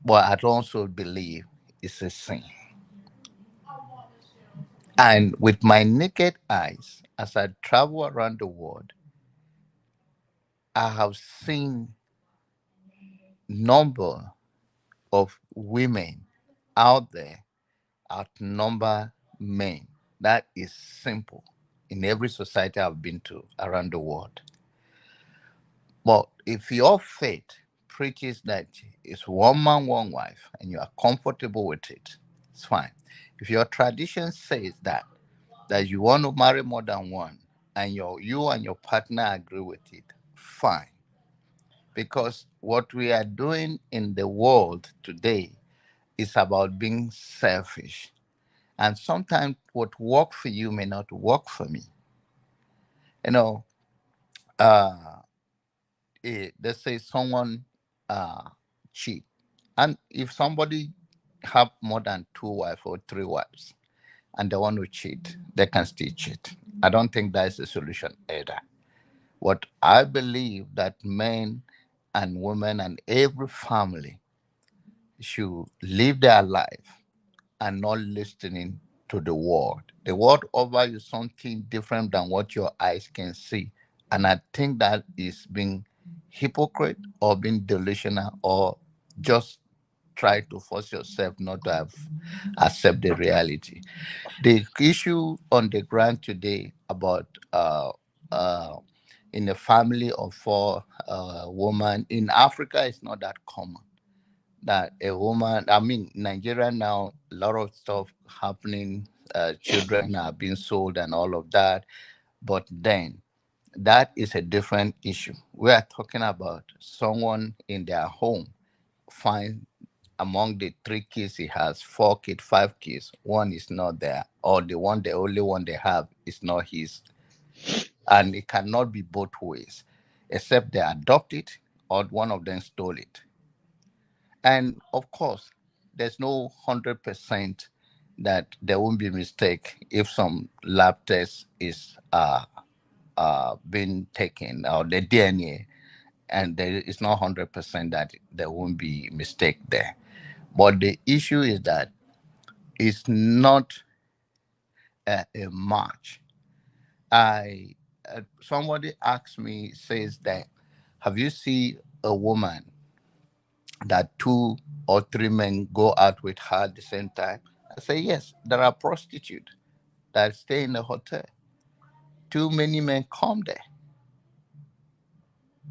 but I don't also believe it's a sin. And with my naked eyes, as I travel around the world, I have seen number of women out there outnumber men. That is simple in every society I've been to around the world. But if your faith preaches that it's one man, one wife, and you are comfortable with it, it's fine. If your tradition says that you want to marry more than one, and you and your partner agree with it, fine. Because what we are doing in the world today is about being selfish. And sometimes what works for you may not work for me. You know, uh, let's say someone cheat, and if somebody have more than two wives or three wives, and they want to cheat, they can still cheat. I don't think that is the solution either. What I believe that men and women and every family should live their life and not listening to the world. The world over you something different than what your eyes can see. And I think that is being hypocrite or being delusional or just try to force yourself not to have accept the reality. The issue on the ground today about uh, in a family of four women in Africa is not that common that a woman, I mean, Nigeria now, a lot of stuff happening, children are being sold and all of that. But then that is a different issue. We are talking about someone in their home find among the three kids he has, four kids, five kids, one is not there, or the only one they have is not his. And it cannot be both ways, except they adopt it or one of them stole it. And of course, there's no 100% that there won't be mistake if some lab test is being taken or the DNA, and there is not 100% that there won't be mistake there. But the issue is that it's not a match. I Somebody asked me says that have you seen a woman that two or three men go out with her at the same time? I say, yes, there are prostitutes that stay in the hotel. Too many men come there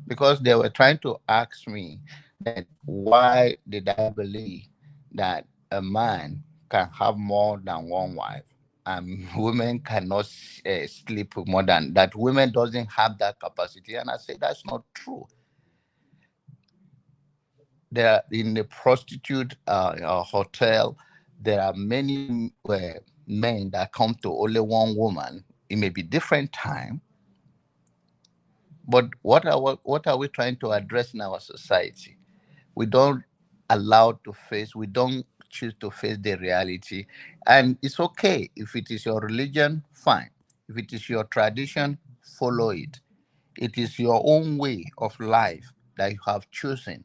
because they were trying to ask me that why did I believe that a man can have more than one wife and women cannot sleep with more than that. Women doesn't have that capacity, and I say that's not true. There in the prostitute hotel, there are many men that come to only one woman. It may be different time, but what are we trying to address in our society? We don't allow to face, we don't choose to face the reality. And it's okay. If it is your religion, fine. If it is your tradition, follow it. It is your own way of life that you have chosen.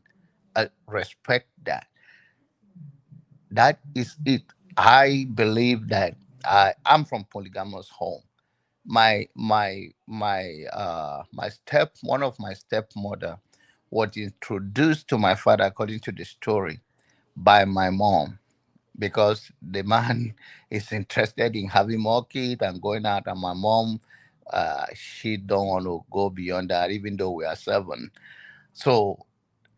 Respect that. That is it. I believe that I'm from polygamous home. My step one of my stepmother was introduced to my father, according to the story, by my mom, because the man is interested in having more kids and going out, and my mom, she don't want to go beyond that, even though we are seven. So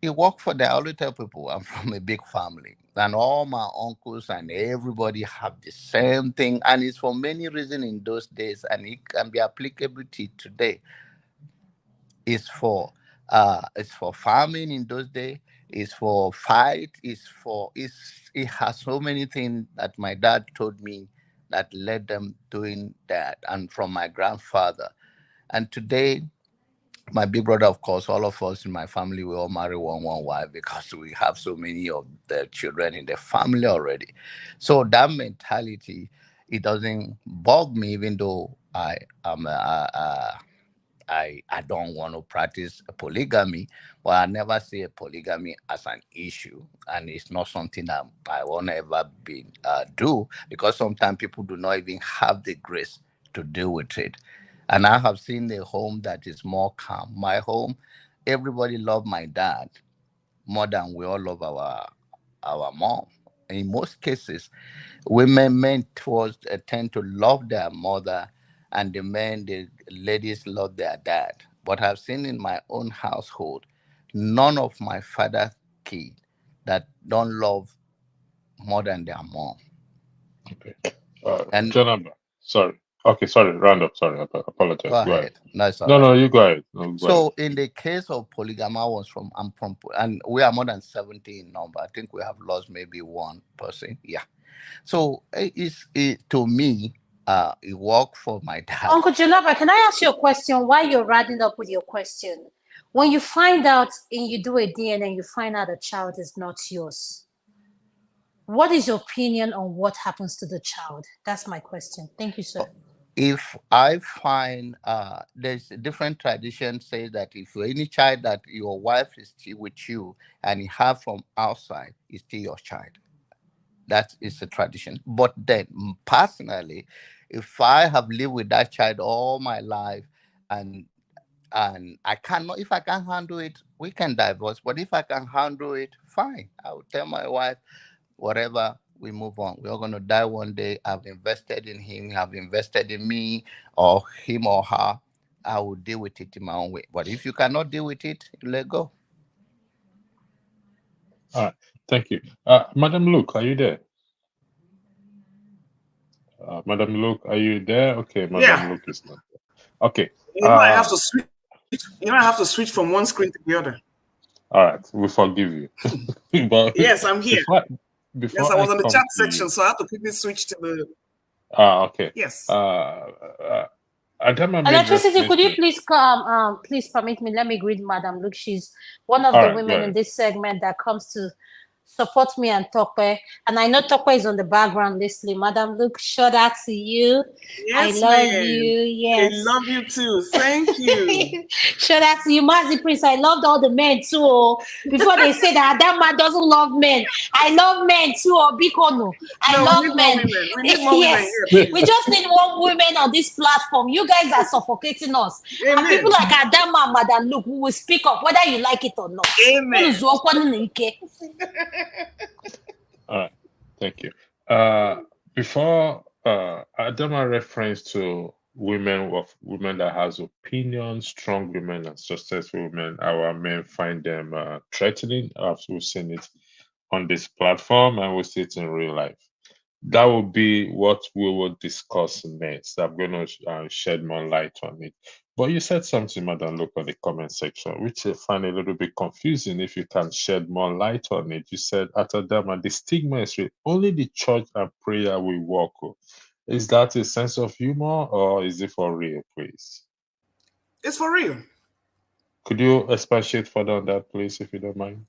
it worked for them. I always tell people I'm from a big family, and all my uncles and everybody have the same thing, and it's for many reasons in those days, and it can be applicable to today. It's for it's for farming in those days. It's for fight. It has so many things that my dad told me that led them doing that, and from my grandfather. And today, my big brother, of course, all of us in my family, we all marry one wife because we have so many of the children in the family already. So that mentality, it doesn't bug me, even though I don't want to practice polygamy, but I never see a polygamy as an issue, and it's not something that I want to ever be do, because sometimes people do not even have the grace to deal with it. And I have seen a home that is more calm. My home, everybody love my dad more than we all love our mom. In most cases, women men towards tend to love their mother, and the ladies love their dad. But I've seen in my own household, none of my father's kids that don't love more than their mom. Okay. And Jonathan, sorry. Okay, sorry. Round up. Sorry, go apologize. Go ahead. ahead. No, it's all No, right. no, you go ahead. No, go ahead. So in the case of polygamy, I'm from, and we are more than 70 in number. I think we have lost maybe one person. Yeah. So to me, it worked for my dad. Uncle Jalaba, can I ask you a question while you're wrapping up with your question? When you find out and you do a DNA and you find out a child is not yours, what is your opinion on what happens to the child? That's my question. Thank you, sir. If I find there's a different tradition say that if any child that your wife is still with you and you have from outside, is still your child. That is a tradition. But then personally, if I have lived with that child all my life, and I cannot, if I can't handle it, we can divorce. But if I can handle it, fine. I will tell my wife, whatever, we move on. We're going to die one day. I've invested in him, have invested in me, or him or her. I will deal with it in my own way. But if you cannot deal with it, let go. All right. Thank you. Madam Luke, are you there? Madam Luke, are you there? Okay, Madam Yeah. Luke is not there. Okay. I have to switch. I have to switch from one screen to the other. All right, we forgive you. But Yes, I'm here. Before Yes, I was on the come chat to section, you. so I have to quickly switch to the. Okay. Yes. Adama made Electricity, could you reference please permit me? Let me greet Madam Luke. She's one of All the right, go women in ahead. this segment that comes to support me and Tope. And I know Tope is on the background listening. Madam Luke, shout out to you. Yes, I love ma'am. you. Yes. I love you too. Thank you. Shout out to you, Mazi Prince. I loved all the men too. Oh. Before they say that man doesn't love men. I love men too. Oh, Bikono. I No, we love need men. more women. We need more women Yes. here. We just need one woman on this platform. You guys are suffocating us. Amen. And people like Adama and Madam Luke, we will speak up whether you like it or not. Amen. All right, thank you. Before Adama reference to women that has opinions, strong women and successful women, our men find them threatening. We've seen it on this platform and we see it in real life. That will be what we will discuss next. I'm going to shed more light on it. But you said something, Madam, look on the comment section, which I find a little bit confusing. If you can shed more light on it, you said, Atadama, the stigma is real. Only the church and prayer will work. Is that a sense of humor or is it for real, please? It's for real. Could you expatiate further on that, please, if you don't mind?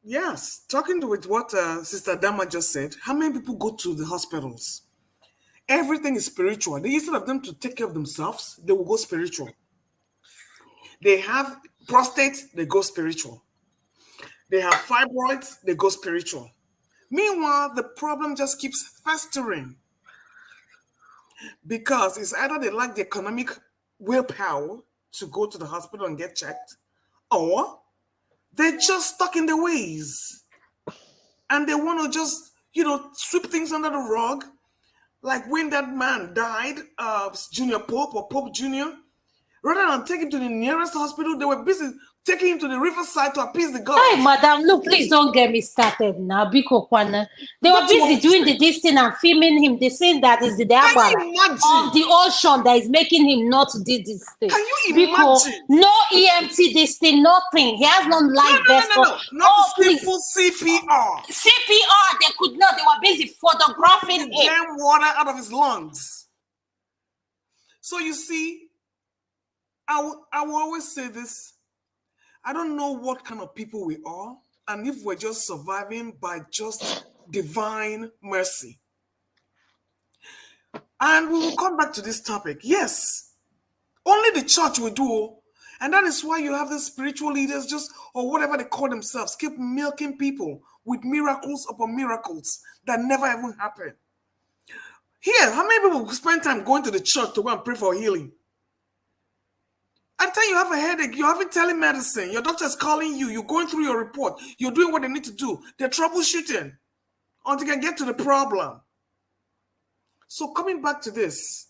Yes, talking with what Sister Dama just said, how many people go to the hospitals? Everything is spiritual. Instead of them to take care of themselves, they will go spiritual. They have prostate, they go spiritual. They have fibroids, they go spiritual. Meanwhile, the problem just keeps festering because it's either they lack the economic willpower to go to the hospital and get checked, or they're just stuck in their ways and they want to just, sweep things under the rug. Like when that man died, Junior Pope or Pope Junior, rather than take him to the nearest hospital, they were busy taking him to the riverside to appease the gods. Hey, madam, look, please don't get me started now. Biko Kwana. They were busy doing this thing and filming him. They saying that is the diabala of the ocean that is making him not do this thing. Can you imagine? No EMT, this thing, nothing. He has no life vest. Not simple CPR. CPR, they could not. They were busy photographing him. Getting water out of his lungs. So you see, I will always say this. I don't know what kind of people we are, and if we're just surviving by just divine mercy. And we will come back to this topic. Yes, only the church will do, and that is why you have the spiritual leaders, or whatever they call themselves, keep milking people with miracles upon miracles that never even happen. Here, how many people spend time going to the church to go and pray for healing? At the time you have a headache, you're having telemedicine, your doctor is calling you, you're going through your report, you're doing what they need to do. They're troubleshooting until they can get to the problem. So coming back to this,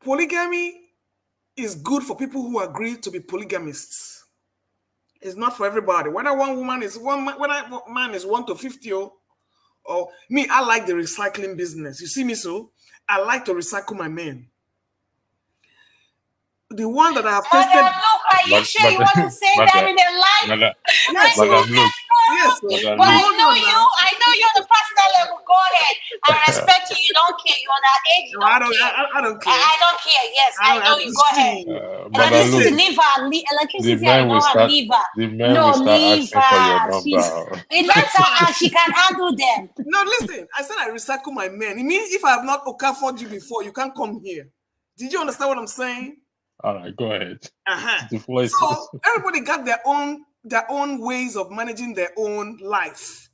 polygamy is good for people who agree to be polygamists. It's not for everybody. Whether one man is 1 to 50 or me, I like the recycling business. You see me, so I like to recycle my men. The one that I have tested. Look, are you sure you want to say that in their life? Yes, But I know you on the personal level. Go ahead. I respect you. You don't care. You're that age. You I don't care. care. I don't care. Yes, I know you. Go ahead. Electricity, leave her. Electricity, I know her. Leave her. No, leave her. It lets her and she can handle them. No, listen. I said I recycle my men. It means if I have not okafored you before, you can't come here. Did you understand what I'm saying? All right, go ahead. So everybody got their own ways of managing their own life.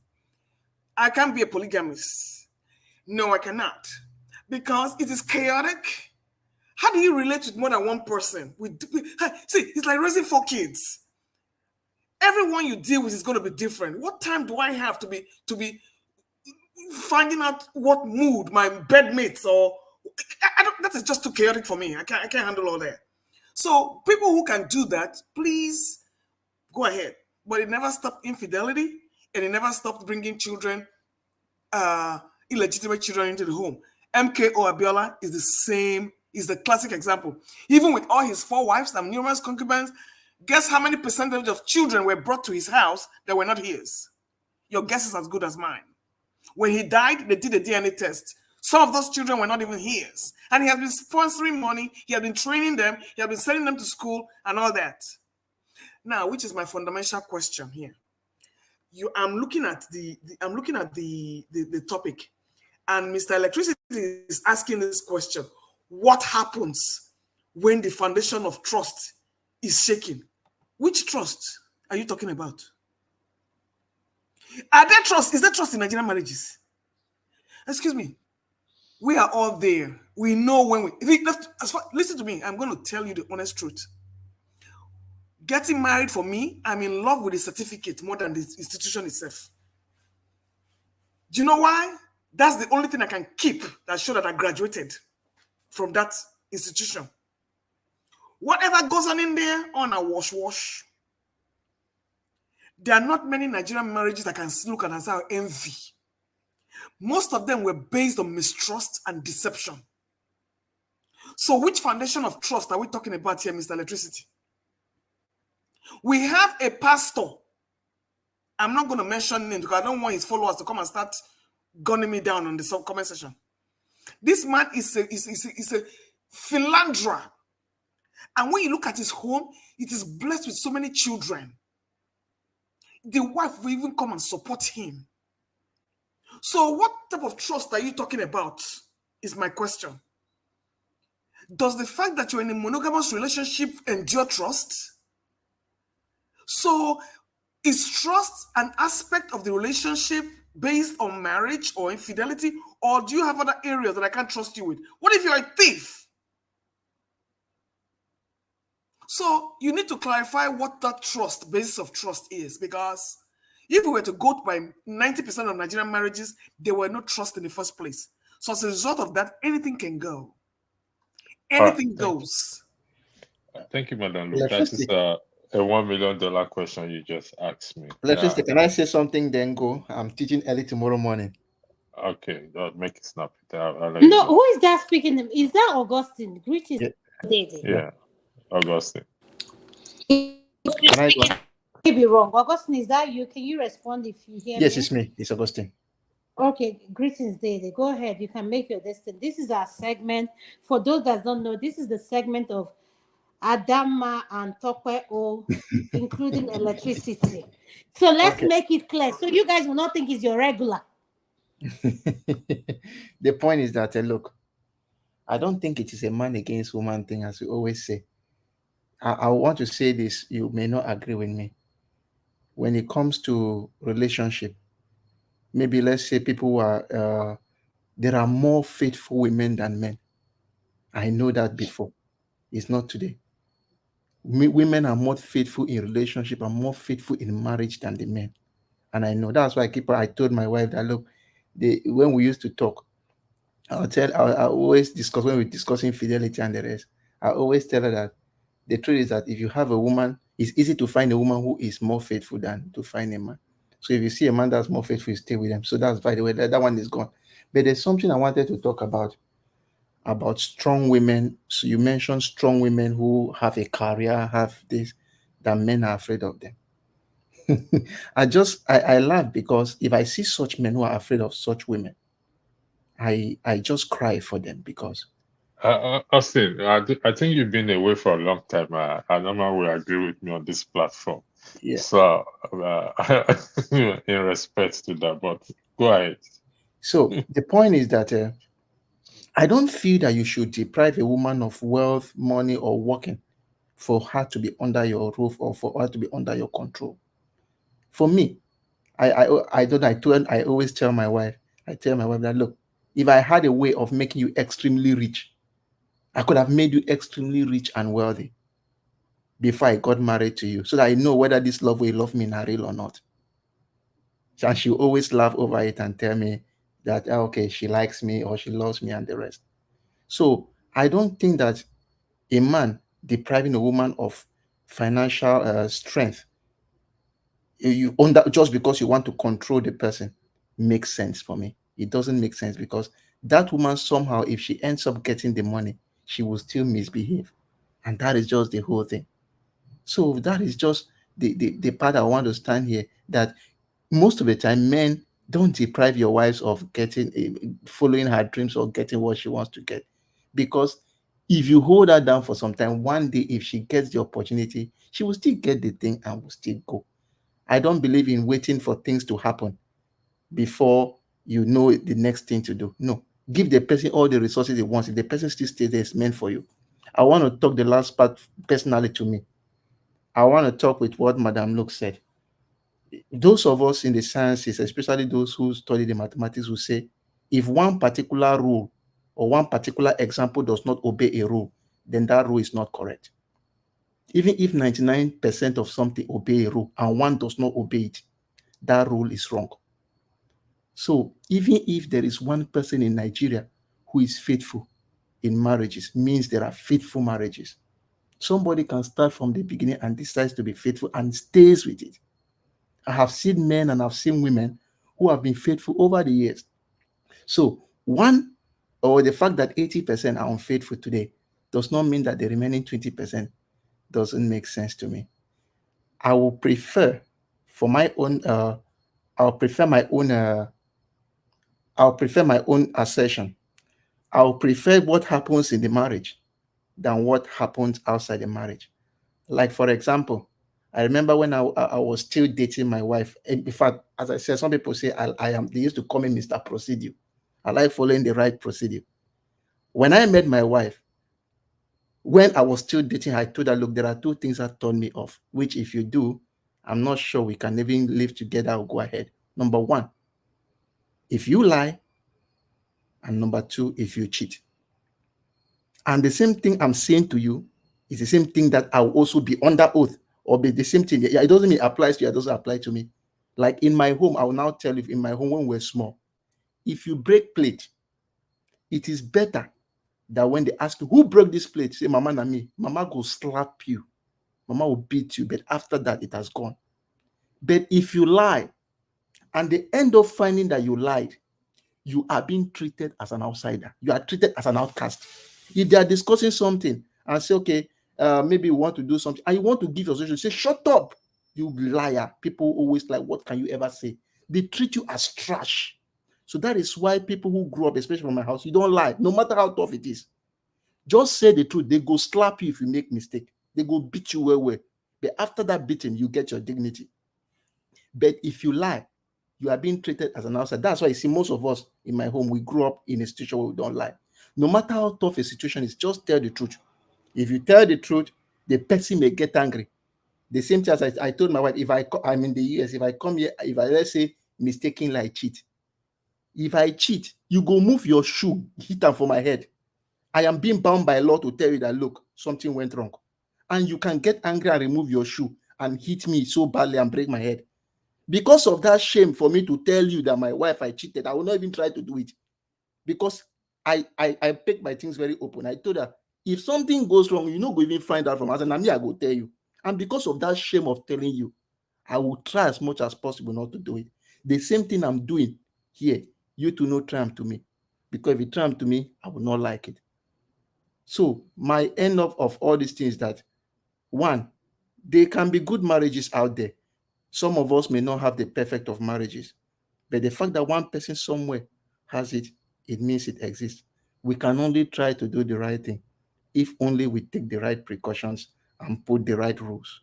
I can't be a polygamist. No, I cannot. Because it is chaotic. How do you relate with more than one person? See, it's like raising 4 kids. Everyone you deal with is going to be different. What time do I have to be finding out what mood my bedmates or that is just too chaotic for me. I can't handle all that. So people who can do that, please go ahead. But it never stopped infidelity, and it never stopped bringing children, illegitimate children into the home. MKO Abiola is the classic example. Even with all his 4 wives and numerous concubines, guess how many percentage of children were brought to his house that were not his? Your guess is as good as mine. When he died, they did a DNA test. Some of those children were not even his. And he has been sponsoring money. He has been training them. He has been sending them to school and all that. Now, which is my fundamental question here. I'm looking at the topic, and Mr. Electricity is asking this question. What happens when the foundation of trust is shaken? Which trust are you talking about? Is there trust in Nigerian marriages? Excuse me. We are all there. We know when listen to me. I'm going to tell you the honest truth. Getting married for me, I'm in love with the certificate more than the institution itself. Do you know why? That's the only thing I can keep that shows that I graduated from that institution. Whatever goes on in there, on a wash. There are not many Nigerian marriages I can look at and say envy. Most of them were based on mistrust and deception. So which foundation of trust are we talking about here, Mr. Electricity? We have a pastor. I'm not going to mention names because I don't want his followers to come and start gunning me down on the comment section. This man is a philanderer. And when you look at his home, it is blessed with so many children. the wife will even come and support him. So what type of trust are you talking about is my question. Does the fact that you're in a monogamous relationship endure trust? So is trust an aspect of the relationship based on marriage or infidelity? Or do you have other areas that I can't trust you with? What if you're a thief? So you need to clarify what that trust, basis of trust is, because if we were to go by 90% of Nigerian marriages, there were no trust in the first place. So as a result of that, anything can go. Anything goes. Thank you, Madam Luke. That is a $1 million question you just asked me. Can I say something then go? I'm teaching early tomorrow morning. Okay, make it snappy. No, who is that speaking? Is that Augustine? Greetings. Yeah, Augustine. Can I go? I may be wrong. Augustine, is that you? Can you respond if you hear me? Yes, it's me. It's Augustine. Okay, greetings, Dede. Go ahead. You can make your destiny. This is our segment. For those that don't know, this is the segment of Adama and Tokwe O, including electricity. So let's make it clear. So you guys will not think it's your regular. The point is that, look, I don't think it is a man against woman thing, as we always say. I want to say this. You may not agree with me. When it comes to relationship, maybe let's say people who are, there are more faithful women than men. I know that before. It's not today. Women are more faithful in relationship and more faithful in marriage than the men. And I know that's why I told my wife that, look, when we used to talk, I always discuss, when we're discussing fidelity and the rest, I always tell her that the truth is that if you have a woman, it's easy to find a woman who is more faithful than to find a man. So if you see a man that's more faithful, you stay with him. So that's, by the way, that one is gone. But there's something I wanted to talk about strong women. So you mentioned strong women who have a career, have this, that men are afraid of them. I laugh because if I see such men who are afraid of such women, I just cry for them because Austin, I think you've been away for a long time. I don't know will agree with me on this platform. Yeah. So, in respect to that, but go ahead. So the point is that I don't feel that you should deprive a woman of wealth, money, or working for her to be under your roof or for her to be under your control. For me, I always tell my wife, that, look, if I had a way of making you extremely rich, I could have made you extremely rich and wealthy before I got married to you, so that I know whether this love will love me in real or not. And she always laugh over it and tell me that, okay, she likes me or she loves me and the rest. So I don't think that a man depriving a woman of financial strength just because you want to control the person makes sense for me. It doesn't make sense because that woman somehow, if she ends up getting the money, she will still misbehave. And that is just the whole thing. So that is just the part I want to stand here, that most of the time men don't deprive your wives of getting following her dreams or getting what she wants to get, because if you hold her down for some time, one day if she gets the opportunity, she will still get the thing and will still go. I don't believe in waiting for things to happen before you know the next thing to do. No, give the person all the resources he wants. If the person still stays there, it's meant for you. I want to talk the last part personally to me. I want to talk with what Madam Luke said. Those of us in the sciences, especially those who study the mathematics, will say if one particular rule or one particular example does not obey a rule, then that rule is not correct. Even if 99% of something obey a rule and one does not obey it, that rule is wrong. So even if there is one person in Nigeria who is faithful in marriages, means there are faithful marriages. Somebody can start from the beginning and decides to be faithful and stays with it. I have seen men and I've seen women who have been faithful over the years. So the fact that 80% are unfaithful today does not mean that the remaining 20% doesn't make sense to me. I will prefer for my own I'll prefer my own assertion. I'll prefer what happens in the marriage than what happens outside the marriage. Like, for example, I remember when I was still dating my wife. And in fact, as I said, some people say I am. They used to call me Mr. Procedure. I like following the right procedure. When I met my wife, when I was still dating her, I told her, look, there are two things that turn me off, which if you do, I'm not sure we can even live together or go ahead. Number one, if you lie, and number two, if you cheat. And the same thing I'm saying to you is the same thing that I'll also be under oath or be the same thing. Yeah, it doesn't mean it applies to you, it doesn't apply to me. Like in my home, I will now tell you, in my home when we're small, if you break plate, it is better that when they ask you who broke this plate, say mama na me. Mama will slap you, mama will beat you, but after that it has gone. But if you lie and they end up finding that you lied, you are being treated as an outsider. You are treated as an outcast. If they are discussing something and say, okay, maybe you want to do something, and you want to give your solution, say, shut up, you liar. People always like, what can you ever say? They treat you as trash. So that is why people who grew up, especially from my house, you don't lie, no matter how tough it is. Just say the truth. They go slap you if you make mistake. They go beat you well. But after that beating, you get your dignity. But if you lie, you are being treated as an outsider. That's why you see most of us in my home, we grew up in a situation where we don't lie. No matter how tough a situation is, just tell the truth. If you tell the truth, the person may get angry. The same thing as I told my wife, if I'm in the US, if I come here, if I, let's say, mistakenly I cheat. If I cheat, you go move your shoe, hit them for my head. I am being bound by law to tell you that, look, something went wrong. And you can get angry and remove your shoe and hit me so badly and break my head. Because of that shame for me to tell you that my wife, I cheated, I will not even try to do it. Because I pick my things very open. I told her, if something goes wrong, you know, go even find out from us, and I go tell you. And because of that shame of telling you, I will try as much as possible not to do it. The same thing I'm doing here, you to no try to me. Because if you try to me, I will not like it. So my end up of all these things that, one, there can be good marriages out there. Some of us may not have the perfect of marriages, but the fact that one person somewhere has it, it means it exists. We can only try to do the right thing if only we take the right precautions and put the right rules.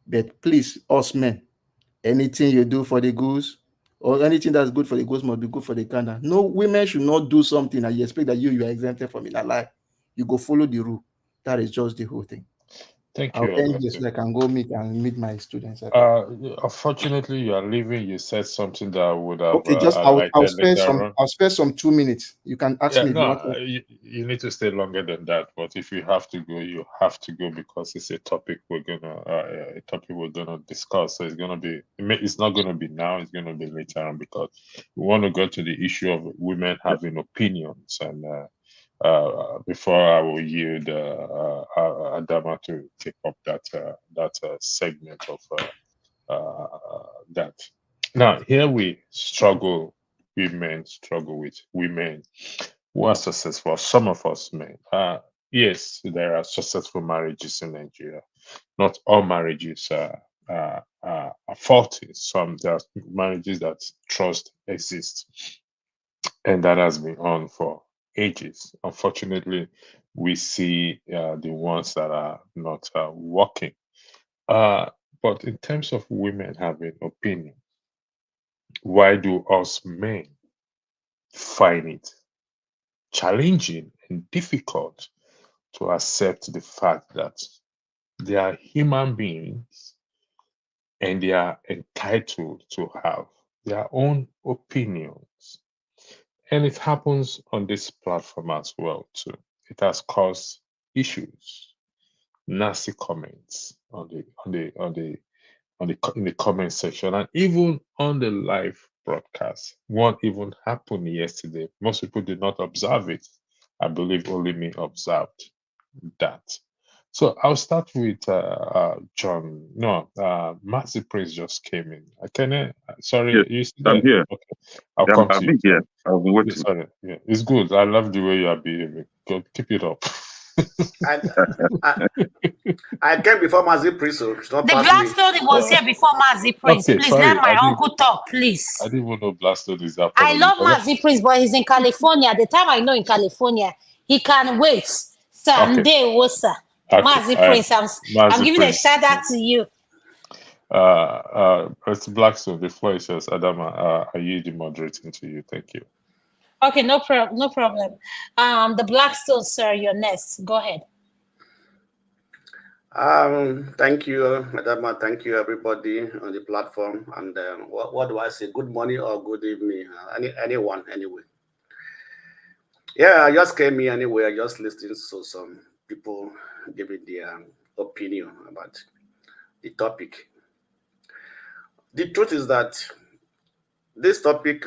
But please, us men, anything you do for the goose or anything that's good for the goose must be good for the gander. No, women should not do something and you expect that you are exempted from it. A lie. You go follow the rule. That is just the whole thing. Thank I'll you, end this Augustine. so I can go meet my students. Unfortunately, you are leaving. You said something that I would have Okay, just I'll highlighted spare later on. I'll spare some 2 minutes. You can ask Yeah, me if you want no, you need to stay longer than that. But if you have to go, you have to go because it's a topic we're gonna discuss. So it's gonna be. It's not gonna be now. It's gonna be later on because we want to go to the issue of women having opinions. And before I will yield Adama to take up that segment of that. Now here we struggle. Women struggle with women who are successful. Some of us men. Yes, there are successful marriages in Nigeria. Not all marriages are faulty. Some there are marriages that trust exists, and that has been on for ages. Unfortunately, we see the ones that are not working. But in terms of women having opinion, why do us men find it challenging and difficult to accept the fact that they are human beings and they are entitled to have their own opinions? And it happens on this platform as well too. It has caused issues, nasty comments in the comment section and even on the live broadcast. One even happened yesterday. Most people did not observe it. I believe only me observed that. So I'll start with John. No, Mercy Prince just came in. Sorry, Yes, you see I'm that? here. Okay, I'll come I've to you. been here. I've been waiting. Sorry, yeah, it's good. I love the way you are behaving. Go, keep it up. I came before Mazi Prince, so it's not The past Black me. Story was here before Mazi Prince. Okay, Please let sorry. my uncle talk, please. I didn't even know Blasto is that I family. love Mazi Prince, but he's in California. The time I know in California, he can wait. Okay, Sunday, what's okay. Mazi Prince? I'm Mazi giving a Prince. shout out to you. It's Blackstone. The floor is yours. Adama, are you the moderating to you? Thank you. Okay, no problem. No problem. The Blackstone, sir, you're next. Go ahead. Thank you, Madam. Thank you, everybody on the platform. And what do I say? Good morning or good evening? Anyone, anyway. Yeah, I just came here anyway. I just listened to some people giving their opinion about the topic. The truth is that this topic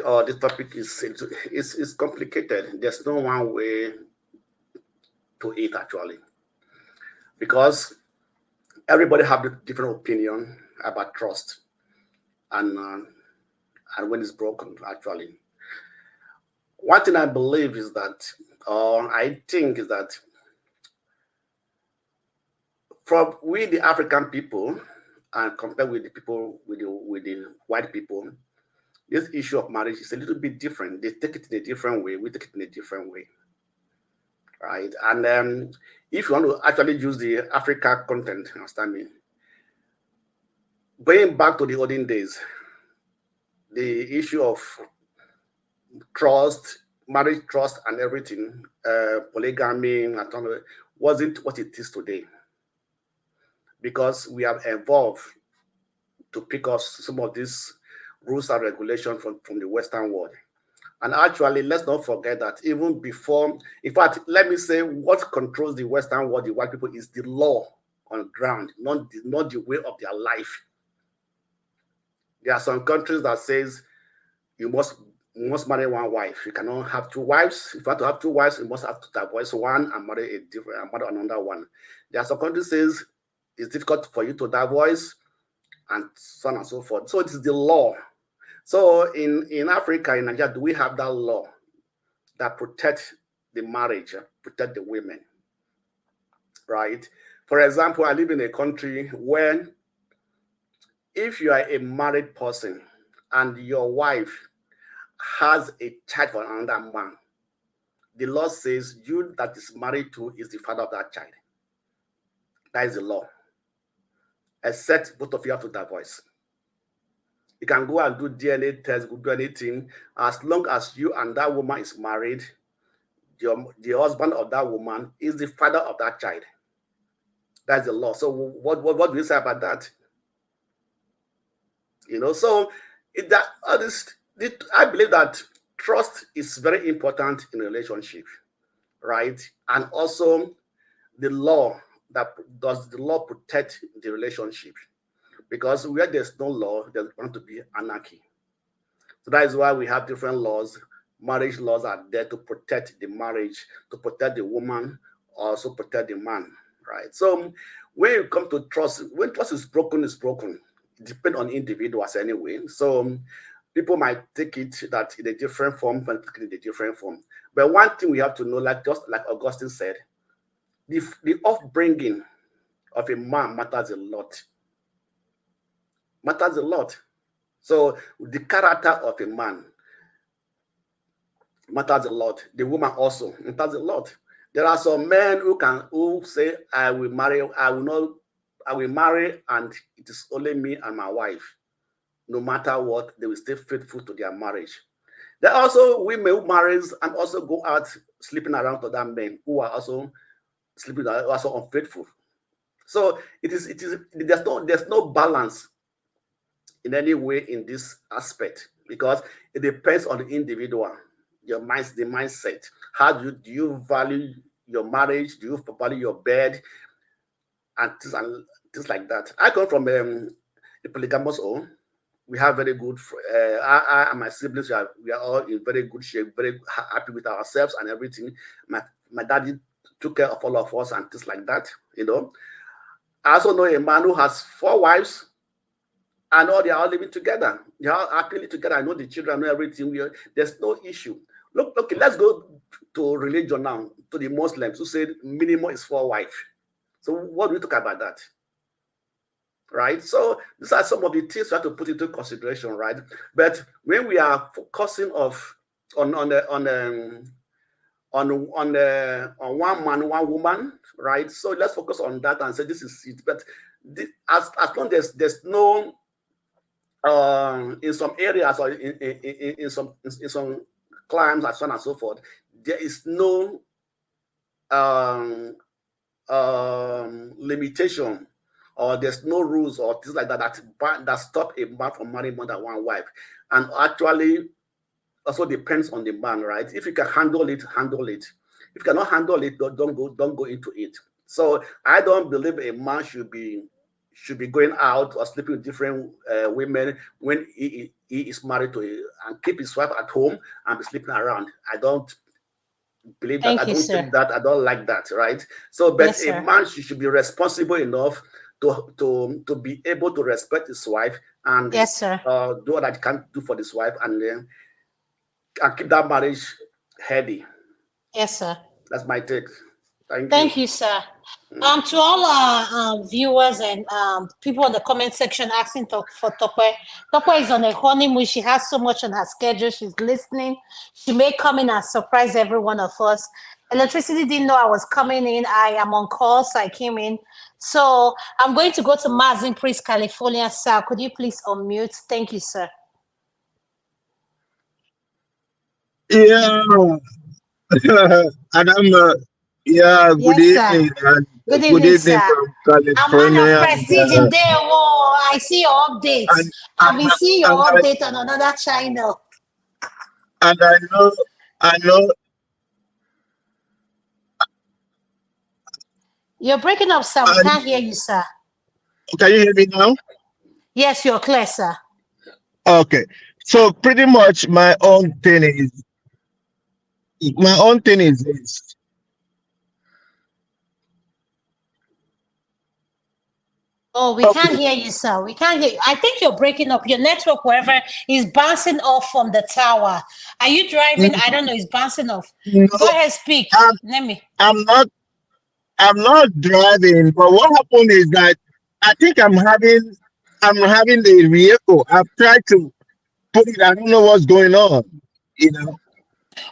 is complicated. There's no one way to it actually, because everybody have a different opinion about trust and when it's broken actually. One thing I believe is that, or I think is that, from we the African people and compared with the people with the white people, this issue of marriage is a little bit different. They take it in a different way. We take it in a different way, right? And if you want to actually use the Africa content, understand me, going back to the olden days, the issue of trust, marriage trust and everything, polygamy, wasn't what it is today, because we have evolved to pick up some of these rules and regulations from the Western world. And actually, let's not forget that even before, in fact, let me say what controls the Western world, the white people, is the law on ground, not the way of their life. There are some countries that says you must marry one wife. You cannot have two wives. If you want to have two wives, you must have to divorce one and marry another one. There are some countries says it's difficult for you to divorce, and so on and so forth. So it is the law. So in Africa, in Nigeria, do we have that law that protects the marriage, protect the women, right? For example, I live in a country where if you are a married person and your wife has a child for another man, the law says you that is married to is the father of that child. That is the law. Except both of you have to divorce. You can go and do DNA tests, do anything. As long as you and that woman is married, the husband of that woman is the father of that child. That's the law. So what do you say about that? You know, so I believe that trust is very important in a relationship, right? And also the law, does the law protect the relationship? Because where there's no law, there's going to be anarchy. So that is why we have different laws. Marriage laws are there to protect the marriage, to protect the woman, also protect the man, right? So when you come to trust, when trust is broken, it's broken. It depends on individuals anyway. So people might take it that in a different form, but take it in a different form. But one thing we have to know, just like Augustine said, the upbringing of a man matters a lot. Matters a lot. So the character of a man matters a lot. The woman also matters a lot. There are some men who say, I will marry, and it is only me and my wife. No matter what, they will stay faithful to their marriage. There are also women who marry and also go out sleeping around with other men who are also sleeping, also unfaithful. So there's no balance in any way in this aspect, because it depends on the individual, the mindset. How do you value your marriage? Do you value your bed and things like that? I come from a polygamous home. We have very good. I and my siblings, we are all in very good shape, very happy with ourselves and everything. My daddy took care of all of us and things like that. You know, I also know a man who has 4 wives. And they are all living together. They are happily together. I know the children, I know everything. There's no issue. Look, okay, let's go to religion now, to the Muslims who say minimum is 4 wives. So what do we talk about that? Right? So these are some of the things we have to put into consideration, right? But when we are focusing on one man, one woman, right? So let's focus on that and say this is it. But as long as there's no in some areas or in some climes and so on and so forth, there is no limitation, or there's no rules or things like that stop a man from marrying more than one wife. And actually also depends on the man, right? If you can handle it, handle it. If you cannot handle it, don't go into it. So I don't believe a man should be going out or sleeping with different women when he is married to and keep his wife at home and be sleeping around. I don't believe that. I don't think that. I don't like that, right? So, but Yes, a man should be responsible enough to be able to respect his wife and yes, sir. Do what I can do for his wife and keep that marriage healthy. Yes, sir. That's my take. Thank you, sir. To all our viewers and people in the comment section asking for Tope. Tope is on a honeymoon. She has so much on her schedule. She's listening. She may come in and surprise every one of us. Electricity didn't know I was coming in. I am on call, so I came in. So I'm going to go to Mazin Priest, California. Sir, could you please unmute? Thank you, sir. Yeah. Adam, yeah, good evening. Good evening, sir. From California. A man of prestige in there. Whoa, I see your updates. I've been seeing your update on another channel. And I know. You're breaking up, sir. We can't hear you, sir. Can you hear me now? Yes, you're clear, sir. Okay. So pretty much my own thing is this. Oh, we can't hear you, sir. We can't hear you. I think you're breaking up. Your network, wherever, is bouncing off from the tower. Are you driving? I don't know. It's bouncing off. No, go ahead, speak. Let me. I'm not driving, but what happened is that I think I'm having the vehicle. I've tried to put it. I don't know what's going on.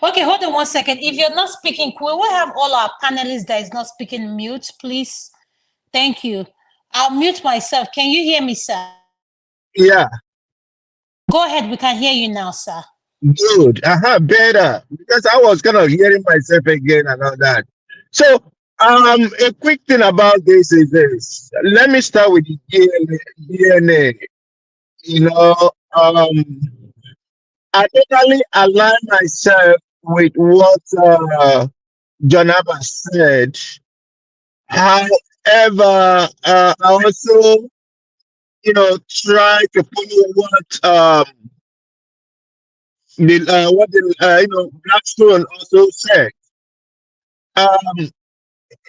Okay, hold on 1 second. If you're not speaking, could we have all our panelists that is not speaking mute, please? Thank you. I'll mute myself. Can you hear me, sir? Yeah. Go ahead. We can hear you now, sir. Good. Better. Because I was kind of hearing myself again and all that. So, a quick thing about this is this. Let me start with the DNA. I totally align myself with what John Abbas said. However, I also, try to follow what Blackstone also said.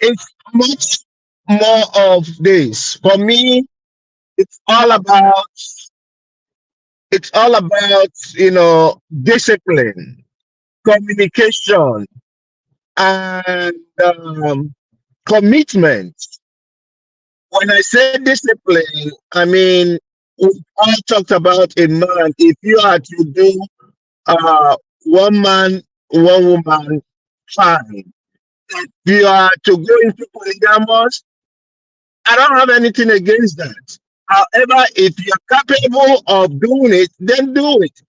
It's much more of this. For me, it's all about discipline, communication, and commitment. When I say discipline, I mean we all talked about a man. If you are to do one man, one woman, fine. If you are to go into polygamous, I don't have anything against that. However, if you're capable of doing it, then do it.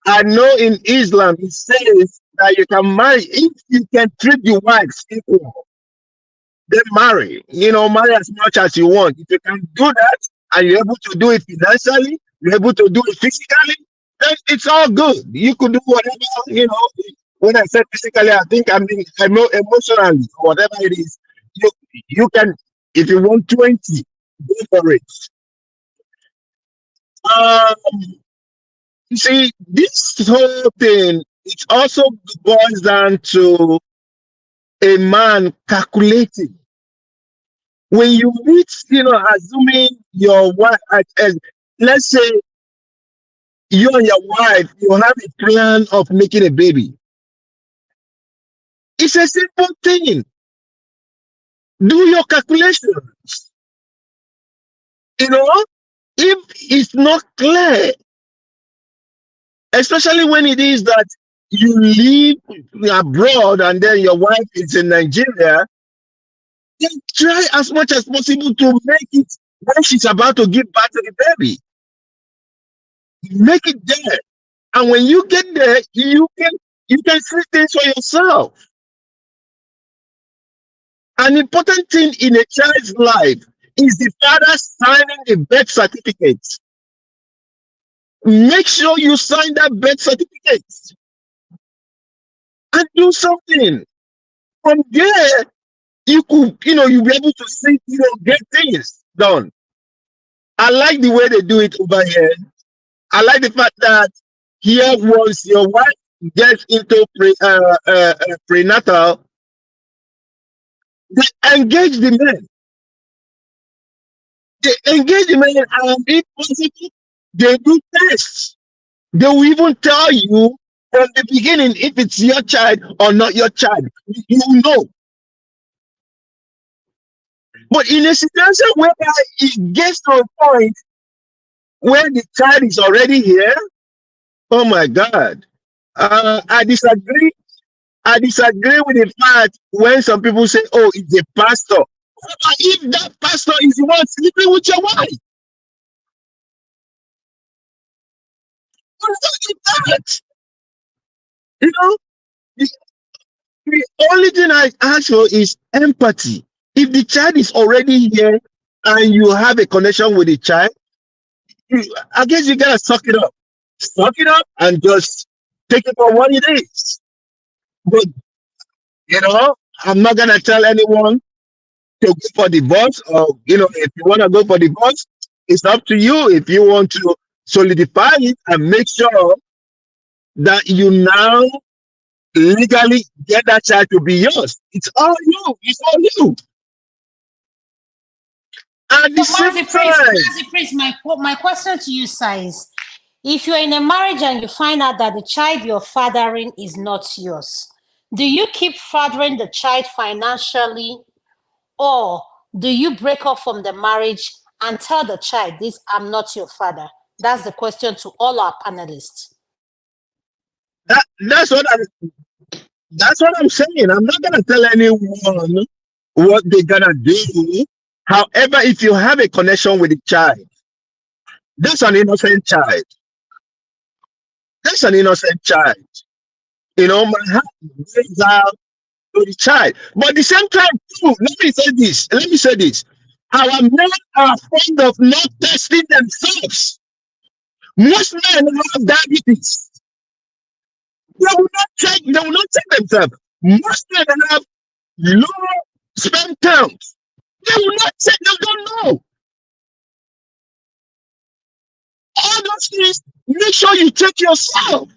I know in Islam it says that you can marry if you can treat your wives equal. Then marry. Marry as much as you want. If you can do that and you're able to do it financially, you're able to do it physically, then it's all good. You could do whatever, When I said physically, I think I mean emotionally, whatever it is. You can, if you want 20, go for it. You see, this whole thing, it also boils down to a man calculating. When you meet, assuming your wife, let's say you and your wife, you have a plan of making a baby. It's a simple thing. Do your calculations. If it's not clear, especially when it is that you live abroad and then your wife is in Nigeria, then try as much as possible to make it when she's about to give birth to the baby. Make it there. And when you get there, you can see things for yourself. An important thing in a child's life is the father signing the birth certificate. Make sure you sign that birth certificate and do something. From there, you'll be able to see, get things done. I like the way they do it over here. I like the fact that here, once your wife gets into prenatal, they engage the men. They engage the men, and if possible, they do tests. They will even tell you from the beginning if it's your child or not your child. You know. But in a situation whereby it gets to a point where the child is already here, oh my God, I disagree. I disagree with the fact when some people say, "Oh, it's a pastor." But if that pastor is the one sleeping with your wife, what is that? The only thing I ask for is empathy. If the child is already here and you have a connection with the child, I guess you gotta suck it up. Suck it up and just take it for what it is. But I'm not gonna tell anyone to go for divorce, or if you want to go for divorce, it's up to you. If you want to solidify it and make sure that you now legally get that child to be yours, it's all you. It's all you. At the same time, my question to you, sir, is if you're in a marriage and you find out that the child you're fathering is not yours, do you keep fathering the child financially, or do you break off from the marriage and tell the child, I'm not your father? That's the question to all our panelists. That's what I'm saying. I'm not gonna tell anyone what they're gonna do. However, if you have a connection with the child, that's an innocent child. That's an innocent child. My heart goes out to the child. But at the same time, too, let me say this. Our men are fond of not testing themselves. Most men have diabetes. They will not check themselves. Most men have low sperm count. They will not check, they don't know. All those things, make sure you check yourself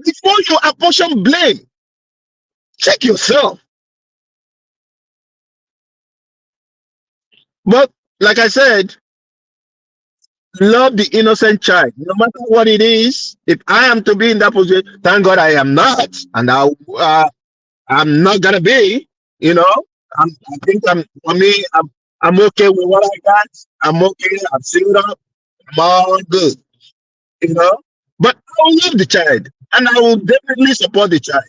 before you apportion blame. Check yourself. But like I said, love the innocent child, no matter what it is. If I am to be in that position, thank God I am not, and I'm not gonna be. I think I'm okay with what I got. I'm okay. I'm sealed up. I'm all good. But I will love the child, and I will definitely support the child.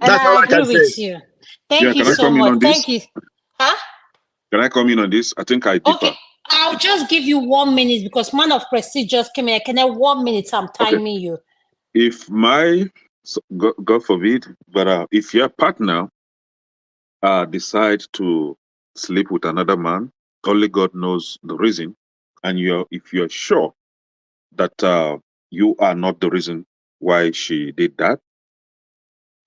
And that's all I agree with you. Thank you so much. Thank you. Huh? Can I come in on this? I think I differ. Okay, I'll just give you 1 minute because man of prestige just came in. I can have 1 minute. I'm timing you. If God forbid, but if your partner decide to sleep with another man, only God knows the reason, and if you're sure that you are not the reason why she did that,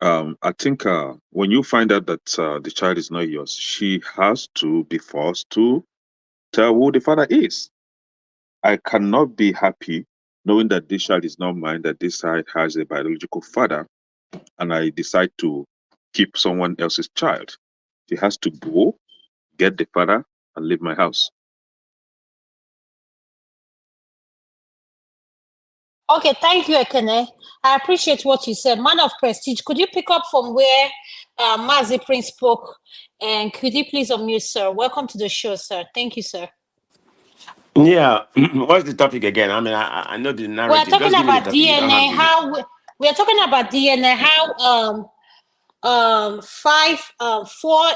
I think when you find out that the child is not yours, she has to be forced to tell who the father is. I cannot be happy knowing that this child is not mine, that this child has a biological father, and I decide to keep someone else's child. She has to go, get the father, and leave my house. Okay, thank you, Ekene. I appreciate what you said. Man of prestige, could you pick up from where Mazi Prince spoke? And could you please unmute, sir? Welcome to the show, sir. Thank you, sir. Yeah, what's the topic again? I mean, I know the narrative. We're talking about DNA. We are talking about DNA. How 4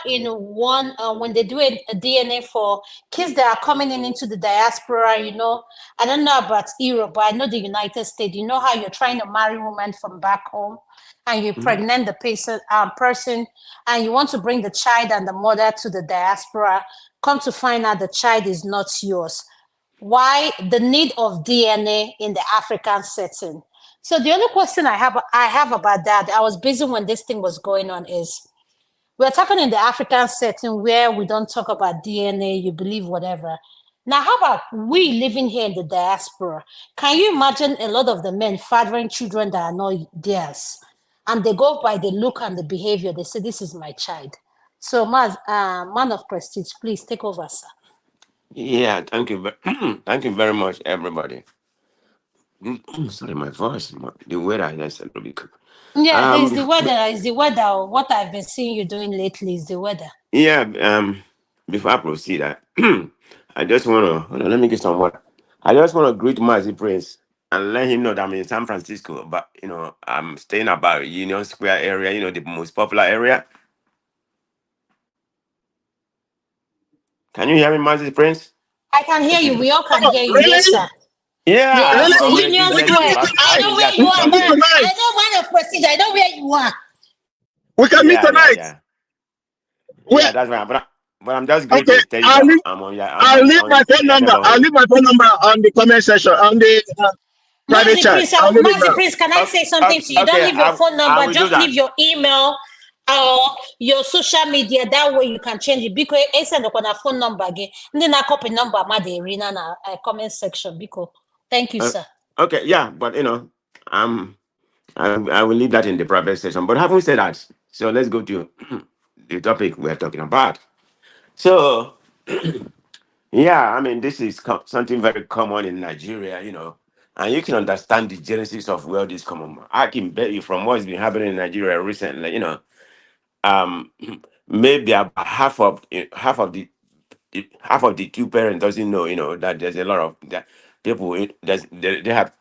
in 1 when they do a DNA for kids that are coming into the diaspora. You know, I don't know about Europe, but I know the United States. You know how you're trying to marry women from back home, and you pregnant the person, and you want to bring the child and the mother to the diaspora. Come to find out the child is not yours. Why the need of DNA in the African setting? So the only question I have about that, I was busy when this thing was going on, is we're talking in the African setting where we don't talk about DNA, you believe whatever. Now, how about we living here in the diaspora? Can you imagine a lot of the men fathering children that are not theirs? And they go by the look and the behavior. They say, this is my child. So, man of prestige, please take over, sir. Yeah, thank you. Thank you very much, everybody. Sorry, my voice, the weather is a little bit. Yeah, it's the weather. It's the weather. What I've been seeing you doing lately is the weather. Yeah. Before I proceed, I just want to hold on, let me get some water. I just want to greet Mazi Prince and let him know that I'm in San Francisco, but I'm staying about Union Square area. The most popular area. Can you hear me, Mazi Prince? I can hear you. We all can hear you. Really? Yes, sir. Yeah, Yes, I'm on a Union business Square. trip. I know where you are, man. I know man of prestige. I know where you are. We can meet tonight. Yeah, that's right. But I'm just going Okay, to tell you that I'm on. I'll leave my phone number. I'll leave my phone number on the comment section on the private chat. Mazi Prince, can I say something to you? Okay, Don't leave your phone I number. will Just do that. leave your email or your social media. That way you can change it. Because I send a phone number again. And then I copy number the arena na comment section. Because thank you, sir. Okay, yeah, but I will leave that in the private session. But having said that, so let's go to the topic we're talking about. So, yeah, I mean, this is something very common in Nigeria, and you can understand the genesis of where this common. I can bet you from what's been happening in Nigeria recently, um, maybe about half of the two parents doesn't know, that there's a lot of that people they have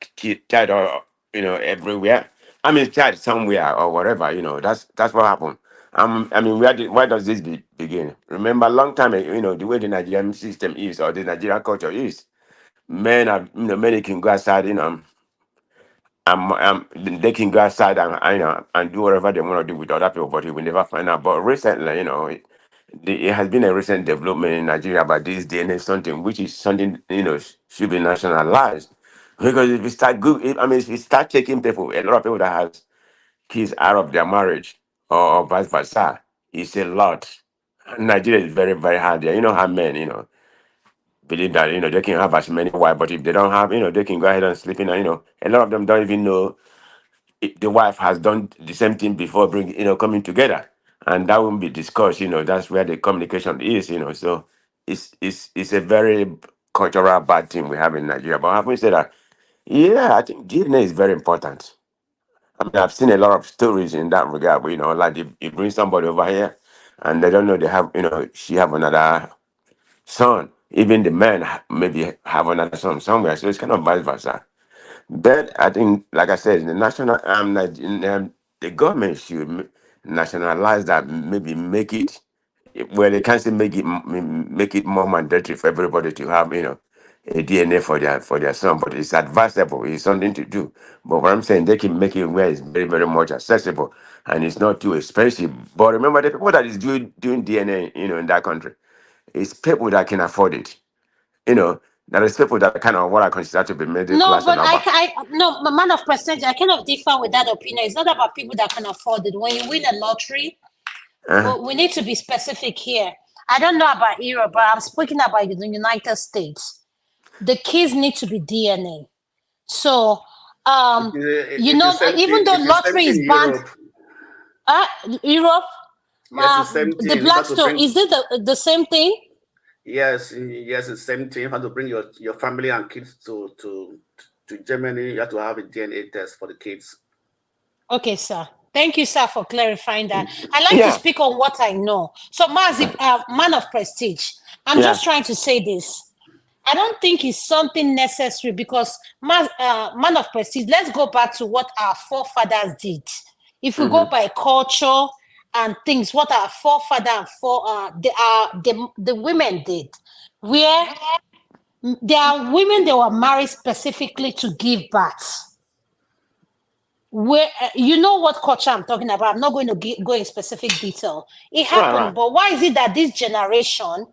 child or everywhere. I mean, child somewhere or whatever. That's what happened. I mean, where does this begin? Remember, a long time ago, the way the Nigerian system is or the Nigerian culture is, men are, many can go outside, they can go outside and do whatever they want to do with other people, but you will never find out. But recently, it has been a recent development in Nigeria about this DNA something, which is something should be nationalized. Because if you start if you start taking people, a lot of people that has kids out of their marriage or vice versa, it's a lot. Nigeria is very, very hard there. You know how men, believe that they can have as many wives, but if they don't have, they can go ahead and sleep in. And a lot of them don't even know if the wife has done the same thing before coming together, and that won't be discussed. That's where the communication is. So it's a very cultural bad thing we have in Nigeria. But having said that, yeah, I think DNA is very important. I mean, I've seen a lot of stories in that regard. Where, like you bring somebody over here, and they don't know they have, she have another son. Even the man maybe have another son somewhere. So it's kind of vice versa. But I think, like I said, the national, the government should nationalize that. Maybe make it. Well, they can't say make it more mandatory for everybody to have, a DNA for their son. But it's advisable. It's something to do. But what I'm saying, they can make it where it's very, very much accessible and it's not too expensive. But remember, the people that is doing DNA, in that country, it's people that can afford it. There is people that kind of what I consider to be middle No, class but and above. no, man of prestige, I kind of differ with that opinion. It's not about people that can afford it. When you win a lottery, we need to be specific here. I don't know about Europe, but I'm speaking about the United States. The kids need to be DNA. So, even though lottery is banned, Europe, yes, the same thing. the Blackstone, is it the same thing? Yes, it's the same thing. You have to bring your family and kids to Germany. You have to have a DNA test for the kids. Okay, sir. Thank you, sir, for clarifying that. I like to speak on what I know. So, Mazi, man of prestige, I'm just trying to say this. I don't think it's something necessary because, man of prestige, let's go back to what our forefathers did. If we go by culture and things what our forefather and the women did, where there are women that were married specifically to give birth. Where you know what culture I'm talking about. I'm not going to go in specific detail. It happened, Right. but why is it that this generation,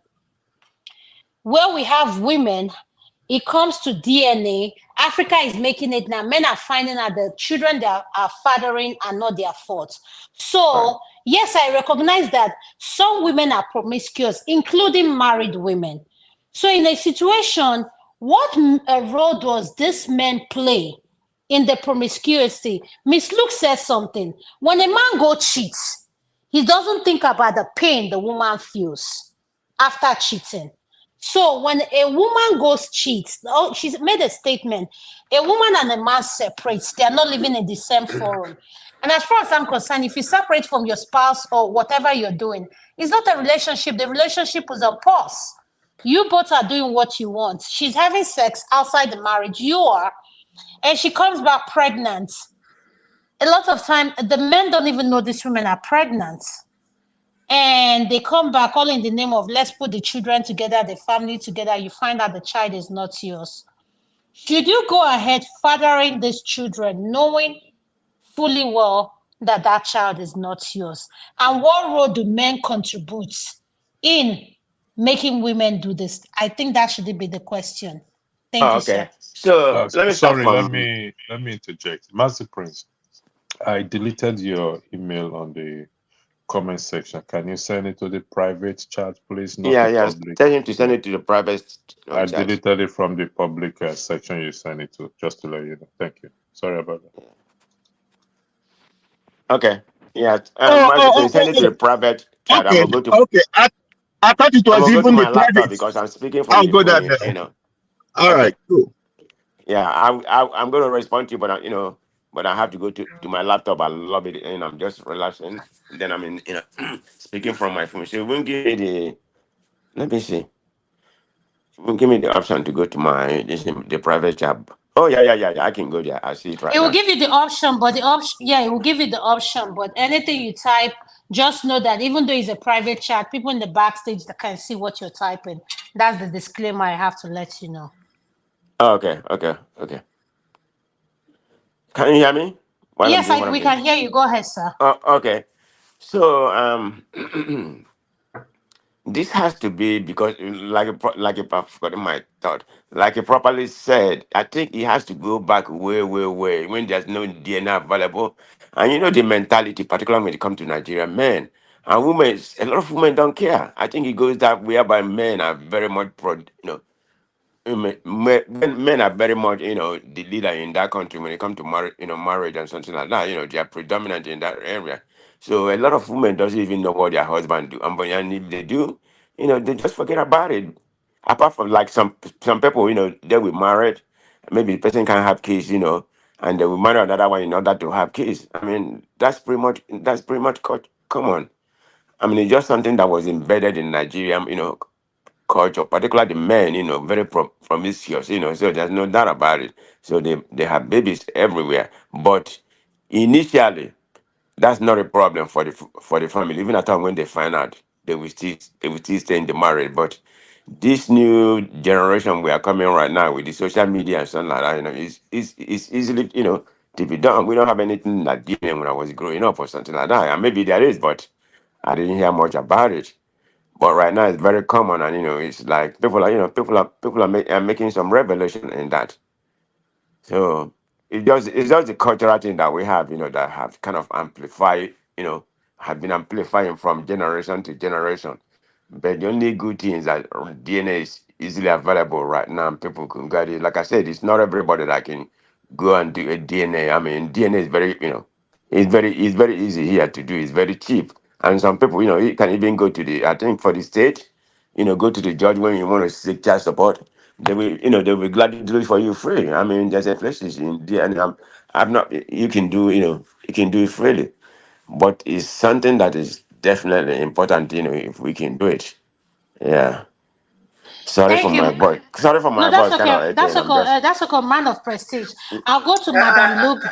where we have women, it comes to DNA, Africa is making it now. Men are finding out the children they are fathering are not their fault. So, yes, I recognize that some women are promiscuous, including married women. So, in a situation, what role does this man play in the promiscuity? Miss Luke says something. When a man go cheats, he doesn't think about the pain the woman feels after cheating. So when a woman goes cheats, she's made a statement. A woman and a man separate. They are not living in the same forum. And as far as I'm concerned, if you separate from your spouse or whatever you're doing, it's not a relationship. The relationship is on pause. You both are doing what you want. She's having sex outside the marriage. You are. And she comes back pregnant. A lot of time, the men don't even know these women are pregnant. And they come back all in the name of let's put the children together, the family together. You find out the child is not yours. Should you go ahead fathering these children, knowing fully well that that child is not yours? And what role do men contribute in making women do this? I think that should be the question. Thank you, sir. Okay. So let me start Sorry, let from. me interject. Master Prince, I deleted your email on the comment section. Can you send it to the private chat, please? Not Yeah, the yeah. public. Tell him to send it to the private I chat. deleted it from the public section you sent it to, just to let you know. Thank you. Sorry about that. Okay. Yeah. Send it to the Oh. private chat. I'm Okay, gonna go to. okay. I thought it I'm was gonna go to even the my laptop private. because I'm speaking from I'll the go phone. that there. You know. All Okay. right, cool. Yeah, I'm gonna respond to you, but but I have to go to my laptop. I love it, and I'm just relaxing. Then I'm in, speaking from my phone. So it won't give me the. Let me see. It won't give me the option to go to my the private tab. Oh yeah. I can go there. I see it right It will now. give you the option, but it will give you the option. But anything you type, just know that even though it's a private chat, people in the backstage that can see what you're typing. That's the disclaimer I have to let you know. Oh, okay. Can you hear me while I'm Yes, doing what I'm we doing? can hear you. Go ahead, sir. Oh, okay. So this has to be because, I've forgotten my thought. Like you properly said, I think it has to go back way when there's no DNA available, and the mentality, particularly when it comes to Nigerian men and women. A lot of women don't care. I think it goes that way, whereby men are very much men are very much, the leader in that country when it comes to marriage and something like that. They are predominant in that area. So a lot of women doesn't even know what their husband do, and if they do, they just forget about it. Apart from like some people, they will married, maybe the person can have kids, and they will marry another one in order to have kids. I mean, that's pretty much common. I mean, it's just something that was embedded in Nigeria, culture, particularly the men, very promiscuous, so there's no doubt about it. So they have babies everywhere. But initially, that's not a problem for the family. Even at time when they find out, they will still stay in the marriage. But this new generation we are coming right now with the social media and something like that, is easily, to be done. We don't have anything like DNA when I was growing up or something like that. And maybe there is, but I didn't hear much about it. But right now it's very common, and it's like people are making some revelation in that. So it's just the cultural thing that we have, that have kind of amplified, have been amplifying from generation to generation. But the only good thing is that DNA is easily available right now, and people can get it. Like I said, it's not everybody that can go and do a DNA. I mean, DNA is very, it's very easy here to do. It's very cheap, and some people, you can even go to I think for the state, go to the judge when you want to seek child support. They will gladly do it for you free. I mean, there's a places in there, and I'm not. You can do it freely, but it's something that is definitely important. If we can do it, yeah. Sorry for Thank my you. voice. Sorry for No, my that's voice. Kind okay. of again. I'm just. That's okay, man of prestige. I'll go to Madam Lube.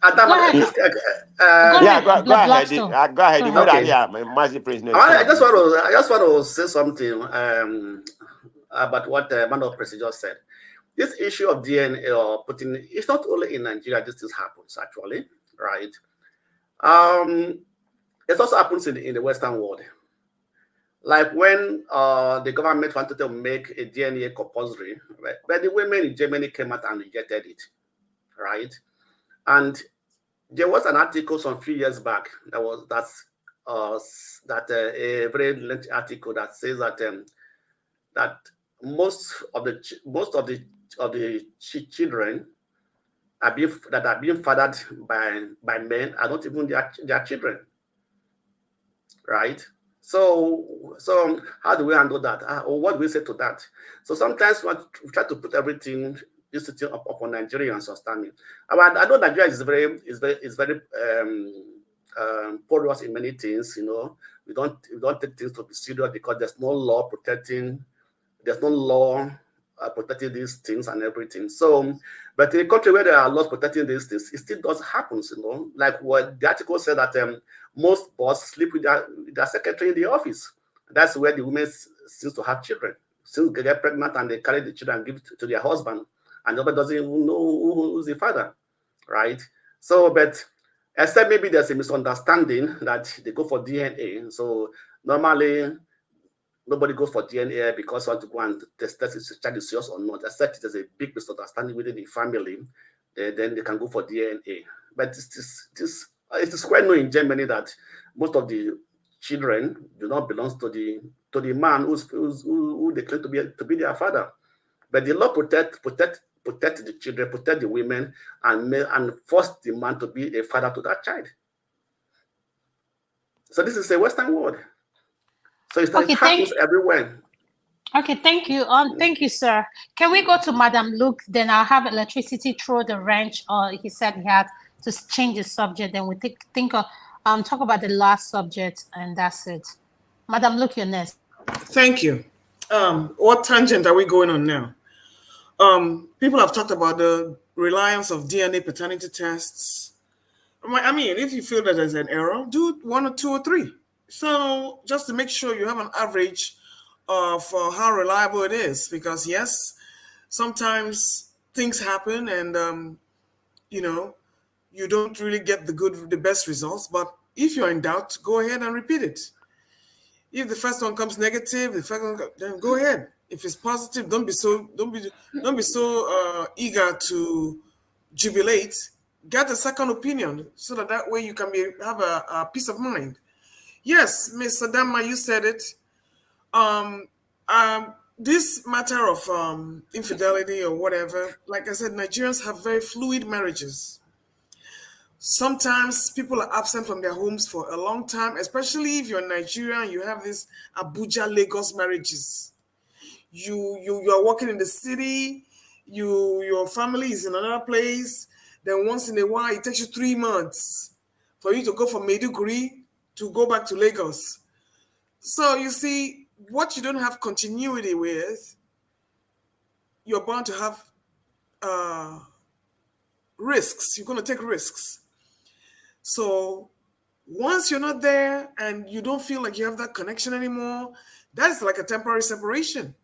Adam, Go ahead. this, Go Yeah, ahead. go ahead. Blackstone. Go ahead. Go The ahead. more that okay. here, Mazi Prince, no, I just want to say something about what man of President just said. This issue of DNA or putting, it's not only in Nigeria. This happens actually, right? It also happens in the Western world. Like when the government wanted to make a DNA compulsory, right? But the women in Germany came out and rejected it, right? And there was an article some few years back a very lengthy article that says that that most of the children are being fathered by men are not even their children, right? So how do we handle that? Or what do we say to that? So sometimes we try to put everything up on Nigerians understanding. I know Nigeria is very porous in many things. You know, we don't take things to be serious because there's no law protecting these things and everything. So, but in a country where there are laws protecting these things, it still does happen. You know, like what the article said that most boss sleep with their secretary in the office. That's where the women seems to have children. Since they get pregnant and they carry the children and give it to their husband, and nobody doesn't even know who's the father, right? So, but except maybe there's a misunderstanding that they go for DNA. So normally nobody goes for DNA because they want to go and test if the child is yours or not. Except there's a big misunderstanding within the family, then they can go for DNA. But it's quite known in Germany that most of the children do not belong to the man who they claim to be their father. But the law protect the children, protect the women, and force the man to be a father to that child. So this is a Western world. So it happens everywhere. Okay, thank you. Thank you, sir. Can we go to Madam Luke? Then I'll have electricity throw the wrench, or he said he had to change the subject. Then we talk about the last subject, and that's it. Madam Luke, you're next. Thank you. What tangent are we going on now? People have talked about the reliance of DNA paternity tests. I mean, if you feel that there's an error, do 1 or 2 or 3. So just to make sure you have an average of how reliable it is, because yes, sometimes things happen and you don't really get the best results. But if you're in doubt, go ahead and repeat it. If the first one comes negative, then go ahead. If it's positive, don't be so eager to jubilate. Get a second opinion so that way you can have a peace of mind. Yes, Ms. Adama, you said it. This matter of infidelity or whatever, like I said, Nigerians have very fluid marriages. Sometimes people are absent from their homes for a long time, especially if you're Nigerian, you have these Abuja, Lagos marriages. You are working in the city, your family is in another place, then once in a while, it takes you 3 months for you to go from Maiduguri to go back to Lagos. So you see, what you don't have continuity with, you're bound to have risks. You're going to take risks. So once you're not there and you don't feel like you have that connection anymore, that's like a temporary separation.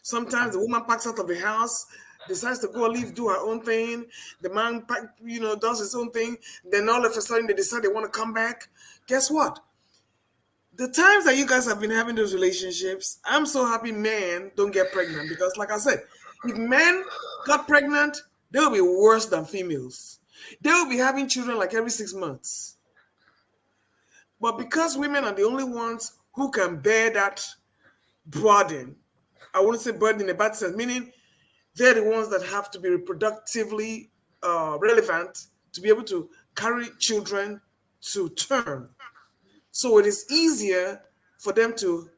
Sometimes the woman packs out of the house, decides to go leave, do her own thing. The man, does his own thing. Then all of a sudden they decide they want to come back. Guess what? The times that you guys have been having those relationships, I'm so happy men don't get pregnant, because like I said, if men got pregnant, they'll be worse than females. They will be having children like every 6 months. But because women are the only ones who can bear that burden, I wouldn't say burden in a bad sense, meaning they're the ones that have to be reproductively relevant to be able to carry children to term. So it is easier for them to,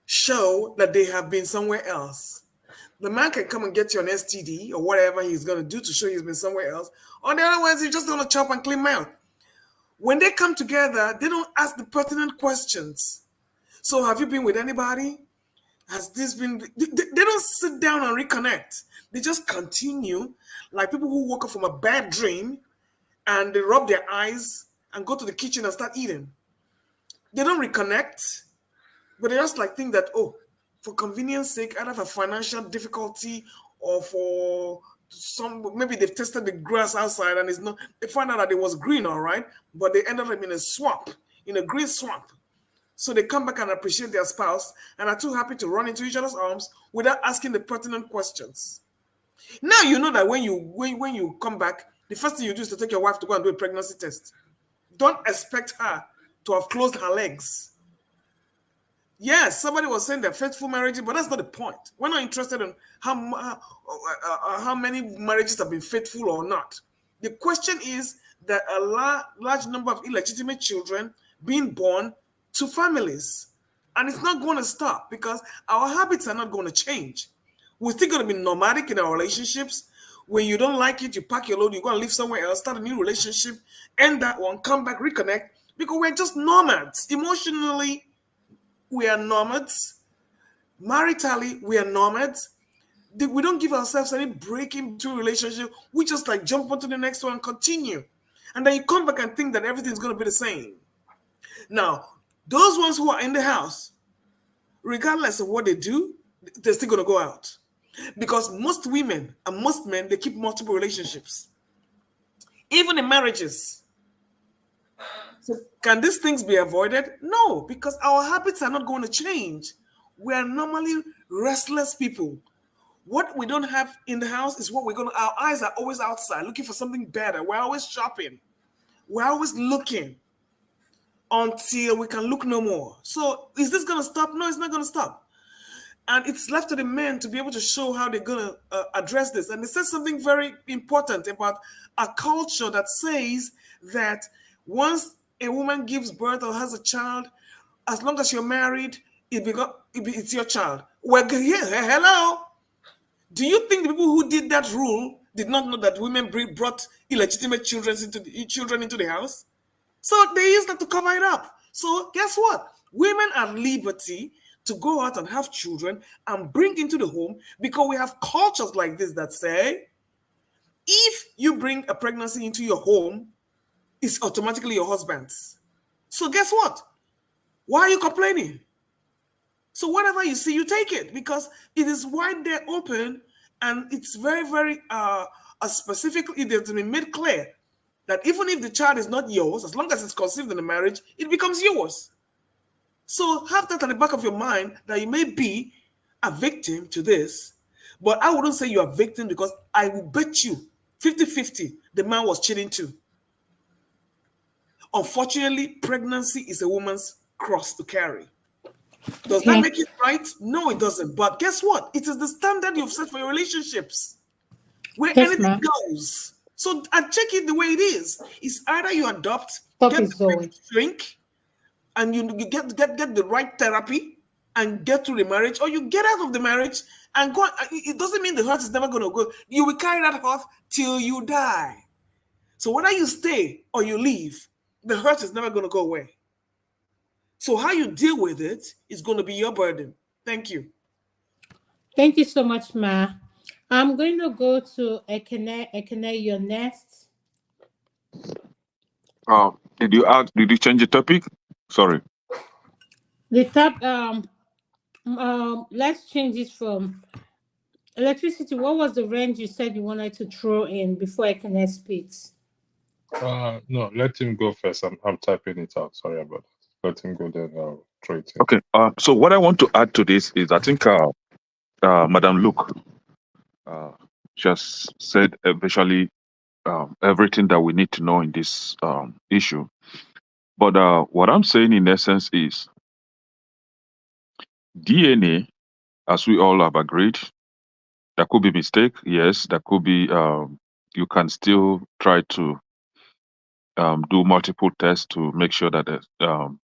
show that they have been somewhere else. The man can come and get you an STD or whatever he's going to do to show he's been somewhere else. On the other ones, he's just going to chop and clean mouth. When they come together, they don't ask the pertinent questions. So have you been with anybody? Has this been... They don't sit down and reconnect. They just continue like people who woke up from a bad dream and they rub their eyes and go to the kitchen and start eating. They don't reconnect, but they just like think that, oh, for convenience sake, either for financial difficulty or for some, maybe they've tested the grass outside and it's not, they found out that it was green, all right, but they ended up in a swamp, in a green swamp. So they come back and appreciate their spouse and are too happy to run into each other's arms without asking the pertinent questions. Now you know that when you come back, the first thing you do is to take your wife to go and do a pregnancy test. Don't expect her to have closed her legs. Yes, somebody was saying they're faithful marriages, but that's not the point. We're not interested in how many marriages have been faithful or not. The question is that a large number of illegitimate children being born to families. And it's not going to stop because our habits are not going to change. We're still going to be nomadic in our relationships. When you don't like it, you pack your load, you go and live somewhere else, start a new relationship, end that one, come back, reconnect, because we're just nomads. Emotionally, we are nomads. Maritally, we are nomads. We don't give ourselves any break into relationship. We just like jump onto the next one and continue. And then you come back and think that everything's going to be the same. Now, those ones who are in the house, regardless of what they do, they're still going to go out. Because most women and most men, they keep multiple relationships. Even in marriages. So can these things be avoided? No, because our habits are not going to change. We are normally restless people. What we don't have in the house is what we're going to, our eyes are always outside looking for something better. We're always shopping. We're always looking until we can look no more. So is this going to stop? No, it's not going to stop. And it's left to the men to be able to show how they're going to address this. And it says something very important about a culture that says that once a woman gives birth or has a child, as long as you're married, it's your child. Well, yeah, hello. Do you think the people who did that rule did not know that women brought illegitimate children into the house? So they used that to cover it up. So guess what? Women are at liberty to go out and have children and bring into the home, because we have cultures like this that say, if you bring a pregnancy into your home, it's automatically your husband's. So guess what? Why are you complaining? So whatever you see, you take it, because it is wide there open, and it's very, very specifically, it has been made clear that even if the child is not yours, as long as it's conceived in the marriage, it becomes yours. So have that at the back of your mind, that you may be a victim to this, but I wouldn't say you're a victim, because I will bet you 50-50 the man was cheating too. Unfortunately, pregnancy is a woman's cross to carry. Does that make it right? No, it doesn't. But guess what? It is the standard you've set for your relationships, where anything goes. So I check it the way it is. It's either you adopt, get the shrink, and you get the right therapy and get through the marriage, or you get out of the marriage and go. It doesn't mean the hurt is never going to go. You will carry that hurt till you die. So whether you stay or you leave, the hurt is never going to go away. So how you deal with it is going to be your burden. Thank you. Thank you so much, Ma. I'm going to go to Ekene. Ekene, you're next. Did you change the topic? Sorry. The top. Let's change it from electricity. What was the range you said you wanted to throw in before Ekene speaks? No, let him go first. I'm typing it out. Sorry about that. Let him go, then I'll throw it in. Okay. So what I want to add to this is, I think Madam Luke just said eventually everything that we need to know in this issue. But what I'm saying in essence is, DNA, as we all have agreed, there could be mistake. Yes, there could be. You can still try to do multiple tests to make sure that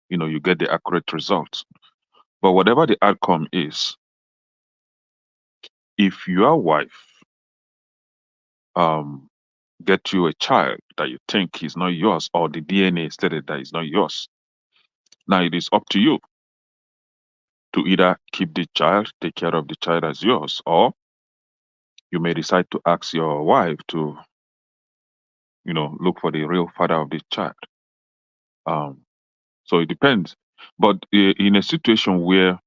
you get the accurate results. But whatever the outcome is, if your wife get you a child that you think is not yours, or the DNA stated that is not yours, now it is up to you to either keep the child, take care of the child as yours, or you may decide to ask your wife to look for the real father of the child. So it depends. But in a situation where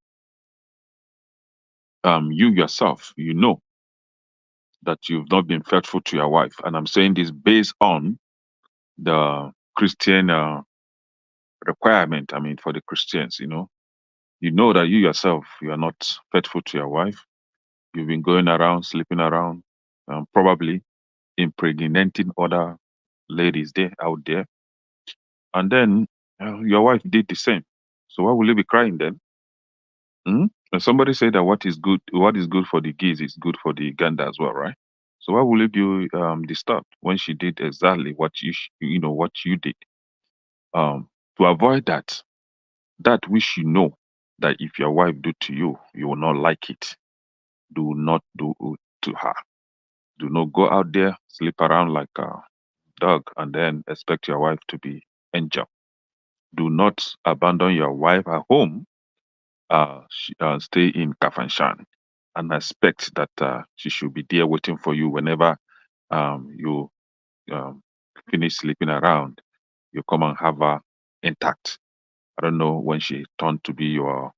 you yourself, that you've not been faithful to your wife, and I'm saying this based on the Christian requirement. I mean, for the Christians, you know that you yourself, you are not faithful to your wife. You've been going around, sleeping around, probably impregnating other ladies out there, and then your wife did the same. So why will you be crying then? And somebody said that what is good for the geese is good for the gander as well, right? So why will you be disturbed when she did exactly what what you did? To avoid that which that if your wife do to you, you will not like it. Do not do it to her. Do not go out there, sleep around like a dog, and then expect your wife to be angel. Do not abandon your wife at home. Stay in Kafanshan and expect that she should be there waiting for you whenever you finish sleeping around. You come and have her intact. I don't know when she turned to be your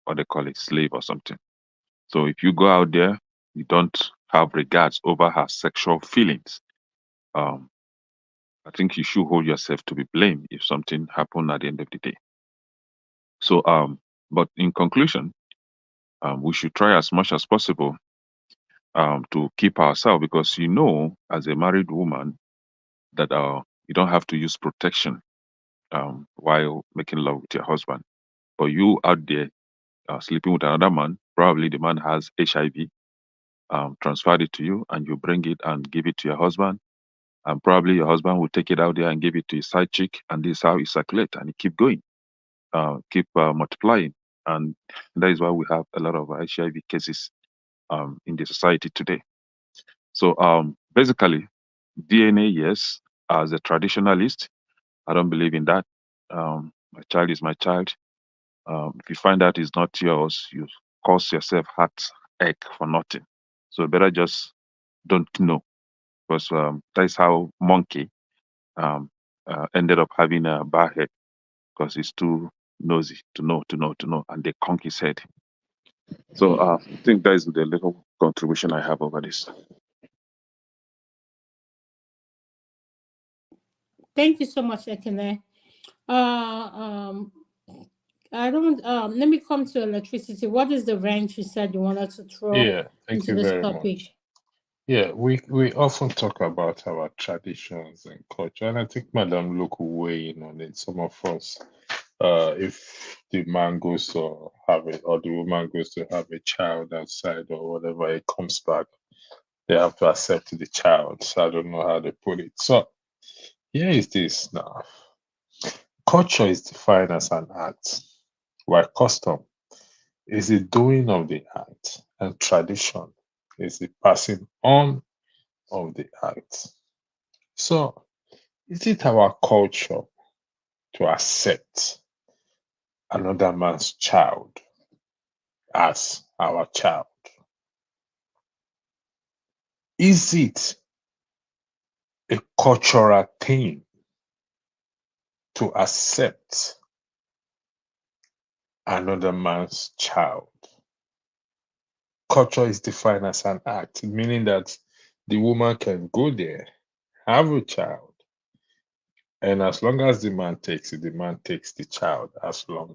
what they call it, slave or something. So if you go out there, you don't have regards over her sexual feelings. I think you should hold yourself to be blamed if something happened at the end of the day. So but in conclusion, we should try as much as possible to keep ourselves, because as a married woman that you don't have to use protection while making love with your husband. But you out there sleeping with another man, probably the man has HIV, transferred it to you, and you bring it and give it to your husband, and probably your husband will take it out there and give it to his side chick, and this is how it circulates, and it keep going, keep multiplying, and that is why we have a lot of HIV cases in the society today. So basically, DNA, yes. As a traditionalist, I don't believe in that. My child is my child. If you find out it's not yours, you cause yourself heartache for nothing. So better just don't know, because that is how monkey ended up having a bad head, because he's too nosy to know, and they conk his head. So I think that is the little contribution I have over this. Thank you so much, Ekene. I don't. Let me come to electricity. What is the wrench you said you wanted to throw Thank into you this very topic? much. We often talk about our traditions and culture, and I think Madam look way in on it. Some of us, if the man goes to have it, or the woman goes to have a child outside or whatever, it comes back, they have to accept the child. So I don't know how they put it. So here is this now. Culture is defined as an act, while custom is the doing of the act, and tradition is the passing on of the act. So, is it our culture to accept another man's child as our child? Is it a cultural thing to accept another man's child? Culture is defined as an act, meaning that the woman can go there, have a child, and as long as the man takes it, the man takes the child, as long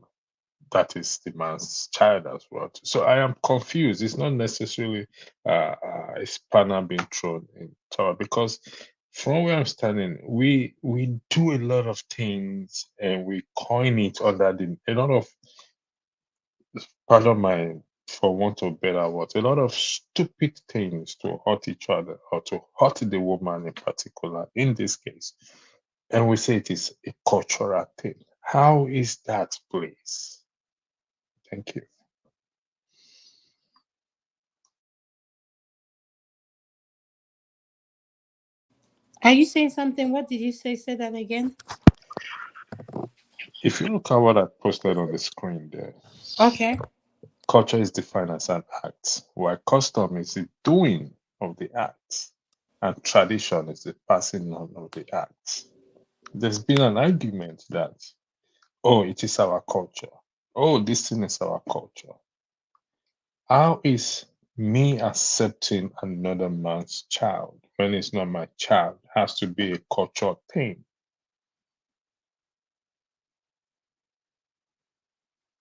that is the man's child as well. So I am confused. It's not necessarily a spanner being thrown in tower, because from where I'm standing, we do a lot of things and we coin it under a lot of, pardon my, for want of better words, a lot of stupid things to hurt each other, or to hurt the woman in particular in this case. And we say it is a cultural thing. How is that, please? Thank you. Are you saying something? What did you say? Say that again. If you look at what I posted on the screen there, Okay. culture is defined as an act, while custom is the doing of the act. and tradition is the passing on of the act. There's been an argument that, oh, it is our culture. Oh, this thing is our culture. How is me accepting another man's child when it's not my child has to be a cultural thing?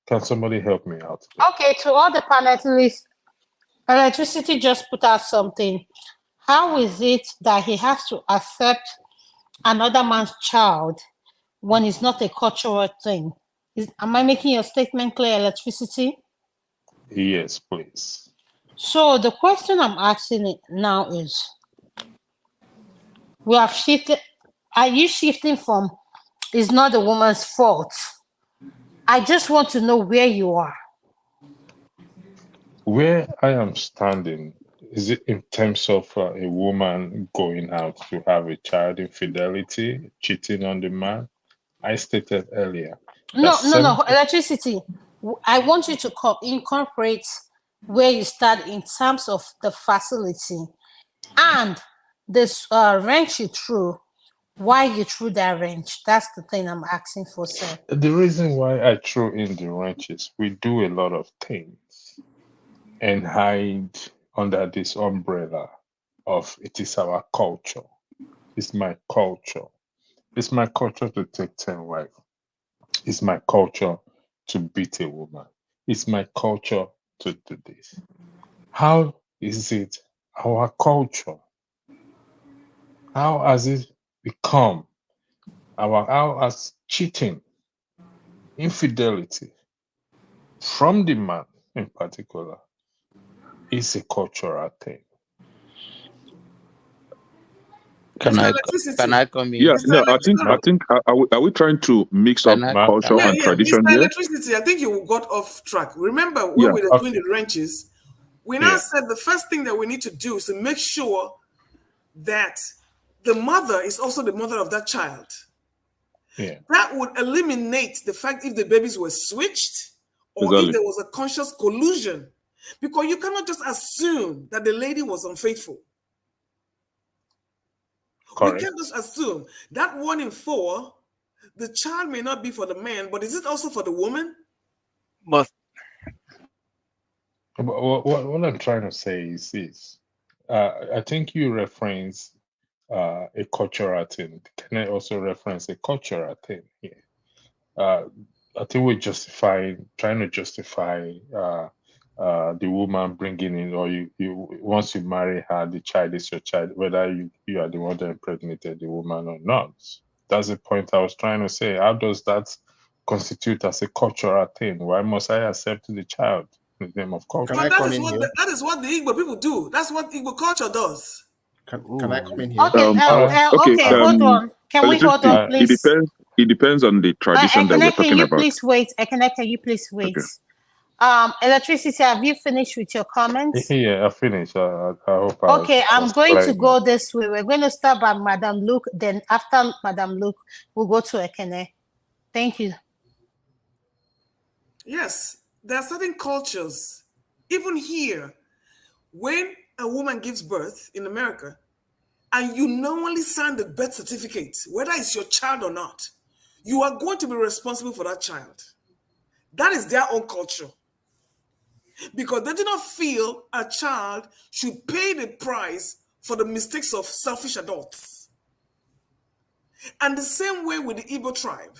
Can somebody help me out? Okay, to all the panelists, Electricity just put out something. How is it that he has to accept another man's child when it's not a cultural thing? Am I making your statement clear, Electricity? Yes, please. So the question I'm asking it now is, we have shifted. Are you shifting from it's not the woman's fault? I just want to know where you are. Where I am standing, is it in terms of a woman going out to have a child, infidelity, cheating on the man? I stated earlier. No, Electricity. I want you to incorporate where you start in terms of the facility and this wrench you threw. Why you threw that wrench? That's the thing I'm asking for, sir. The reason why I threw in the wrenches, we do a lot of things and hide under this umbrella of it is our culture. It's my culture. It's my culture to take 10 wives. It's my culture to beat a woman. It's my culture to do this. How is it our culture? How has it become how has cheating, infidelity from the man in particular is a cultural thing? Can I come in? Yeah, no, I think are we trying to mix up culture and tradition Mr. here? Electricity, I think you got off track. Remember when we were doing the wrenches, we now said the first thing that we need to do is to make sure that the mother is also the mother of that child. Yeah. That would eliminate the fact if the babies were switched or if there was a conscious collusion. Because you cannot just assume that the lady was unfaithful. Correct. We can't just assume that 1 in 4, the child may not be for the man, but is it also for the woman? What I'm trying to say is this. I think you reference a cultural thing. Can I also reference a cultural thing here? I think we're trying to justify the woman bringing in, or you once you marry her, the child is your child, whether you are the one that impregnated the woman or not. That's the point I was trying to say. How does that constitute as a cultural thing? Why must I accept the child in the name of culture? But that is what the Igbo people do. That's what Igbo culture does. Can I come in here? Okay, hold on. Can we hold on, please? It depends on the tradition that we're talking about. Please wait. Can you please wait? Okay. Electricity, have you finished with your comments? Yeah, I finished. I hope. Okay, I'm going to go this way. We're going to start by Madam Luke. Then after Madam Luke, we'll go to Ekene. Thank you. Yes, there are certain cultures, even here, when a woman gives birth in America, and you normally sign the birth certificate, whether it's your child or not, you are going to be responsible for that child. That is their own culture. Because they do not feel a child should pay the price for the mistakes of selfish adults. And the same way with the Igbo tribe.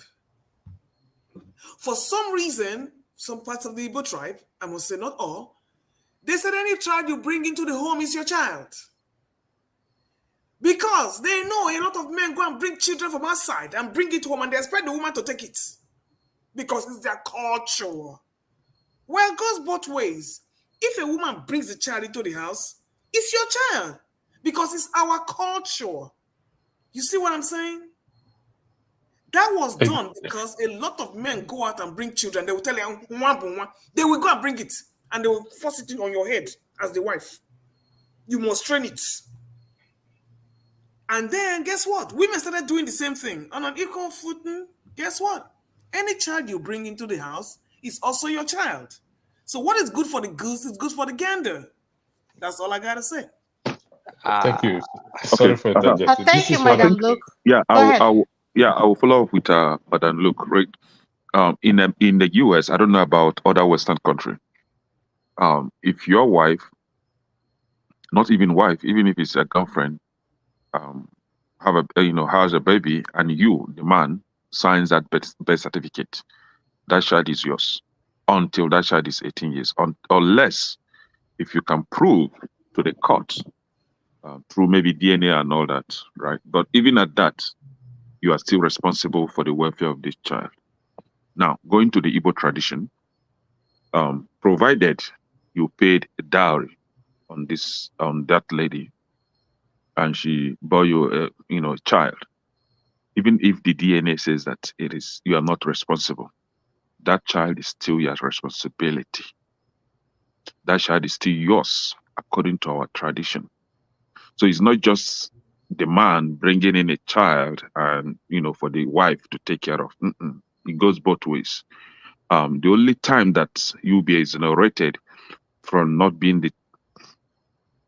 For some reason, some parts of the Igbo tribe, I must say not all, they said any child you bring into the home is your child. Because they know a lot of men go and bring children from outside and bring it home and they expect the woman to take it. Because it's their culture. Well, it goes both ways. If a woman brings a child into the house, it's your child. Because it's our culture. You see what I'm saying? That was done because a lot of men go out and bring children. They will tell you, they will go and bring it. And they will force it on your head as the wife. You must train it. And then, guess what? Women started doing the same thing. On an equal footing, guess what? Any child you bring into the house is also your child. So what is good for the goose is good for the gander. That's all I got to say. Thank you. Sorry for interjecting. Thank you, Madam Luke. Yeah, Go ahead. I will follow up with Madam Luke. Right, in the US, I don't know about other Western country. If your wife, not even wife, even if it's a girlfriend, have has a baby, and you, the man, signs that birth certificate, that child is yours until that child is 18 years, unless if you can prove to the court through maybe DNA and all that, right? But even at that, you are still responsible for the welfare of this child. Now, going to the Igbo tradition, provided you paid a dowry on that lady, and she bore you a child, even if the DNA says that you are not responsible, that child is still your responsibility. That child is still yours according to our tradition. So it's not just the man bringing in a child and for the wife to take care of. It goes both ways. The only time that you'll be exonerated from not being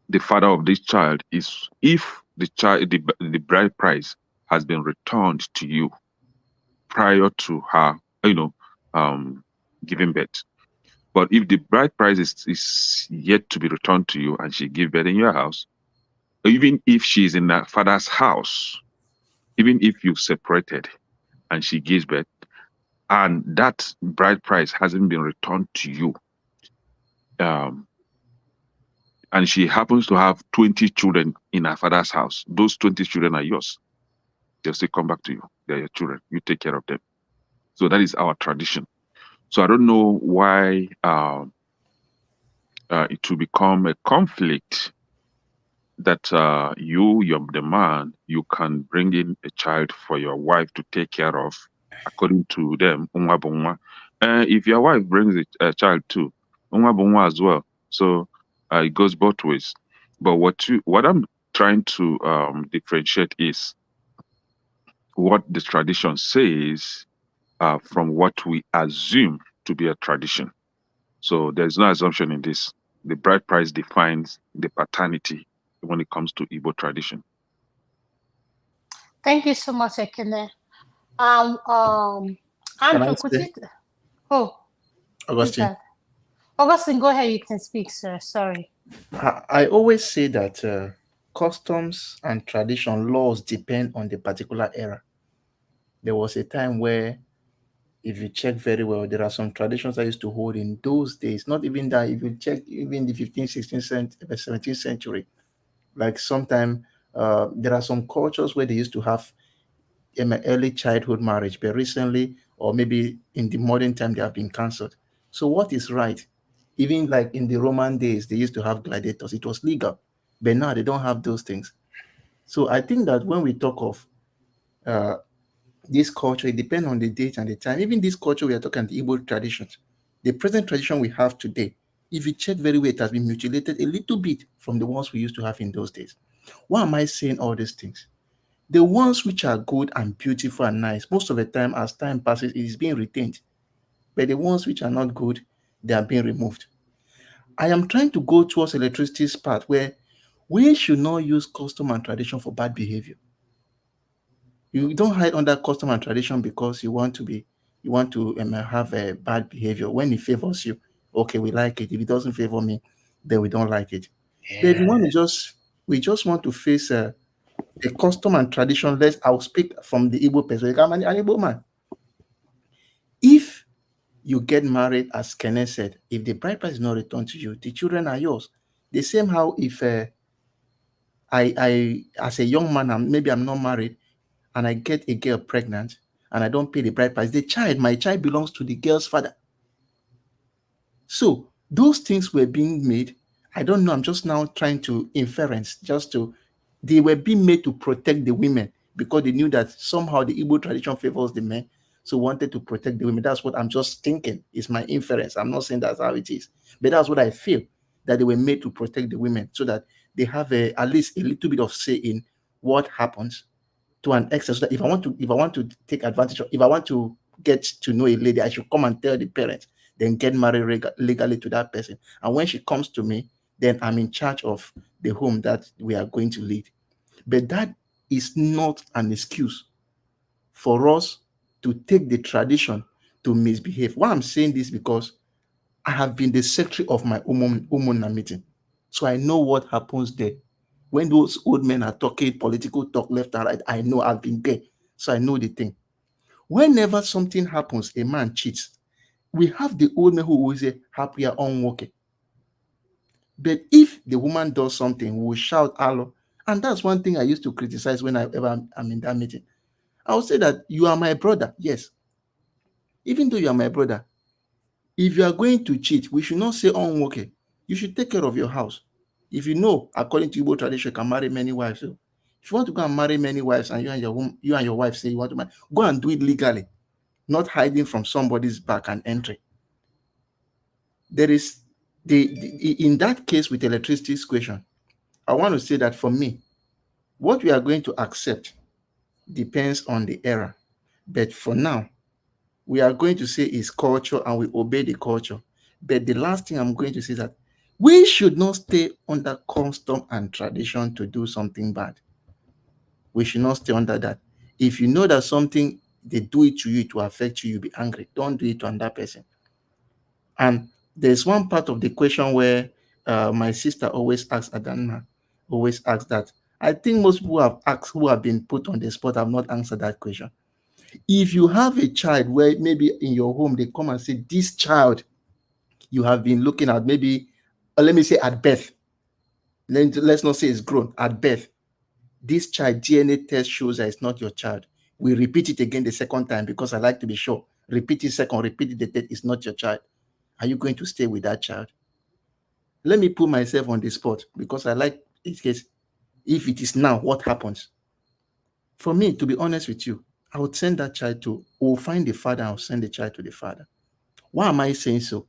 the father of this child is if the bride price has been returned to you prior to her giving birth. But if the bride price is yet to be returned to you and she gave birth in your house, even if she's in her father's house, even if you've separated and she gives birth, and that bride price hasn't been returned to you, and she happens to have 20 children in her father's house, those 20 children are yours. They'll still come back to you. They're your children. You take care of them. So that is our tradition. So I don't know why it will become a conflict that you're the man, you can bring in a child for your wife to take care of, according to them, unwa bunwa. If your wife brings a child too, unwa bunwa as well. So it goes both ways. But what I'm trying to differentiate is what the tradition says from what we assume to be a tradition. So there's no assumption in this. The bride price defines the paternity when it comes to Igbo tradition. Thank you so much, Ekene. Andrew, could you? Oh, Augustine. Augustine, go ahead. You can speak, sir. Sorry. I always say that customs and tradition laws depend on the particular era. There was a time where, if you check very well, there are some traditions I used to hold in those days. Not even that, if you check even the 15th, 16th, 17th century, like sometime there are some cultures where they used to have early childhood marriage, but recently, or maybe in the modern time, they have been cancelled. So what is right? Even like in the Roman days, they used to have gladiators. It was legal, but now they don't have those things. So I think that when we talk of this culture, it depends on the date and the time. Even this culture, we are talking the Igbo traditions. The present tradition we have today, if you check very well, it has been mutilated a little bit from the ones we used to have in those days. Why am I saying all these things? The ones which are good and beautiful and nice, most of the time, as time passes, it is being retained. But the ones which are not good, they are being removed. I am trying to go towards electricity's part where we should not use custom and tradition for bad behavior. You don't hide under custom and tradition because you want to have a bad behavior. When it favors you, okay, we like it. If it doesn't favor me, then we don't like it. But if you want to we just want to face the custom and tradition. I'll speak from the Igbo perspective. I'm an Igbo man. If you get married, as Kenneth said, if the bride price is not returned to you, the children are yours. The same how if I as a young man, maybe I'm not married, and I get a girl pregnant and I don't pay the bride price, my child belongs to the girl's father. So those things were being made. I don't know. I'm just now trying to inference, they were being made to protect the women because they knew that somehow the Igbo tradition favors the men. So wanted to protect the women. That's what I'm just thinking. It's my inference. I'm not saying that's how it is, but that's what I feel, that they were made to protect the women so that they have at least a little bit of say in what happens to an extent. So that if I want to take advantage of, if I want to get to know a lady, I should come and tell the parents, then get married legally to that person. And when she comes to me, then I'm in charge of the home that we are going to lead. But that is not an excuse for us to take the tradition to misbehave. Why I'm saying this because I have been the secretary of my Umuna meeting. So I know what happens there. When those old men are talking political talk left and right, I know I've been there. So I know the thing. Whenever something happens, a man cheats, we have the old men who always say, happy or unworking. But if the woman does something, we will shout, hello. And that's one thing I used to criticize whenever I'm in that meeting. I would say that you are my brother. Yes. Even though you are my brother, if you are going to cheat, we should not say, oh, okay. You should take care of your house. If you know, according to Igbo tradition, you can marry many wives. So if you want to go and marry many wives and you and your wife say you want to marry, go and do it legally, not hiding from somebody's back and entry. There is in that case with electricity question, I want to say that for me, what we are going to accept depends on the era. But for now, we are going to say is culture and we obey the culture. But the last thing I'm going to say is that we should not stay under custom and tradition to do something bad. We should not stay under that. If you know that something they do it to you to affect you, you'll be angry. Don't do it to another person. And there's one part of the question where my sister always asks Adanma, always asks that. I think most people have asked who have been put on the spot have not answered that question. If you have a child where maybe in your home they come and say, this child you have been looking at, maybe, let me say at birth, let's not say it's grown, at birth, this child DNA test shows that it's not your child. We repeat it again the second time because I like to be sure. Repeat it second, repeat it the third, it's not your child. Are you going to stay with that child? Let me put myself on the spot because I like it case. If it is now, what happens? For me, to be honest with you, I would send that child to, or find the father, I'll send the child to the father. Why am I saying so?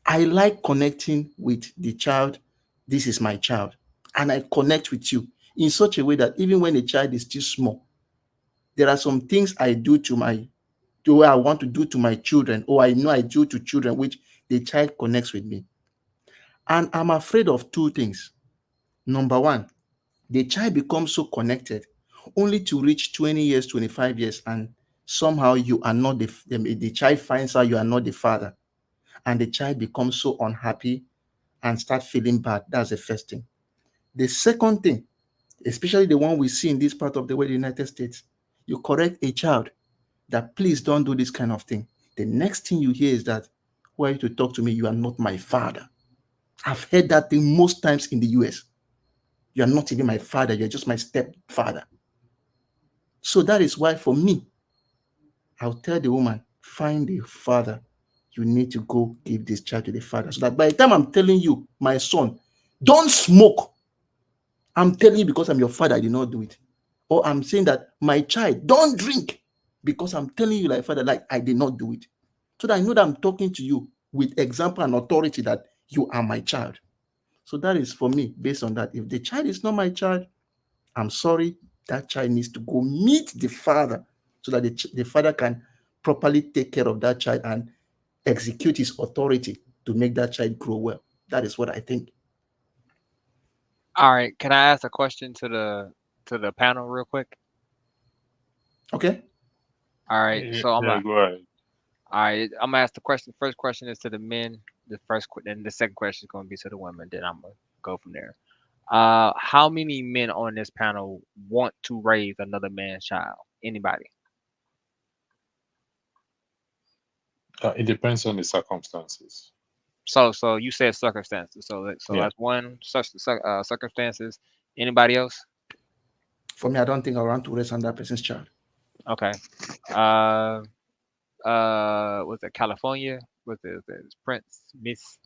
I like connecting with the child. This is my child. And I connect with you in such a way that even when a child is still small, there are some things I do to I want to do to my children, or I know I do to children, which the child connects with me. And I'm afraid of two things. Number one, the child becomes so connected only to reach 20 years, 25 years, and somehow you are not the child finds out you are not the father, and the child becomes so unhappy and start feeling bad. That's the first thing. The second thing, especially the one we see in this part of the world, the United States, you correct a child that please don't do this kind of thing. The next thing you hear is that, who are you to talk to me? You are not my father. I've heard that thing most times in the US. You are not even my father, you're just my stepfather. So that is why for me, I'll tell the woman, find the father. You need to go give this child to the father. So that by the time I'm telling you, my son, don't smoke, I'm telling you because I'm your father, I did not do it. Or I'm saying that my child, don't drink because I'm telling you, like father, like I did not do it. So that I know that I'm talking to you with example and authority that you are my child. So that is for me, based on that. If the child is not my child, I'm sorry, that child needs to go meet the father so that the father can properly take care of that child and execute his authority to make that child grow well. That is what I think. All right, can I ask a question to the panel real quick? Okay. All right, so Yeah, go ahead. all right, I'm gonna ask the question. First question is to the men. Then the second question is gonna be to the women. Then I'm gonna go from there. How many men on this panel want to raise another man's child? Anybody? It depends on the circumstances. So you said circumstances. So Yeah. that's one circumstances. Anybody else? For me, I don't think I want to raise another person's child. Okay. Was it California? Was it Prince, Miss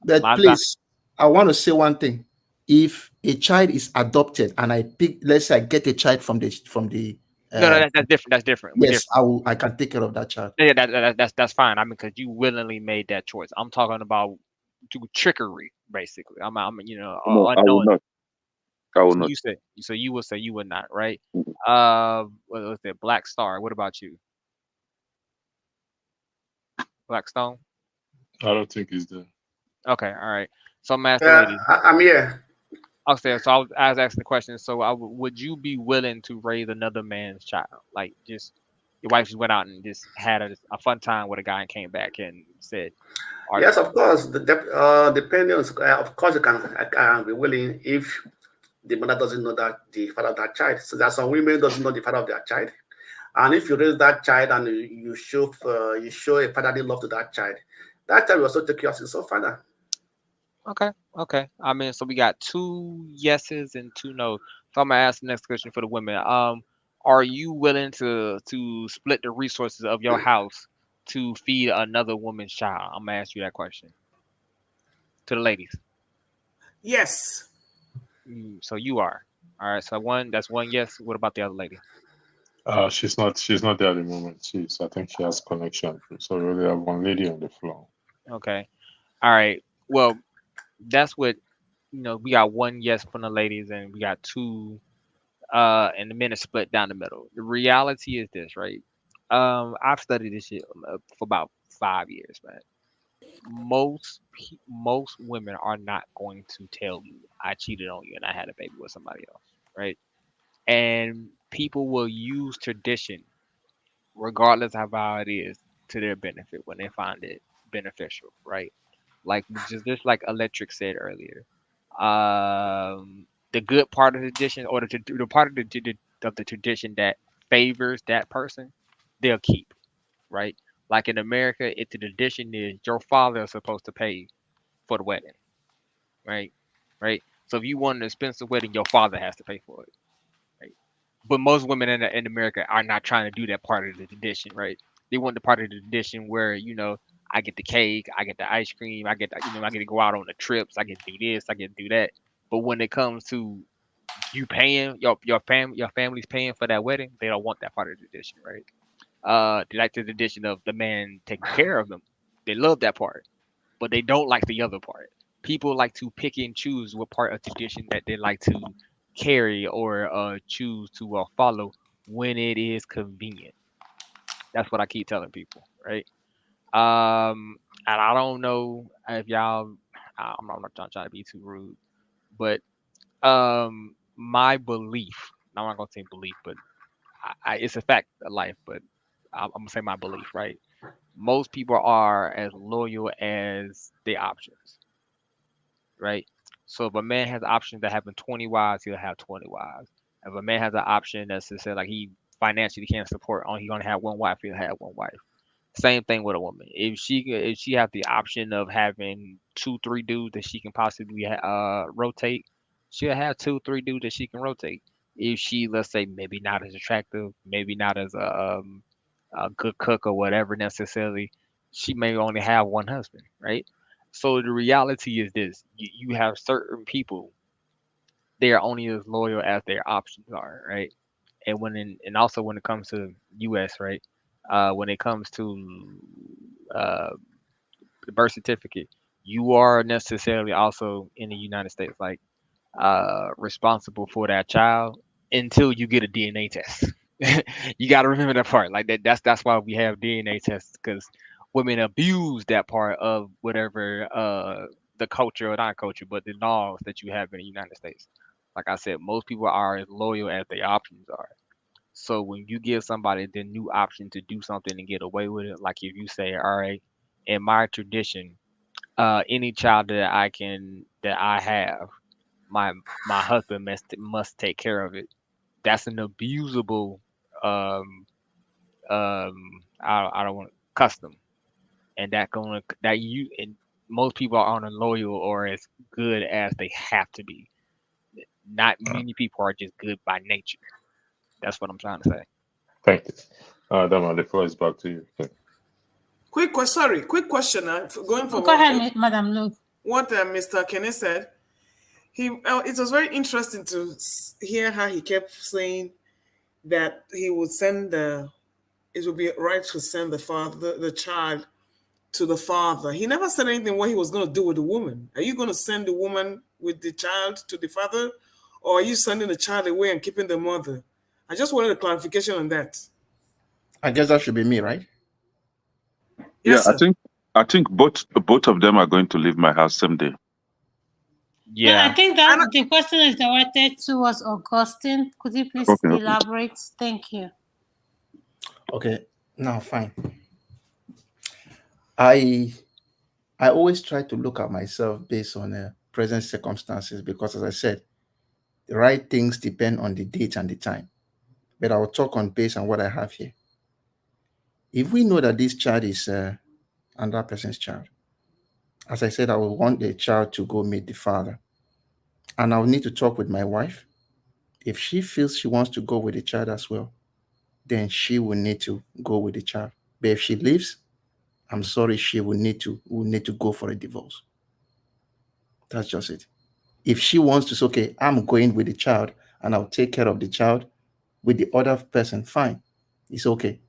But Maza? please, I want to say one thing. If a child is adopted and I pick, let's say I get a child from the No, no, uh, that's different. That's different. We yes, different. I can take care of that child. Yeah, that's fine. I mean, because you willingly made that choice. I'm talking about through trickery, basically. I'm No, I will unknowing. not. I will So not. you would say you would not, right? Mhm. What was it? Black Star. What about you? Blackstone? I don't think it's there. Okay, all right. So I'm asking the ladies. I'm here. Okay, so I was asking the question. So would you be willing to raise another man's child? Like, just your wife just went out and just had a fun time with a guy and came back and said, Yes, of course. Depending on, of course, I can be willing if the mother doesn't know that the father of that child. So there are some women doesn't know the father of their child, and if you raise that child and you show a fatherly love to that child will also take you as his own father. Okay. I mean, so we got 2 yeses and 2 no's. So I'm gonna ask the next question for the women. Are you willing to split the resources of your house to feed another woman's child? I'm gonna ask you that question to the ladies. Yes. So you are. All right. So that's one yes. What about the other lady? She's not there at the moment. I think she has connection. So we only have one lady on the floor. Okay. All right. Well, that's what we got 1 yes from the ladies and we got 2 and the men are split down the middle. The reality is this, right? I've studied this shit for about 5 years, man. Most women are not going to tell you I cheated on you and I had a baby with somebody else, right? And people will use tradition, regardless of how it is, to their benefit when they find it beneficial, right? Like just like Electric said earlier, the good part of the tradition or the part of the tradition that favors that person, they'll keep, right? Like in America, the tradition is your father is supposed to pay for the wedding, right? Right. So if you want an expensive wedding, your father has to pay for it, right? But most women in America are not trying to do that part of the tradition, right? They want the part of the tradition where I get the cake, I get the ice cream, I get I get to go out on the trips, I get to do this, I get to do that. But when it comes to you paying your family's paying for that wedding, they don't want that part of the tradition, right? They like the tradition of the man taking care of them. They love that part, but they don't like the other part. People like to pick and choose what part of tradition that they like to carry or choose to follow when it is convenient. That's what I keep telling people, right? And I don't know if y'all. I'm not trying to be too rude, but my belief. I'm not gonna say belief, but it's a fact of life. But I'm gonna say my belief, right? Most people are as loyal as the options, right? So if a man has options that having 20 wives, he'll have 20 wives. If a man has an option that's to say like he financially can't support, only he gonna have one wife, he'll have one wife. Same thing with a woman. If she have the option of having 2, 3 dudes that she can possibly rotate, she'll have 2, 3 dudes that she can rotate. If she, let's say, maybe not as attractive, maybe not as a good cook or whatever necessarily, she may only have one husband, right? So the reality is this: you have certain people, they are only as loyal as their options are, right? And also when it comes to U.S., right? When it comes to uh, the birth certificate, you are necessarily also in the United States, like responsible for that child until you get a DNA test. You got to remember that part. Like that. That's why we have DNA tests because women abuse that part of whatever the culture or not culture, but the laws that you have in the United States. Like I said, most people are as loyal as their options are. So when you give somebody the new option to do something and get away with it, like if you say, all right, in my tradition, any child that I have, my my husband must take care of it. That's an abusable I don't want custom, and and most people aren't as loyal or as good as they have to be. Not many people are just good by nature. That's what I'm trying to say. Thank you. Dama, the floor is back to you. Quick question. Going for Go ahead, Madam Luke. what Mr. Kenny said. It was very interesting to hear how he kept saying that he would it would be right to send the child to the father. He never said anything what he was going to do with the woman. Are you going to send the woman with the child to the father, or are you sending the child away and keeping the mother? I just wanted a clarification on that. I guess that should be me, right? Yeah, Yes, sir. I think both of them are going to leave my house someday. No, I Yeah. think that the question is directed towards Augustine. Could you please Okay, okay. elaborate? Thank you. Okay, now fine. I I always try to look at myself based on present circumstances because, as I said, the right things depend on the date and the time. But I will talk on based on what I have here. If we know that this child is another person's child, as I said, I will want the child to go meet the father, and I'll need to talk with my wife. If she feels she wants to go with the child as well, then she will need to go with the child. But if she leaves, I'm sorry, she will need to go for a divorce. That's just it. If she wants to say, okay, I'm going with the child and I'll take care of the child with the other person, fine. It's okay.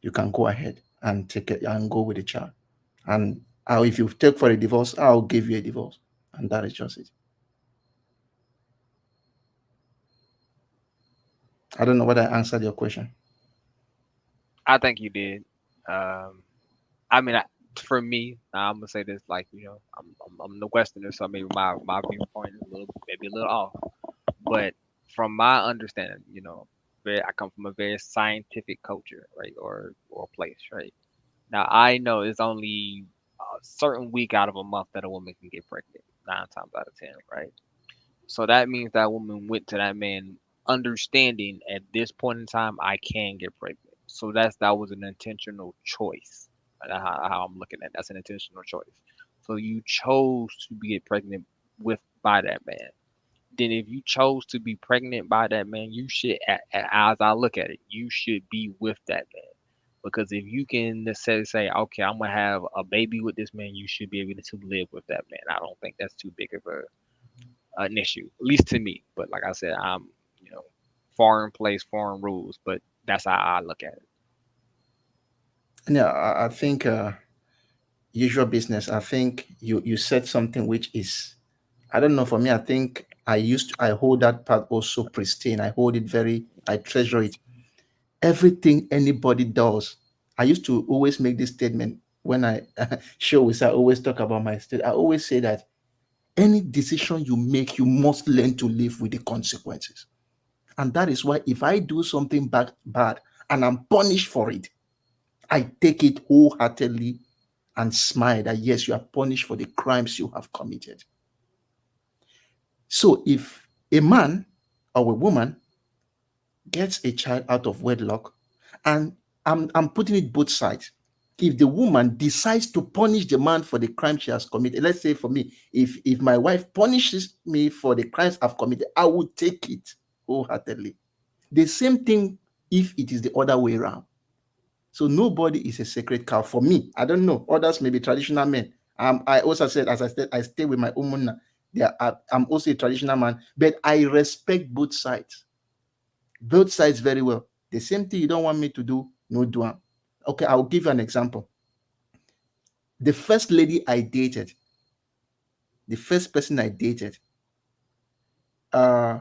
You can go ahead and take it and go with the child. And if you take for a divorce, I'll give you a divorce. And that is just it. I don't know whether I answered your question. I think you did. Um, I mean, for me, I'm gonna say this like I'm the Westerner, so maybe my viewpoint is maybe a little off. But from my understanding, I come from a very scientific culture, right, or place, right. Now I know it's only a certain week out of a month that a woman can get pregnant, 9 times out of 10, right. So that means that woman went to that man understanding at this point in time I can get pregnant. So that was an intentional choice. And how I'm looking at it. That's an intentional choice. So you chose to get pregnant by that man. Then if you chose to be pregnant by that man, you should, as I look at it, you should be with that man. Because if you can necessarily say, okay, I'm gonna have a baby with this man, you should be able to live with that man. I don't think that's too big of an issue, at least to me. But like I said, I'm, you know, foreign place, foreign rules. But that's how I look at it. Yeah, I think usual business. I think you said something which is, I don't know. For me, I think I hold that part also pristine. I hold it very. I treasure it. Everything anybody does. I used to always make this statement when I show with. I always talk about my state. I always say that any decision you make, you must learn to live with the consequences. And that is why if I do something bad and I'm punished for it, I take it wholeheartedly and smile that yes, you are punished for the crimes you have committed. So if a man or a woman gets a child out of wedlock, and I'm putting it both sides. If the woman decides to punish the man for the crime she has committed, let's say for me, if my wife punishes me for the crimes I've committed, I will take it wholeheartedly. The same thing if it is the other way around. So nobody is a sacred cow for me. I don't know. Others may be traditional men. I also said, as I said, I stay with my umuna. I'm also a traditional man, but I respect both sides very well. The same thing you don't want me to do, no do am. Okay, I'll give you an example. The first lady I dated, the first person I dated, uh,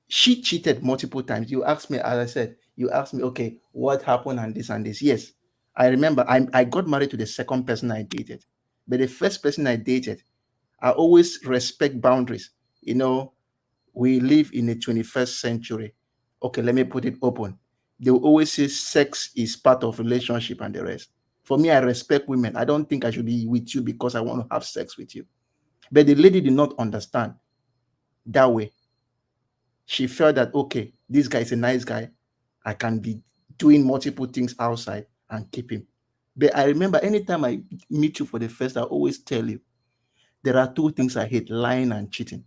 she cheated multiple times. You asked me, as I said, you asked me, okay, what happened and this and this. Yes, I remember. I got married to the second person I dated, but the first person I dated, I always respect boundaries. You know, we live in the 21st century. Okay, let me put it open. They will always say sex is part of relationship and the rest. For me, I respect women. I don't think I should be with you because I want to have sex with you. But the lady did not understand that way. She felt that, okay, this guy is a nice guy. I can be doing multiple things outside and keep him. But I remember anytime I meet you for the first, I always tell you there are two things I hate: lying and cheating.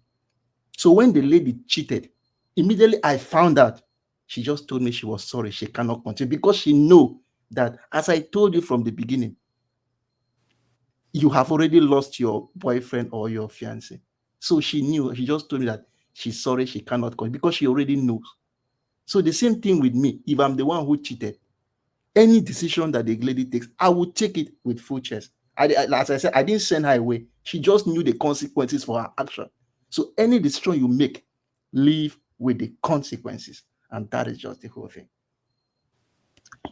So when the lady cheated, immediately I found out. She just told me she was sorry. She cannot continue because she knew that, as I told you from the beginning, you have already lost your boyfriend or your fiance. So she knew. She just told me that she's sorry. She cannot continue because she already knows. So the same thing with me. If I'm the one who cheated, any decision that the lady takes, I will take it with full chest. As I said, I didn't send her away. She just knew the consequences for her action. So any decision you make, live with the consequences. And that is just the whole thing.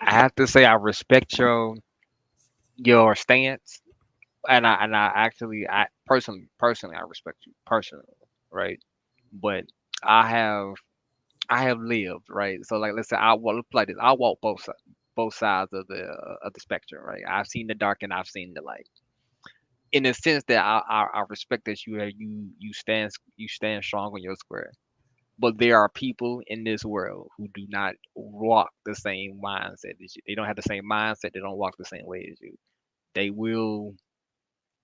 I have to say I respect your stance. and I personally I respect you personally, right? But I have I have lived, right? So like let's say I walk like this. I walk both sides of the spectrum, right? I've seen the dark and I've seen the light. In the sense that I respect that you stand strong on your square. But there are people in this world who do not walk the same mindset as you. They don't have the same mindset. They don't walk the same way as you. They will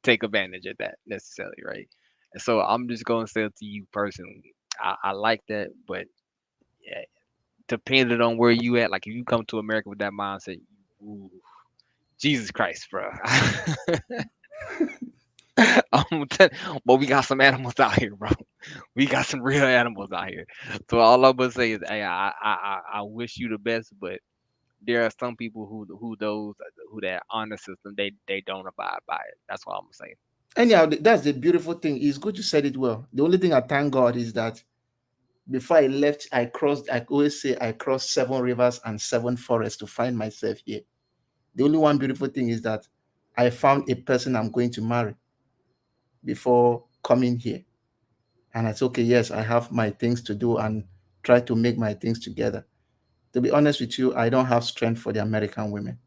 take advantage of that necessarily, right? And so I'm just going to say to you personally, I like that, but yeah, depending on where you at, like if you come to America with that mindset, ooh, Jesus Christ, bro. But we got some animals out here, bro. We got some real animals out here. So all I'm gonna say is, hey, I wish you the best, but there are some people who that honor system they don't abide by it. That's what I'm gonna say. Anyhow, that's the beautiful thing. It's good you said it well. The only thing I thank God is that before I left, I always say I crossed 7 rivers and 7 forests to find myself here. The only one beautiful thing is that I found a person I'm going to marry before coming here. And it's okay, yes, I have my things to do and try to make my things together. To be honest with you, I don't have strength for the American women.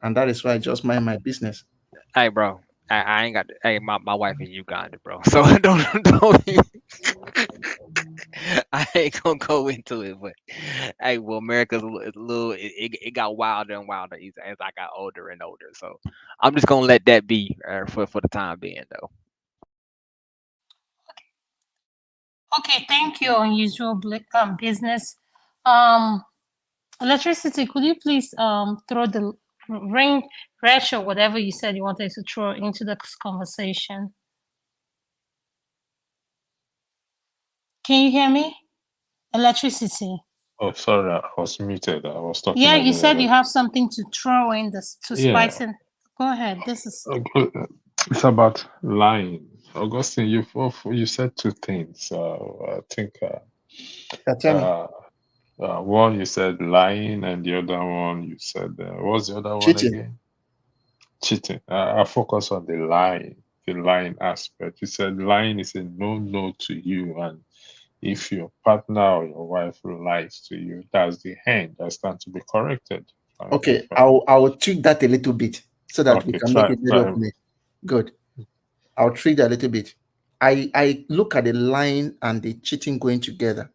And that is why I just mind my business. Hey, bro. I ain't got. Hey, my wife is Uganda, bro. So don't. I ain't gonna go into it, but hey, well, America's a little. It got wilder and wilder as I got older and older. So I'm just gonna let that be for the time being, though. Okay, thank you, unusual business. Electricity, could you please throw the ring ratio, whatever you said you wanted to throw into the conversation? Can you hear me? Electricity. Oh, sorry, I was muted. I was talking. Yeah, I you didn't said you realize. have something to throw in this to Yeah, spice it. Go ahead. This is it's about lying. Augustine, you said two things. I think Paternity. uh, one you said lying, and the other one you said what's the other one Cheating. again? Cheating. I focus on the lying aspect. You said lying is a no to you, and if your partner or your wife lies to you, that's the end. That's time to be corrected. Okay, I'll tweak that a little bit so that we Okay, can make try it very try. open. Good. I'll tweak that a little bit. I look at the lying and the cheating going together.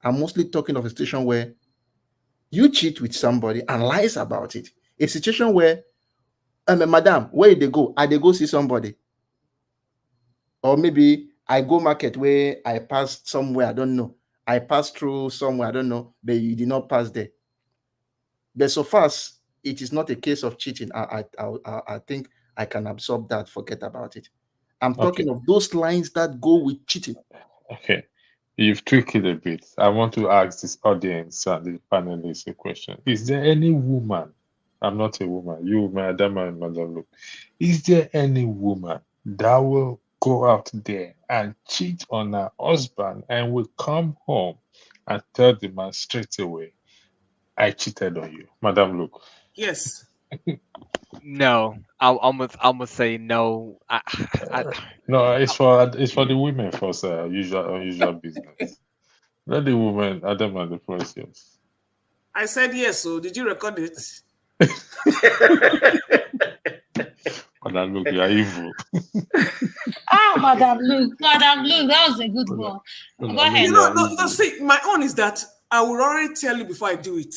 I'm mostly talking of a situation where you cheat with somebody and lies about it. A situation where, madam, where did they go? I they go see somebody. Or maybe I go market where I passed somewhere, I don't know. I passed through somewhere, I don't know, but you did not pass there. But so far as it is not a case of cheating, I think I can absorb that, forget about it. I'm Okay, talking of those lines that go with cheating. okay. You've tweaked it a bit. I want to ask this audience and the panelists a question. Is there any woman? I'm not a woman. You, Madam and Madam Luke. Is there any woman that will go out there and cheat on her husband and will come home and tell the man straight away, I cheated on you, Madam Luke? Yes. No, I'm gonna say no. No, it's for the women first. Usual business. Let the woman, Adam, and the first, yes. I said yes, so did you record it? Madam Luke, you are evil. Madam Luke, that was a good one. Go ahead. You know, no, see, my own is that I will already tell you before I do it.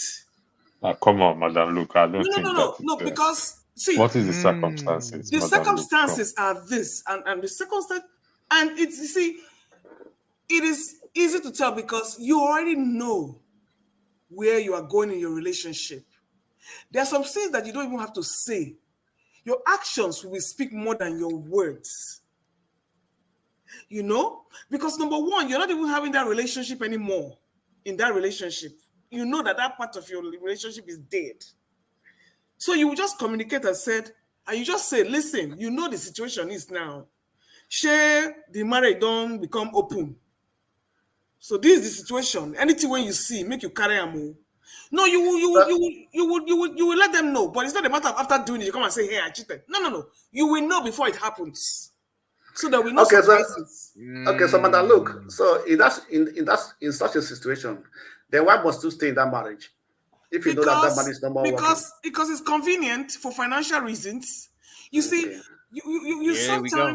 Come on, Madam Luke. I don't No, think that is. because see, What is the circumstances, the Madam Luke? circumstances are this, and the circumstance, and it's you see, it is easy to tell because you already know where you are going in your relationship. There are some things that you don't even have to say. Your actions will speak more than your words. You know, because number one, you're not even having that relationship anymore. In that relationship, you know that part of your relationship is dead. So you will just communicate and you just say, listen, you know the situation is now. Share the marriage don't become open. So this is the situation. Anything when you see, make you carry a move. No, you will let them know, but it's not a matter of after doing it, you come and say, hey, I cheated. No. You will know before it happens. So there will be no surprises. Okay, so Madam, look, so in such a situation, then why must you stay in that marriage? If you know that marriage is not more working. Because it's convenient for financial reasons. You see, you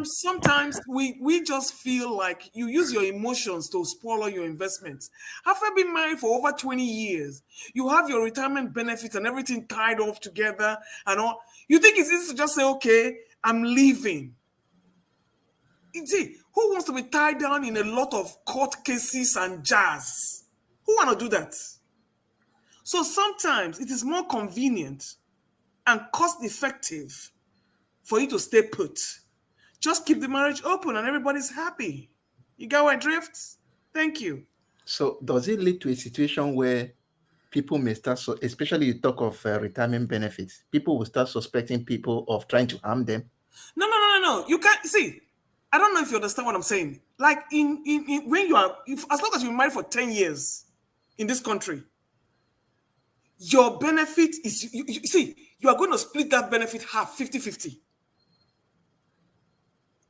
sometimes we just feel like you use your emotions to spoil all your investments. After being married for over 20 years, you have your retirement benefits and everything tied off together and all. You think it's easy to just say, okay, I'm leaving. You see, who wants to be tied down in a lot of court cases and jazz? Who want to do that? So sometimes it is more convenient and cost effective for you to stay put. Just keep the marriage open and everybody's happy. You got where I drift? Thank you. So does it lead to a situation where people may start, especially you talk of retirement benefits, people will start suspecting people of trying to harm them? No. You can't see. I don't know if you understand what I'm saying. Like in when you are, as long as you're married for 10 years in this country, your benefit is, you see, you are going to split that benefit half, 50-50.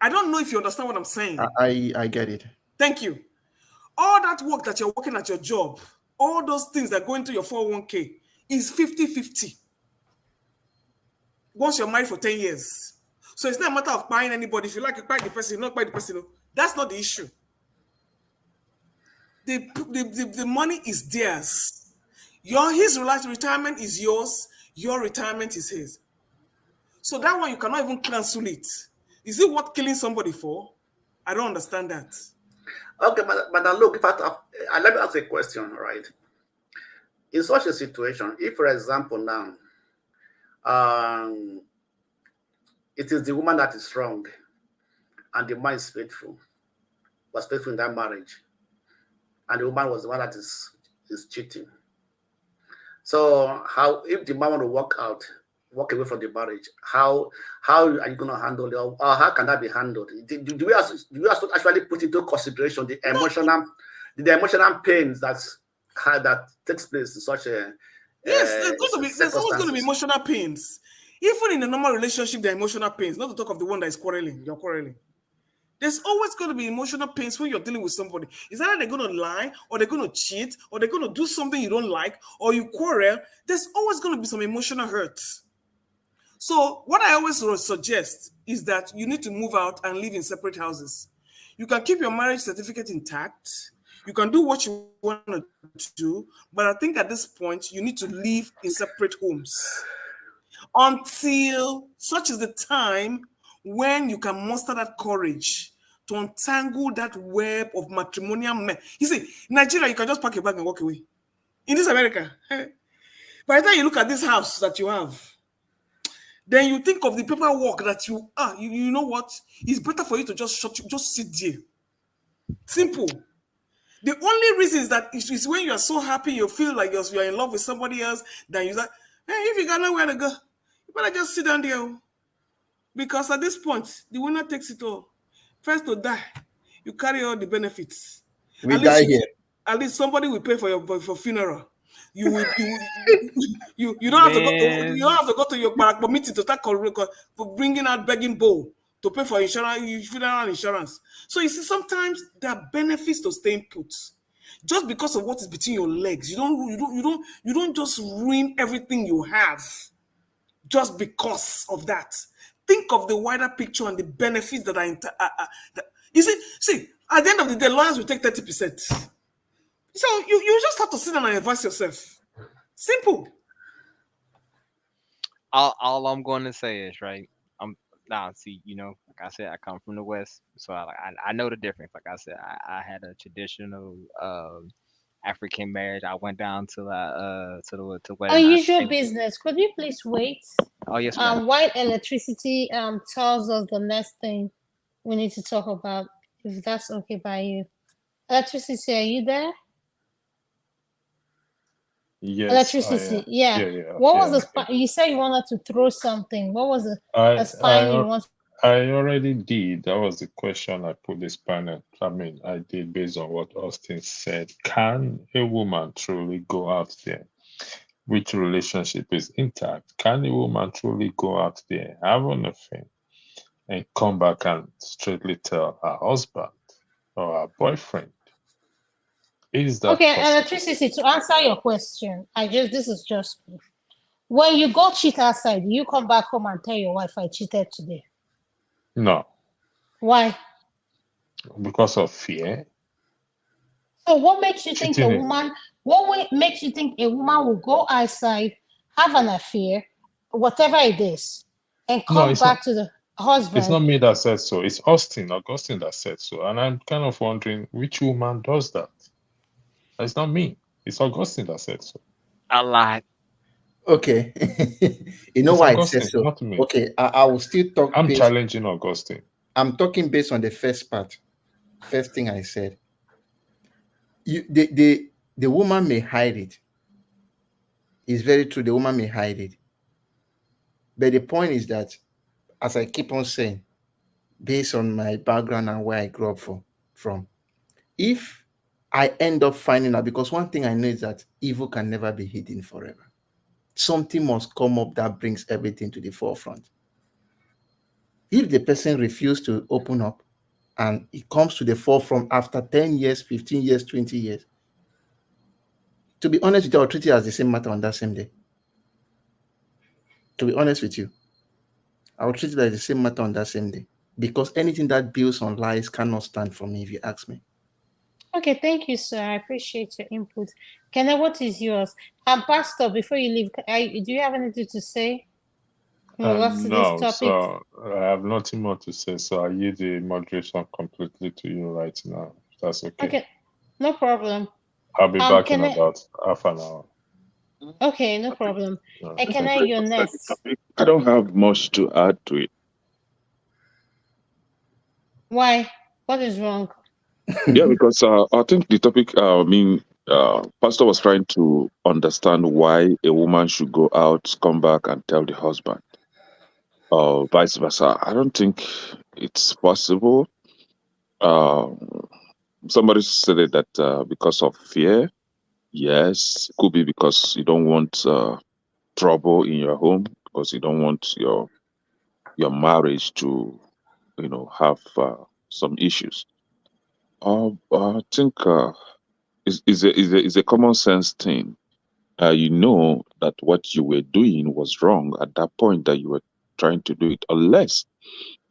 I don't know if you understand what I'm saying. I get it. Thank you. All that work that you're working at your job, all those things that go into your 401k is 50-50. Once you're married for 10 years. So it's not a matter of buying anybody. If you like to buy the person, not buy the person. That's not the issue. The money is theirs. His retirement is yours. Your retirement is his. So that one, you cannot even cancel it. Is it worth killing somebody for? I don't understand that. Okay, but look, let me ask a question, right? In such a situation, if, for example, now, it is the woman that is wrong and the man is faithful, was faithful in that marriage, and the woman was the one that is cheating. So how, if the man want to walk away from the marriage, how are you going to handle it, or how can that be handled? Do you actually put into consideration the emotional pains that takes place in such a yes, there's always going to be emotional pains. Even in a normal relationship, there are emotional pains. Not to talk of the one that is quarreling. You're quarreling. There's always going to be emotional pains when you're dealing with somebody. Is either they're going to lie, or they're going to cheat, or they're going to do something you don't like, or you quarrel. There's always going to be some emotional hurt. So what I always suggest is that you need to move out and live in separate houses. You can keep your marriage certificate intact. You can do what you want to do, but I think at this point, you need to live in separate homes until such is the time when you can muster that courage to untangle that web of matrimonial men. You see, Nigeria, you can just pack your bag and walk away. In this America, by the time you look at this house that you have, then you think of the paperwork that you know what? It's better for you to just sit there. Simple. The only reason is that it's when you are so happy, you feel like you're in love with somebody else, then you're like, hey, if you got nowhere to go, you better just sit down there. Because at this point, the winner takes it all. First to die, you carry all the benefits. We die here. At least somebody will pay for your funeral. You don't have to go to your barak meeting to start for bringing out begging bowl to pay for insurance, funeral insurance. So you see, sometimes there are benefits to staying put. Just because of what is between your legs, you don't just ruin everything you have just because of that. Think of the wider picture and the benefits that are you see, at the end of the day, lawyers will take 30%. So you just have to sit down and advise yourself. Simple. All I'm going to say is, right, see, like I said, I come from the West, so I know the difference. Like I said, I had a traditional African marriage. I went down to the wedding. Unusual business. Could you please wait? Oh yes, ma'am. While electricity tells us the next thing we need to talk about, if that's okay by you. Electricity, are you there? Yes. Electricity, yeah. What was the you said you wanted to throw something? What was the spine you wanted? I already did. That was the question I put this panel. I did based on what Austin said. Can a woman truly go out there which relationship is intact? Can a woman truly go out there, have an affair, and come back and straightly tell her husband or her boyfriend? Is that Okay, possible? electricity, to answer your question, this is just when you go cheat outside, you come back home and tell your wife I cheated today. No. Why? Because of fear. So what makes you think Cheating makes you think a woman will go outside, have an affair, whatever it is, and come back to the husband? It's not me that said so. It's Augustine that said so. And I'm kind of wondering which woman does that. It's not me. It's Augustine that said so. A lot. Okay. You know It's why it Augustine, says so? not me. Okay, I will still talk. I'm challenging Augustine. I'm talking based on the first part. First thing I said. The woman may hide it. It's very true. The woman may hide it. But the point is that, as I keep on saying, based on my background and where I grew up from, if I end up finding out, because one thing I know is that evil can never be hidden forever. Something must come up that brings everything to the forefront. If the person refuses to open up and it comes to the forefront after 10 years, 15 years, 20 years, to be honest with you, I'll treat it as the same matter on that same day. To be honest with you, I'll treat it as the same matter on that same day. Because anything that builds on lies cannot stand for me, if you ask me. Okay, thank you, sir. I appreciate your input. Kenna, what is yours? And Pastor, before you leave, do you have anything to say in regards to this No, topic? so I have nothing more to say. So I yield the moderation completely to you right now. If that's okay. Okay, no problem. I'll be back in about half an hour. Okay, no problem. And Kenna, you're next. I don't have much to add to it. Why? What is wrong? Yeah, because I think the topic, Pastor was trying to understand why a woman should go out, come back, and tell the husband, or vice versa. I don't think it's possible. Somebody said it that because of fear. Yes, could be because you don't want trouble in your home, because you don't want your marriage to, have some issues. I think is a common sense thing. You know that what you were doing was wrong at that point that you were trying to do it, unless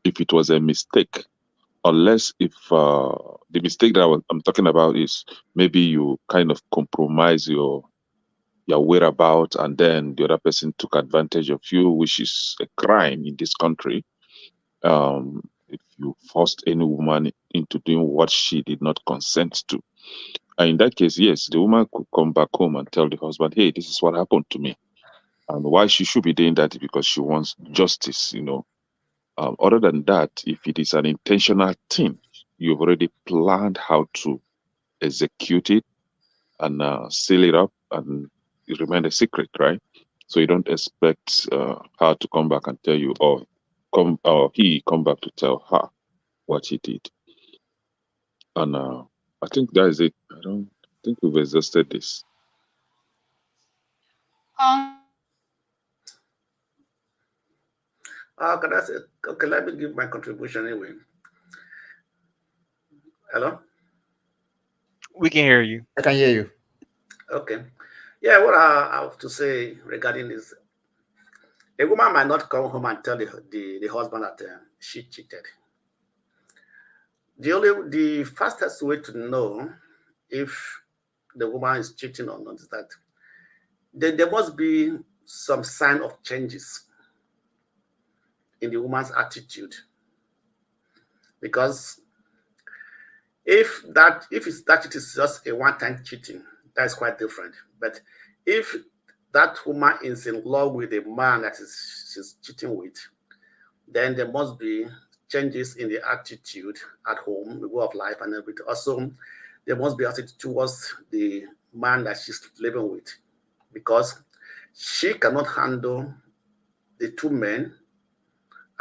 if it was a mistake, unless if the mistake that I'm talking about is maybe you kind of compromise your whereabouts and then the other person took advantage of you, which is a crime in this country. If you forced any woman into doing what she did not consent to. And in that case, yes, the woman could come back home and tell the husband, hey, this is what happened to me. And why she should be doing that is because she wants justice, Other than that, if it is an intentional thing, you've already planned how to execute it and seal it up, and it remain a secret, right? So you don't expect her to come back and tell you, or he come back to tell her what he did. And I think that is it. I don't think we've exhausted this. Can I say, okay, let me give my contribution anyway. Hello? We can hear you. I can hear you. Okay. Yeah, what I have to say regarding this, a woman might not come home and tell the husband that she cheated. The fastest way to know if the woman is cheating or not is that there must be some sign of changes in the woman's attitude. Because if it is just a one-time cheating, that is quite different. But if that woman is in love with a man that she's cheating with, then there must be changes in the attitude at home, the way of life and everything. Also, there must be attitude towards the man that she's living with, because she cannot handle the two men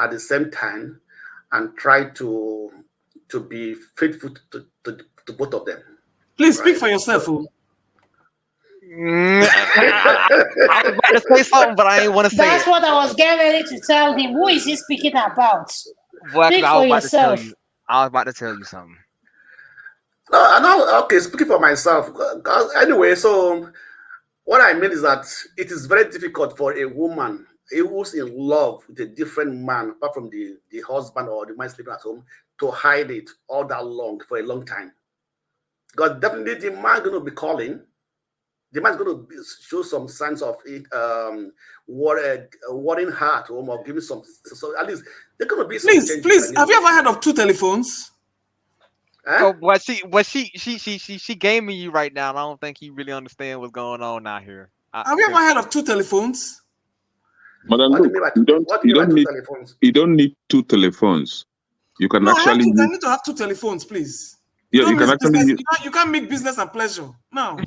at the same time and try to be faithful to both of them. Please speak for yourself. I was about to say something, but I ain't want to say That's it. what I was getting ready to tell him. Who is he speaking about? Well, 'cause Speak I for was about to tell yourself. you. I was about to tell you something. No, I know. Okay, speaking for myself. Anyway, so what I mean is that it is very difficult for a woman who's in love with a different man, apart from the husband or the man sleeping at home, to hide it all that long for a long time. Because definitely the man going to be calling. The man's going to show some signs of it, worrying her at home or giving some. So at least there's going to be some changes. Please, have you ever heard of 2 telephones? Oh, but she gaming you right now, and I don't think you really understand what's going on out here. Have you ever heard of 2 telephones? Madam, look, you don't need 2 telephones. You can No, actually I use, need to have 2 telephones, please. yeah, you can actually use, You can't make business and pleasure. No.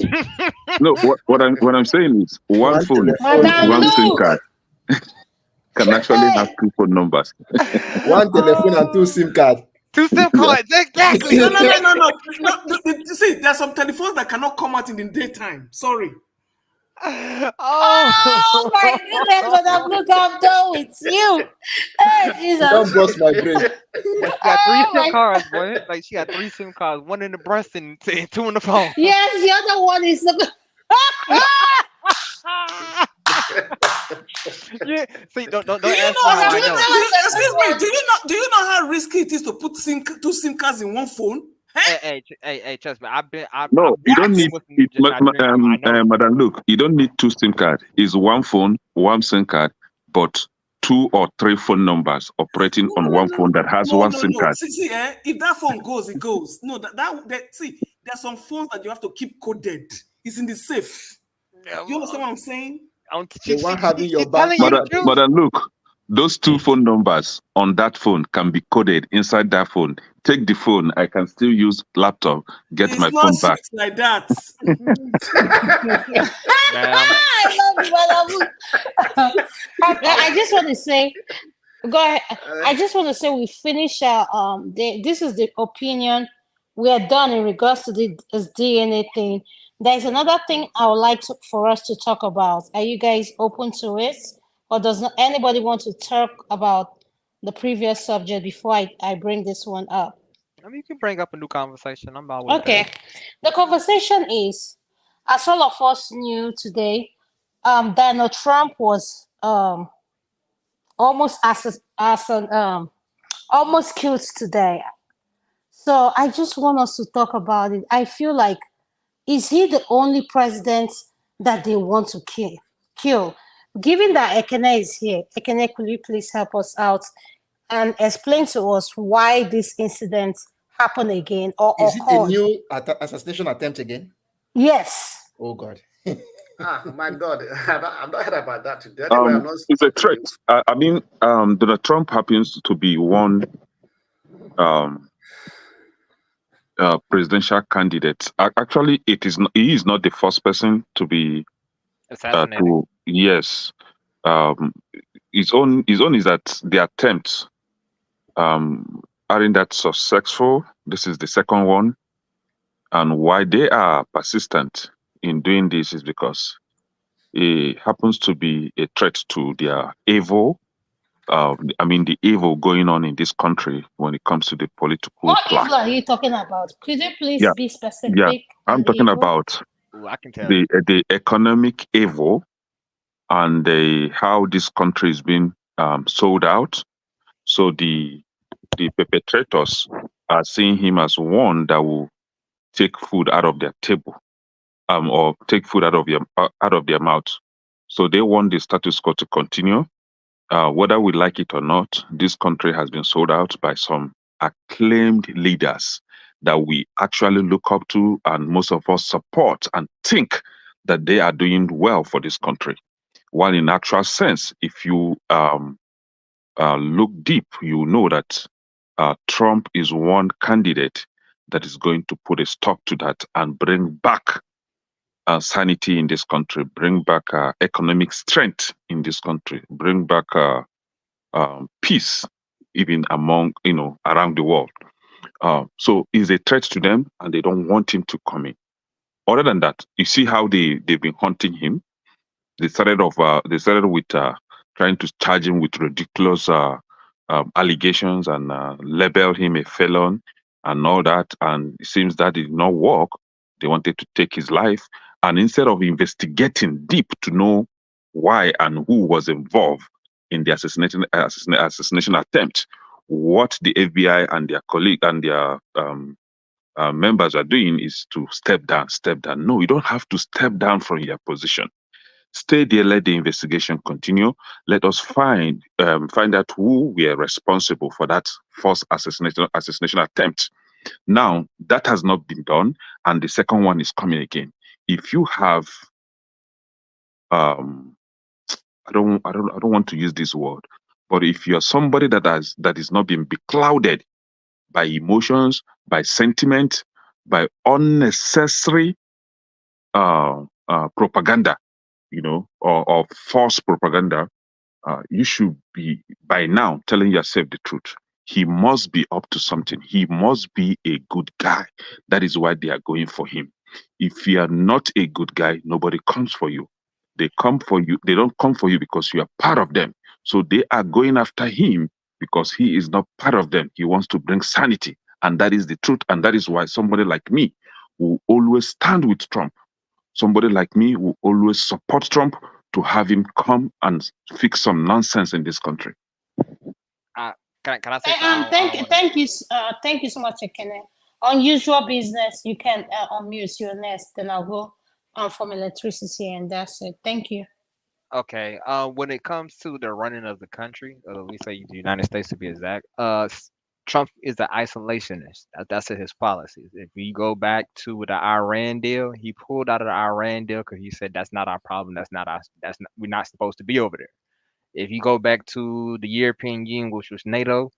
no, what I'm saying is one phone, Madam one SIM Luke. card can actually have 2 phone numbers. One telephone and 2 SIM cards. 2 SIM cards, exactly. No. See, there are some telephones that cannot come out in the daytime. Sorry. Oh my goodness, Madam Luke, I'm done with you. Hey, Jesus. Don't bust my brain. She got 3 SIM cards, boy. Like she got 3 SIM cards, 1 in the breast and 2 in the phone. Yes, the other one is the. Yeah. See, don't Do you ask know me how I know. Excuse me. Do you know how risky it is to put 2 SIM cards in one phone? Hey, trust me. No, you don't need it, I know. Madam, look, you don't need 2 SIM cards. It's one phone, one SIM card, but 2 or 3 phone numbers operating on one phone that has one SIM card. See, if that phone goes, it goes. No, see, there's some phones that you have to keep coded. It's in the safe. You understand what I'm saying? The one having your back. Madam, look, those 2 phone numbers on that phone can be coded inside that phone. Take the phone, I can still use laptop, get my phone back. It's not like that. I love you, Madam Luke. I just want to say, go ahead. I just want to say we finish. This is the opinion we are done in regards to this DNA thing. There's another thing I would like for us to talk about. Are you guys open to it, or does not anybody want to talk about the previous subject before I bring this one up? I mean, you can bring up a new conversation. I'm always Okay. The conversation is, as all of us knew today, Donald Trump was almost almost killed today. So I just want us to talk about it. I feel like, is he the only president that they want to kill? Given that Ekene is here, Ekene, could you please help us out and explain to us why this incident happened again or Is it occurred? a new assassination attempt again? Yes. Oh God. My God, I've not heard about that today. It's a threat. I mean, Donald Trump happens to be one presidential candidate. Actually, he is not the first person to be assassinated. Yes. His own is that the attempts aren't that successful. This is the second one. And why they are persistent in doing this is because it happens to be a threat to their evil. The evil going on in this country when it comes to the political What class. evil are you talking about? Could you please be specific? Yeah, I'm talking evil? about Ooh, I can tell the economic evil and how this country is being sold out. So the perpetrators are seeing him as one that will take food out of their table, or take food out of their mouth. So they want the status quo to continue. Whether we like it or not, this country has been sold out by some acclaimed leaders that we actually look up to, and most of us support and think that they are doing well for this country. While in actual sense, if you look deep, you know that Trump is one candidate that is going to put a stop to that and bring back sanity in this country, bring back economic strength in this country, bring back peace even among, around the world. So he's a threat to them and they don't want him to come in. Other than that, you see how they've been hunting him. They started with trying to charge him with ridiculous allegations and label him a felon and all that. And it seems that did not work. They wanted to take his life. And instead of investigating deep to know why and who was involved in the assassination attempt, what the FBI and their colleague and their members are doing is to step down. No, you don't have to step down from your position. Stay there, let the investigation continue. Let us find out who were responsible for that first assassination attempt. Now, that has not been done, and the second one is coming again. If you have I don't want to use this word, but if you're somebody that is not being beclouded by emotions, by sentiment, by unnecessary propaganda, or false propaganda, you should be by now telling yourself the truth. He must be up to something. He must be a good guy. That is why they are going for him. If you are not a good guy, nobody comes for you. They come for you. They don't come for you because you are part of them. So they are going after him because he is not part of them. He wants to bring sanity. And that is the truth. And that is why somebody like me will always stand with Trump. Somebody like me will always support Trump to have him come and fix some nonsense in this country. Can I say Thank you so much, Ekene. Unusual business, you can unmute your nest, then I'll go on from electricity, and that's it. Thank you. Okay. When it comes to the running of the country, we say the United States to be exact, Trump is an isolationist. That's his policies. If you go back to the Iran deal, he pulled out of the Iran deal because he said that's not our problem. We're not supposed to be over there. If you go back to the European Union, which was NATO,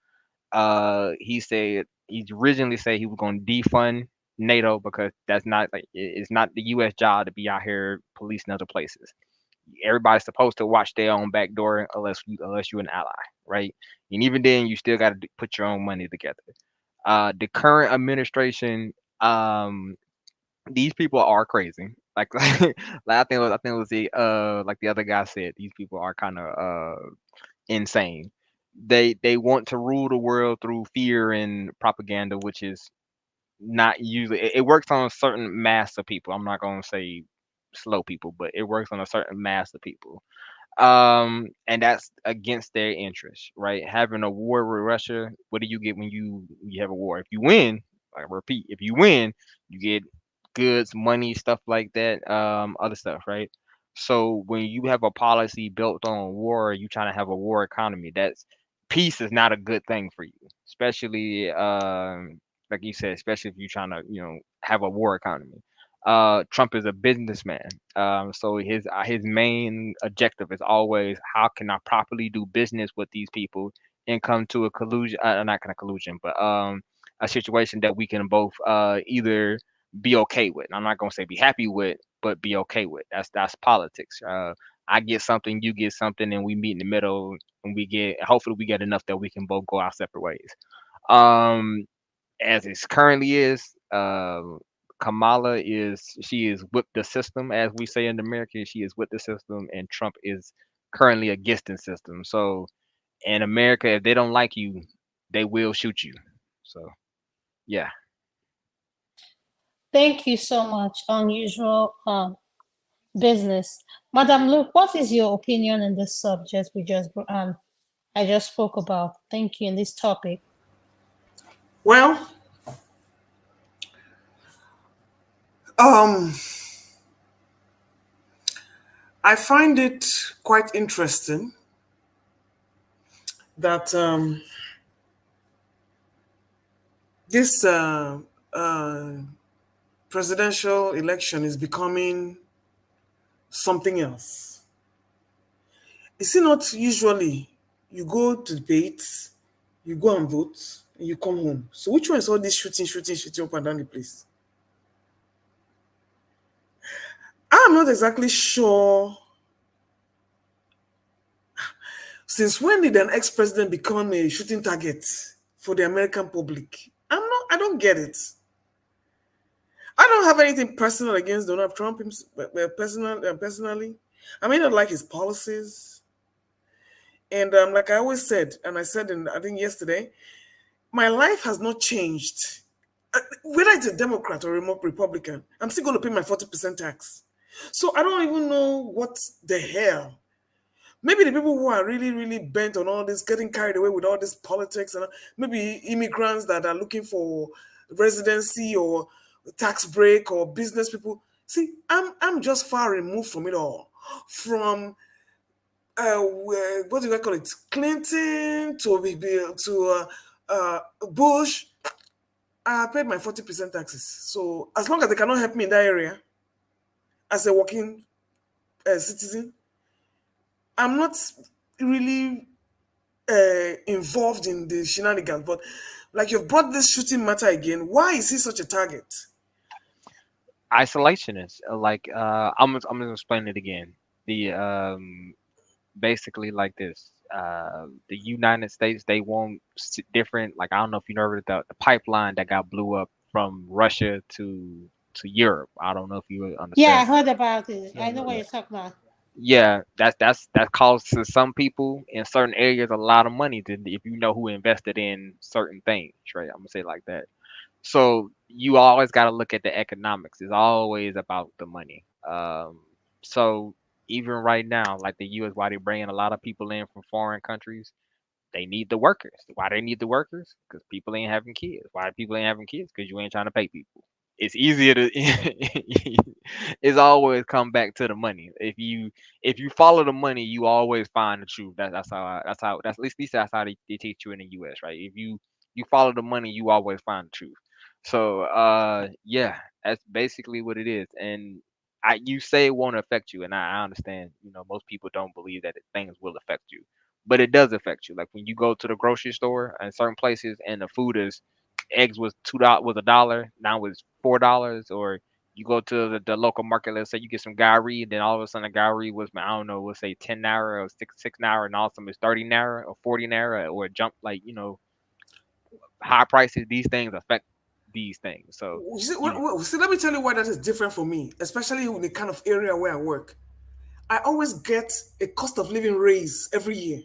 he said he originally said he was going to defund NATO because that's not it's not the U.S. job to be out here policing other places. Everybody's supposed to watch their own back door unless you're an ally, right? And even then, you still got to put your own money together. The current administration, these people are crazy. Like, I think it was like the other guy said, these people are kind of insane. They want to rule the world through fear and propaganda, which is not usually it works on a certain mass of people. I'm not going to say slow people, but it works on a certain mass of people. And that's against their interests, right? Having a war with Russia, what do you get when you have a war? If you win, I repeat, if you win, you get goods, money, stuff like that, other stuff, right? So when you have a policy built on war, you trying to have a war economy. That's peace is not a good thing for you, especially like you said, especially if you're trying to have a war economy. Trump is a businessman, so his main objective is always how can I properly do business with these people and come to a collusion, not kind of collusion, but a situation that we can both either be okay with. I'm not gonna say be happy with, but be okay with. That's politics. I get something, you get something, and we meet in the middle, and hopefully we get enough that we can both go our separate ways. As it currently is, Kamala she is with the system, as we say in America. She is with the system, and Trump is currently against the system. So in America, if they don't like you, they will shoot you. So yeah. Thank you so much. Unusual business. Madam Luke, what is your opinion on this subject I just spoke about? Thank you in this topic. Well, I find it quite interesting that this presidential election is becoming something else. Is it not usually you go to debates, you go and vote, and you come home? So which one is all this shooting up and down the place? I'm not exactly sure. Since when did an ex-president become a shooting target for the American public? I don't get it. I don't have anything personal against Donald Trump personally, I may not like his policies. And like I always said, and I said I think yesterday, my life has not changed. Whether it's a Democrat or a Republican, I'm still going to pay my 40% tax. So I don't even know what the hell. Maybe the people who are really, really bent on all this, getting carried away with all this politics, and maybe immigrants that are looking for residency or tax break or business people. See, I'm just far removed from it all. From what do I call it? Clinton to Bush. I paid my 40% taxes. So as long as they cannot help me in that area, as a working citizen, I'm not really involved in the shenanigans. But like you've brought this shooting matter again, why is he such a target? Isolationists. I'm gonna explain it again. The basically like this. The United States, they want different. Like, I don't know if you know the pipeline that got blew up from Russia to Europe. I don't know if you Yeah, I understand. heard about it. I know what Yeah. you're talking about. Yeah, that costs to some people in certain areas a lot of money if you know who invested in certain things, right? I'm gonna say it like that. So you always got to look at the economics. It's always about the money. So even right now, like the U.S., why they bringing a lot of people in from foreign countries, they need the workers. Why they need the workers? Because people ain't having kids. Why people ain't having kids? Because you ain't trying to pay people. It's easier to. It's always come back to the money. If you follow the money, you always find the truth. That's at least that's how they teach you in the U.S. Right? If you follow the money, you always find the truth. So yeah, that's basically what it is. And you say it won't affect you, and I understand. Most people don't believe that things will affect you, but it does affect you. Like when you go to the grocery store in certain places, and the food is eggs was $2 was $1, now it's $4, or you go to the local market. Let's say you get some gari, then all of a sudden the gari was, I don't know, let's say 10 naira or six naira, and all of a sudden it's 30 naira or 40 naira, or a jump high prices. These things affect these things. So See, let me tell you why that is different for me, especially in the kind of area where I work. I always get a cost of living raise every year.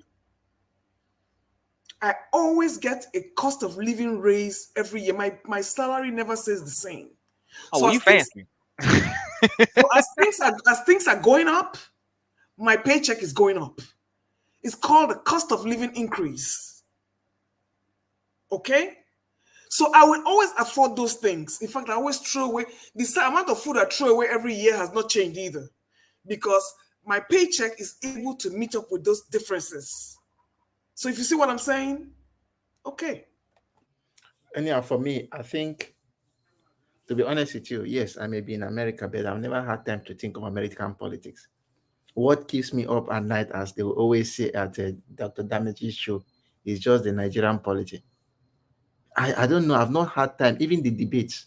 I always get a cost of living raise every year. My salary never stays the same. Oh, well, you fancy. So as things are going up, my paycheck is going up. It's called the cost of living increase. Okay? So I will always afford those things. In fact, I always throw away the amount of food I throw away every year has not changed either, because my paycheck is able to meet up with those differences. So if you see what I'm saying, okay. Anyhow, for me, I think, to be honest with you, yes, I may be in America, but I've never had time to think of American politics. What keeps me up at night, as they will always say at Dr. Damage's show, is just the Nigerian politics. I don't know. I've not had time, even the debates.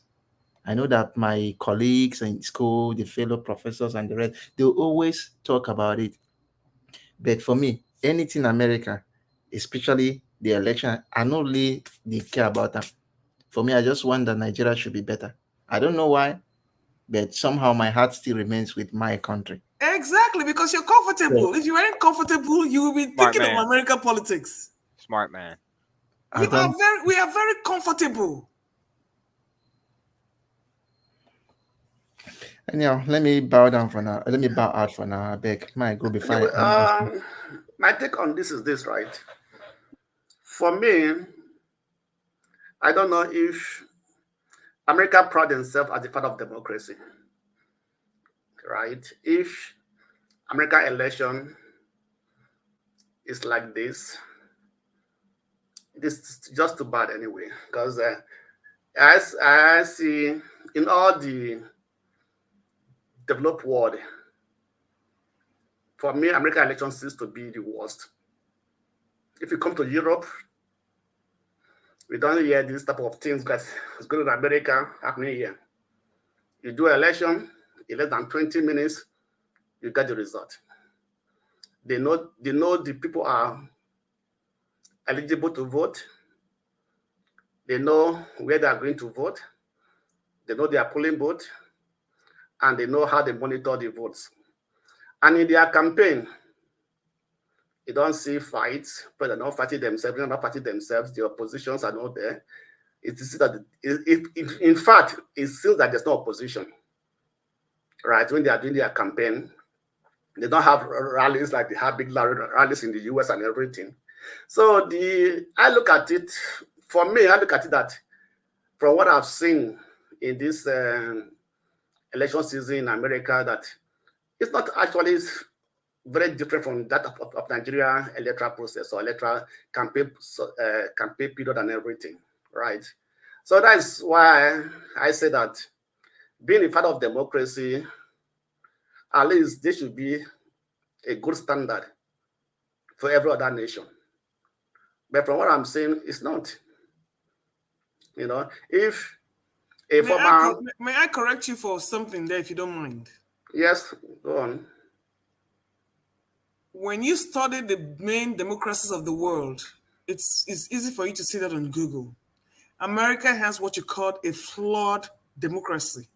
I know that my colleagues in school, the fellow professors and the rest, they'll always talk about it. But for me, anything America, especially the election, I don't really care about them. For me, I just want that Nigeria should be better. I don't know why, but somehow my heart still remains with my country. Exactly, because you're comfortable. So, If you weren't comfortable, you will be Smart thinking of man. American politics. Smart man. I don't. We are very comfortable. Anyhow, let me bow down for now. Let me bow out for now. I beg. My go before Anyway, I my take on this is this, right? For me, I don't know if America proud themselves as the father of democracy, right? If American election is like this, it is just too bad anyway. Because as I see in all the developed world, for me, American election seems to be the worst. If you come to Europe, we don't hear this type of things that is going on in America happening here. You do election, in less than 20 minutes, you get the result. They know the people are eligible to vote. They know where they are going to vote. They know their polling booth, and they know how they monitor the votes. And in their campaign, you don't see fights, but they're not fighting themselves, they're not fighting themselves, the oppositions are not there. It is that in fact, it seems that there's no opposition. Right? When they are doing their campaign, they don't have rallies like they have big rallies in the US and everything. So I look at it, for me, I look at it that from what I've seen in this election season in America, that it's not actually very different from that of Nigeria electoral process or electoral campaign period and everything, right? So that's why I say that being a father of democracy, at least this should be a good standard for every other nation. But from what I'm saying, it's not. You know, if a former... May I correct you for something there, if you don't mind? Yes, go on. When you study the main democracies of the world, it's easy for you to see that on Google. America has what you call a flawed democracy.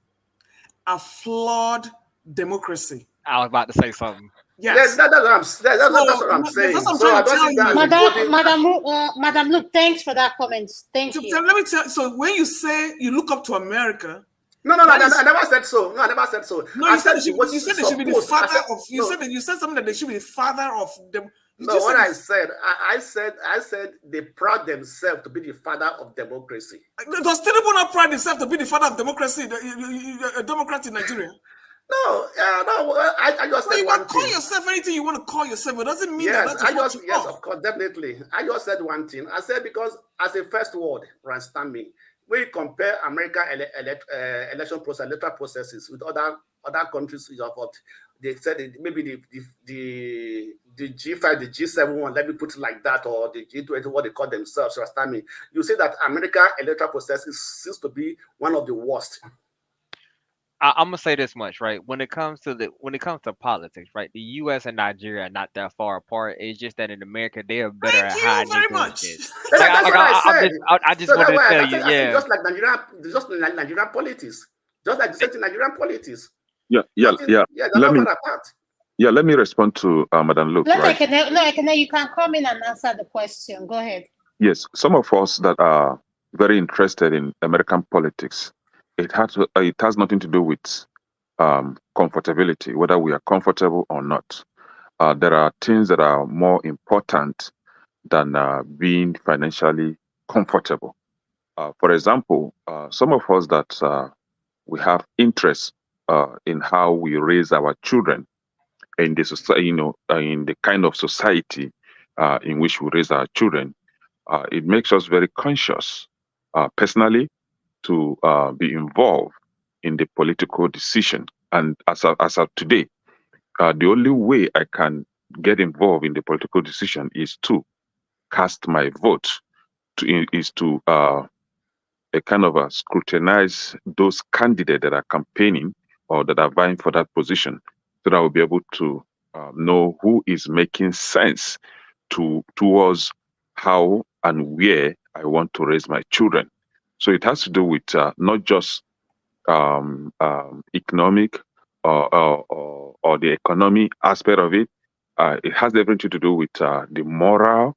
A flawed democracy. I was about to say something. Yes, that's what I'm saying. That's what I'm trying to tell you. Madam, look, thanks for that comment. Thank you. Let me tell you. So when you say you look up to America, I never said so. No, I never said so. No, you said they should be the father of. You said something that they should be the father of them. No, what I said, I said they proud themselves to be the father of democracy. Does Tinubu not pride himself to be the father of democracy? A Democrat in Nigeria? No, I just said you one can thing. Call yourself anything you want to call yourself. It doesn't mean yes, that. Yes, of course, definitely. I just said one thing. I said because as a first word, understand me. When you compare American election process, electoral processes with other countries, they said maybe the G5, the G7 one, let me put it like that, or the G20, what they call themselves, understand me. You see that American electoral process seems to be one of the worst. I'm gonna say this much, right? When it comes to politics, right? The U.S. and Nigeria are not that far apart. It's just that in America they are better at hiding very much. That's what I said. I just wanted to tell you, yeah. Just like Nigerian politics, just like the same thing Nigerian politics. Yeah. Let me respond to Madam Luke. Right? You can come in and answer the question. Go ahead. Yes, some of us that are very interested in American politics, it has nothing to do with comfortability, whether we are comfortable or not. There are things that are more important than being financially comfortable. For example, some of us that we have interest in how we raise our children in the society, in the kind of society in which we raise our children, it makes us very conscious, personally, to be involved in the political decision. And as of today, the only way I can get involved in the political decision is to cast my vote, to scrutinize those candidates that are campaigning or that are vying for that position, so that I will be able to know who is making sense towards how and where I want to raise my children. So it has to do with not just economic or the economy aspect of it. It has everything to do with the moral,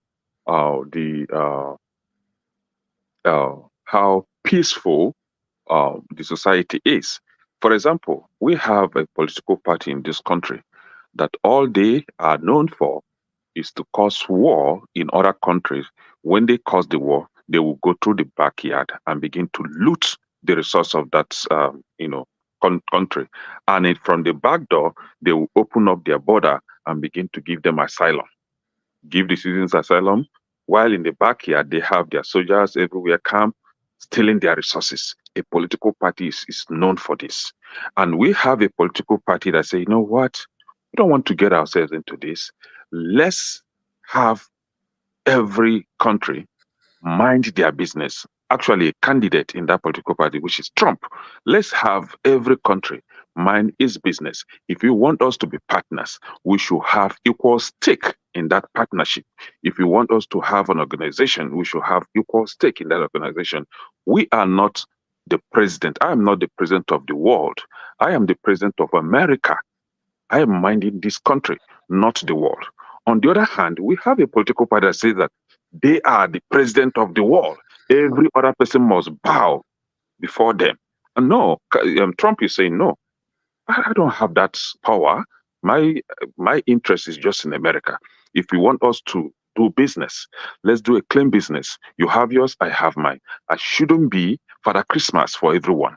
how peaceful the society is. For example, we have a political party in this country that all they are known for is to cause war in other countries. When they cause the war, they will go through the backyard and begin to loot the resource of that country. And from the back door, they will open up their border and begin to give them asylum, give the citizens asylum, while in the backyard, they have their soldiers everywhere camp, stealing their resources. A political party is known for this. And we have a political party that say, you know what? We don't want to get ourselves into this. Let's have every country mind their business. Actually, a candidate in that political party, which is Trump. Let's have every country mind its business. If you want us to be partners, we should have equal stake in that partnership. If you want us to have an organization, we should have equal stake in that organization. We are not the president. I am not the president of the world. I am the president of America. I am minding this country, not the world. On the other hand, we have a political party that says that they are the president of the world. Every other person must bow before them. And no, Trump is saying no. I don't have that power. My interest is just in America. If you want us to do business, let's do a clean business. You have yours, I have mine. I shouldn't be Father Christmas for everyone.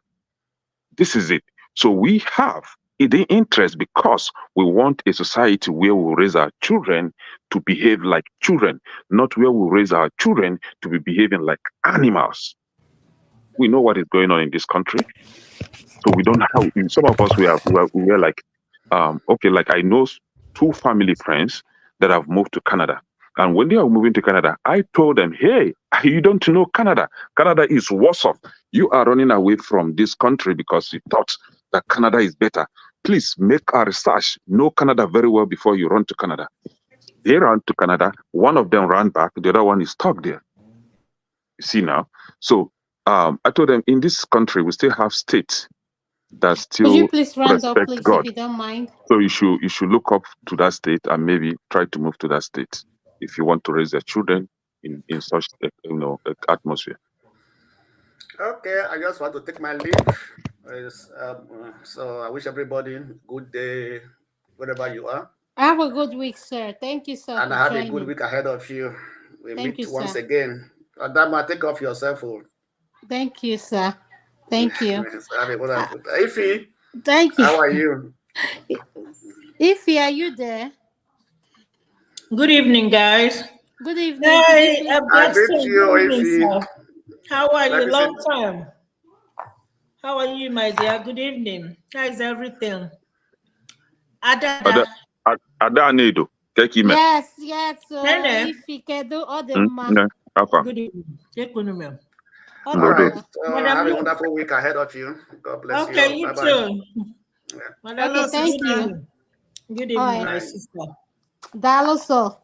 This is it. So we have the interest because we want a society where we raise our children to behave like children, not where we raise our children to be behaving like animals. We know what is going on in this country. So we don't have, some of us, we are like, okay, like I know 2 family friends that have moved to Canada. And when they are moving to Canada, I told them, hey, you don't know Canada. Canada is worse off. You are running away from this country because you thought that Canada is better. Please make a research. Know Canada very well before you run to Canada. They ran to Canada. One of them ran back. The other one is stuck there. You see now? So I told them, in this country, we still have states that still Could you please round up, respect please, God. if you don't mind? So you should look up to that state and maybe try to move to that state if you want to raise their children in such atmosphere. Okay, I just want to take my leave. So I wish everybody good day, wherever you are. Have a good week, sir. Thank you, sir. And I have a good week ahead of you. We Thank meet you, once sir. again. Adama, take off your cell phone. Thank you, sir. Thank you. Ify, thank you. How are you? Ify, are you there? Good evening, guys. Good evening. Hey, I greet you, Ify. How are you? Like Long time. How are you, my dear? Good evening. How is everything? Ada Nedo. Take him. Yes. So if you can do all the good evening. Take one of all right. Have a wonderful week ahead of you. God bless you. Okay, you Bye-bye. too. Yeah. Okay, thank you. Good evening, my sister. Daloso.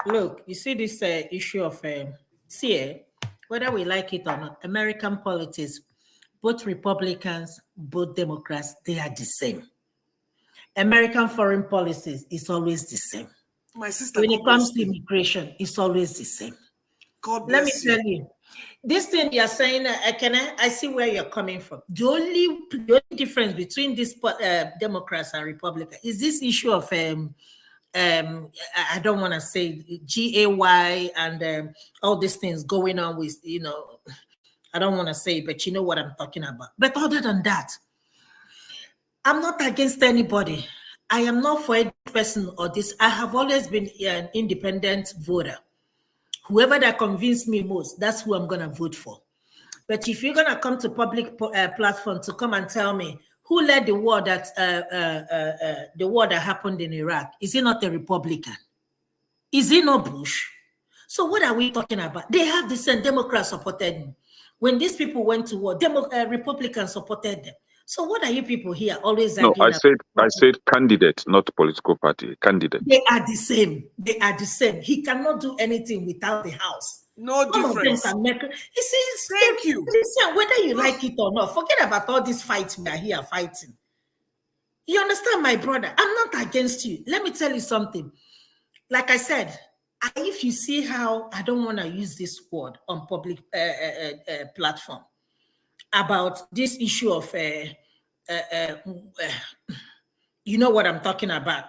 Look, you see this issue of whether we like it or not, American politics, both Republicans, both Democrats, they are the same. American foreign policies is always the same. My sister, when it comes to immigration, it's always the same. God bless you. Let me tell you, this thing you're saying, I see where you're coming from. The only difference between these Democrats and Republicans is this issue of I don't want to say GAY and all these things going on with, I don't want to say, but you know what I'm talking about. But other than that, I'm not against anybody. I am not for any person or this. I have always been an independent voter. Whoever that convinced me most, that's who I'm going to vote for. But if you're going to come to public platform to come and tell me who led the war that happened in Iraq, is he not a Republican? Is he not Bush? So what are we talking about? They have the same. Democrats supported them. When these people went to war, Republicans supported them. So what are you people here always arguing? No, I said candidate, not political party. Candidate. They are the same. They are the same. He cannot do anything without the house. No difference. He says, thank you. Listen, whether you like it or not, forget about all this fights we are here fighting. You understand, my brother? I'm not against you. Let me tell you something. Like I said, if you see how I don't want to use this word on public platform about this issue of you know what I'm talking about,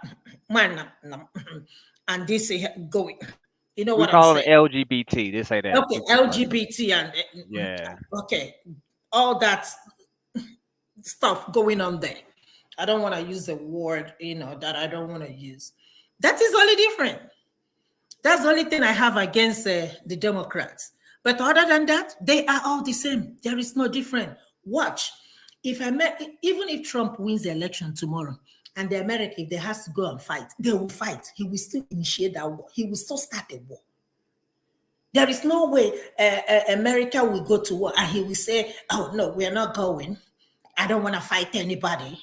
man, and this going. You know what I'm saying? We call it LGBT. They say that. Okay, LGBT and yeah. Okay, all that stuff going on there. I don't want to use the word, that I don't want to use. That is only different. That's the only thing I have against the Democrats. But other than that, they are all the same. There is no different. Watch. Even if Trump wins the election tomorrow, and the America, if they have to go and fight, they will fight. He will still initiate that war. He will still start a war. There is no way America will go to war and he will say, oh, no, we are not going. I don't want to fight anybody.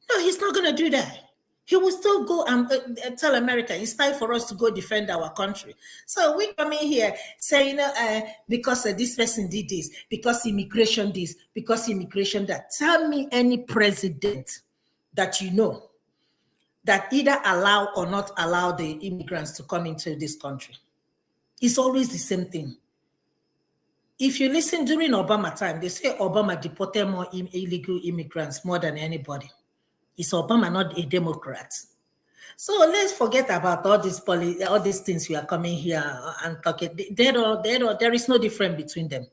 No, he's not going to do that. He will still go and tell America, it's time for us to go defend our country. So we come in here saying, because this person did this, because immigration this, because immigration that. Tell me any president that you know that either allow or not allow the immigrants to come into this country. It's always the same thing. If you listen during Obama time, they say Obama deported more illegal immigrants more than anybody. Is Obama not a Democrat? So let's forget about all these things we are coming here and talking. There is no difference between them,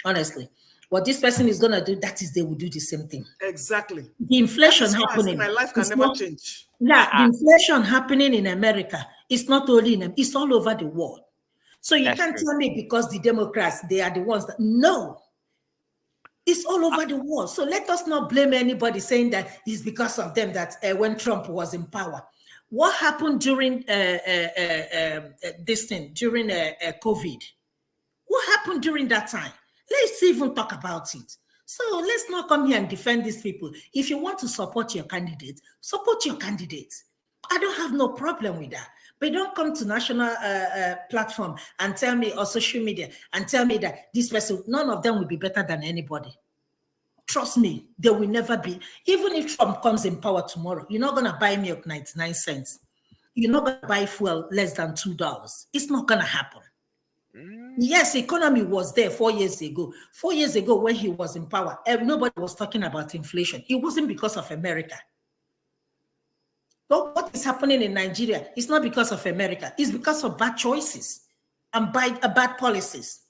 honestly. What this person is gonna do, that is, they will do the same thing. Exactly. The inflation happening. My life can never change. Yeah, the inflation happening in America, it's not only in them, it's all over the world. So you can't tell me because the Democrats, they are the ones that, no. It's all over the world. So let us not blame anybody saying that it's because of them that when Trump was in power. What happened during this thing, during COVID? What happened during that time? Let's even talk about it. So let's not come here and defend these people. If you want to support your candidate, support your candidate. I don't have no problem with that. But don't come to national platform and tell me, or social media, and tell me that this person, none of them will be better than anybody. Trust me, they will never be. Even if Trump comes in power tomorrow, you're not going to buy milk 99 cents. You're not going to buy fuel less than $2. It's not going to happen. Yes, economy was there 4 years ago. 4 years ago when he was in power, nobody was talking about inflation. It wasn't because of America. But what is happening in Nigeria is not because of America. It's because of bad choices and bad policies.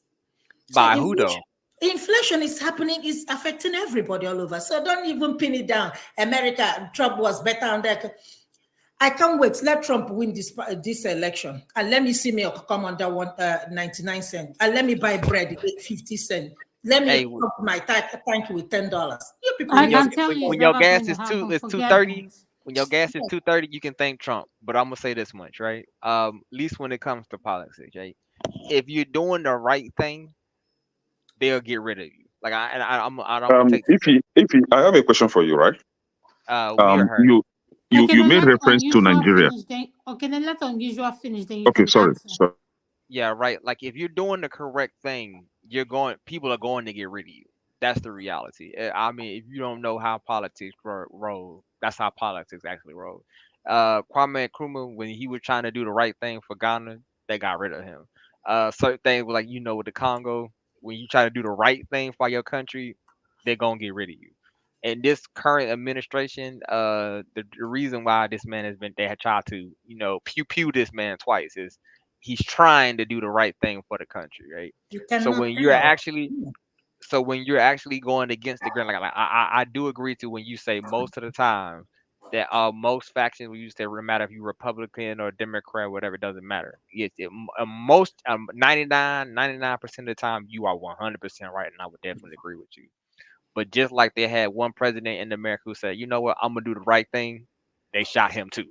By who though? Inflation is happening, is affecting everybody all over. So don't even pin it down. America, Trump was better on that. I can't wait. Let Trump win this election. And let me see milk come under 99 cents. And let me buy bread at 50 cents. Let me put my tank with $10. You people, when your gas is 230. When your gas is 230, you can thank Trump. But I'm gonna say this much, right? At least when it comes to politics, right? If you're doing the right thing, they'll get rid of you. Like I don't take. I have a question for you, right? You made reference to Nigeria. Okay, then let Unusual finish. Then okay, sorry. Yeah, right. Like if you're doing the correct thing, people are going to get rid of you. That's the reality. I mean, if you don't know how politics roll, that's how politics actually roll. Kwame Nkrumah, when he was trying to do the right thing for Ghana, they got rid of him. Certain things like with the Congo, when you try to do the right thing for your country, they're gonna get rid of you. And this current administration, the reason why this man they had tried to pew this man twice is he's trying to do the right thing for the country, right? So when you're actually going against the grain, like I do agree to when you say most of the time that most factions, when you say no matter if you're Republican or Democrat, whatever, it doesn't matter. Most 99% of the time you are 100% right, and I would definitely agree with you. But just like they had one president in America who said, you know what, I'm gonna do the right thing, they shot him too.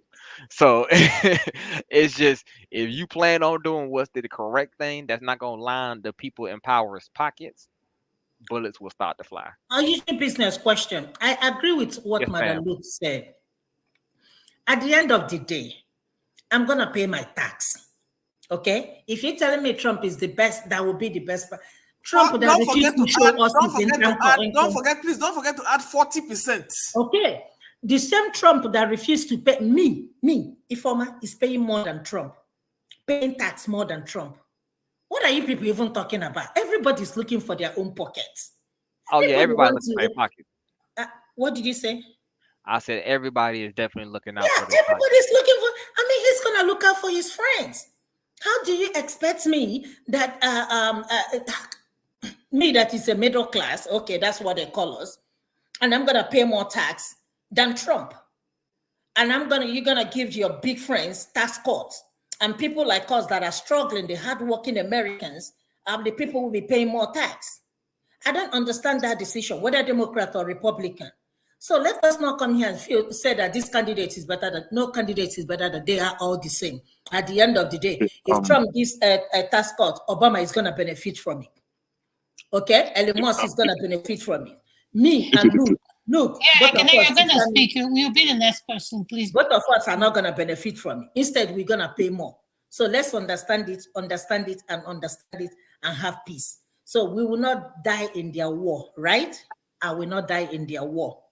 So it's just, if you plan on doing what's the correct thing, that's not gonna line the people in power's pockets, bullets will start to fly. I'll use a business question. I agree with what Madam Luke said. At the end of the day, I'm gonna pay my tax. Okay? If you're telling me Trump is the best, that will be the best. Trump don't forget to add 40%. Okay. The same Trump that refused to pay me, Ifoma, is paying more than Trump. Paying tax more than Trump. What are you people even talking about? Everybody's looking for their own pockets. Oh, yeah, everybody looking for their pocket. What did you say? I said everybody is definitely looking out for their pocket. Everybody's looking for, he's going to look out for his friends. How do you expect me that, me that is a middle class, okay, that's what they call us, and I'm going to pay more tax than Trump? And you're going to give your big friends tax cuts. And people like us that are struggling, the hardworking Americans, the people will be paying more tax. I don't understand that decision, whether Democrat or Republican. So let us not come here and say that this candidate is better than, no candidate is better than, they are all the same. At the end of the day, if Trump gives a tax cut, Obama is going to benefit from it. Okay? Elon Musk is going to benefit from it. Me and Luke. Yeah, you're going to speak. You'll be the next person, please. Both of us are not going to benefit from it. Instead, we're going to pay more. So let's understand it, and have peace. So we will not die in their war, right? I will not die in their war.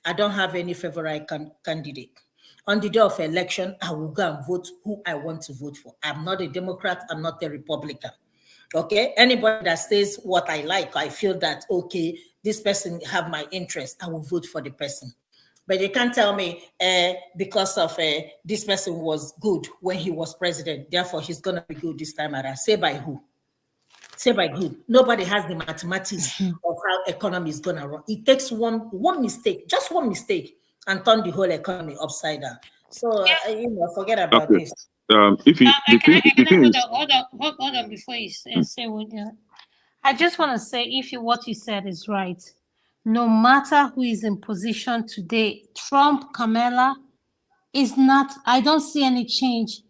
I don't have any favorite candidate. On the day of election, I will go and vote who I want to vote for. I'm not a Democrat, I'm not a Republican. Okay, anybody that says what I like, I feel that, okay, this person have my interest, I will vote for the person. But you can't tell me because of this person was good when he was president, therefore he's going to be good this time around. Say by who? Say by who? Nobody has the mathematics of how economy is going to run. It takes one mistake, just one mistake, and turn the whole economy upside down. So, forget about this. If you, the thing is, Hold on before you say what I just want to say, what you said is right. No matter who is in position today, Trump, Kamala, is not, I don't see any change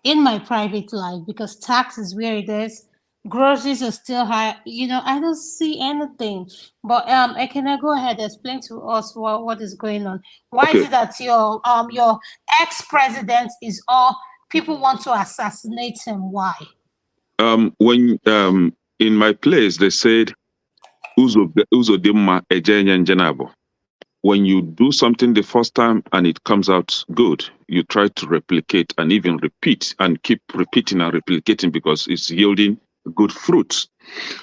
in my private life because tax is where it is. Groceries are still high. I don't see anything. But can I go ahead and explain to us what is going on? Why is it that your ex-president is all people want to assassinate him? Why? When in my place they said, "Uzodimma ejenye njenabo." When you do something the first time and it comes out good, you try to replicate and even repeat and keep repeating and replicating because it's yielding good fruits.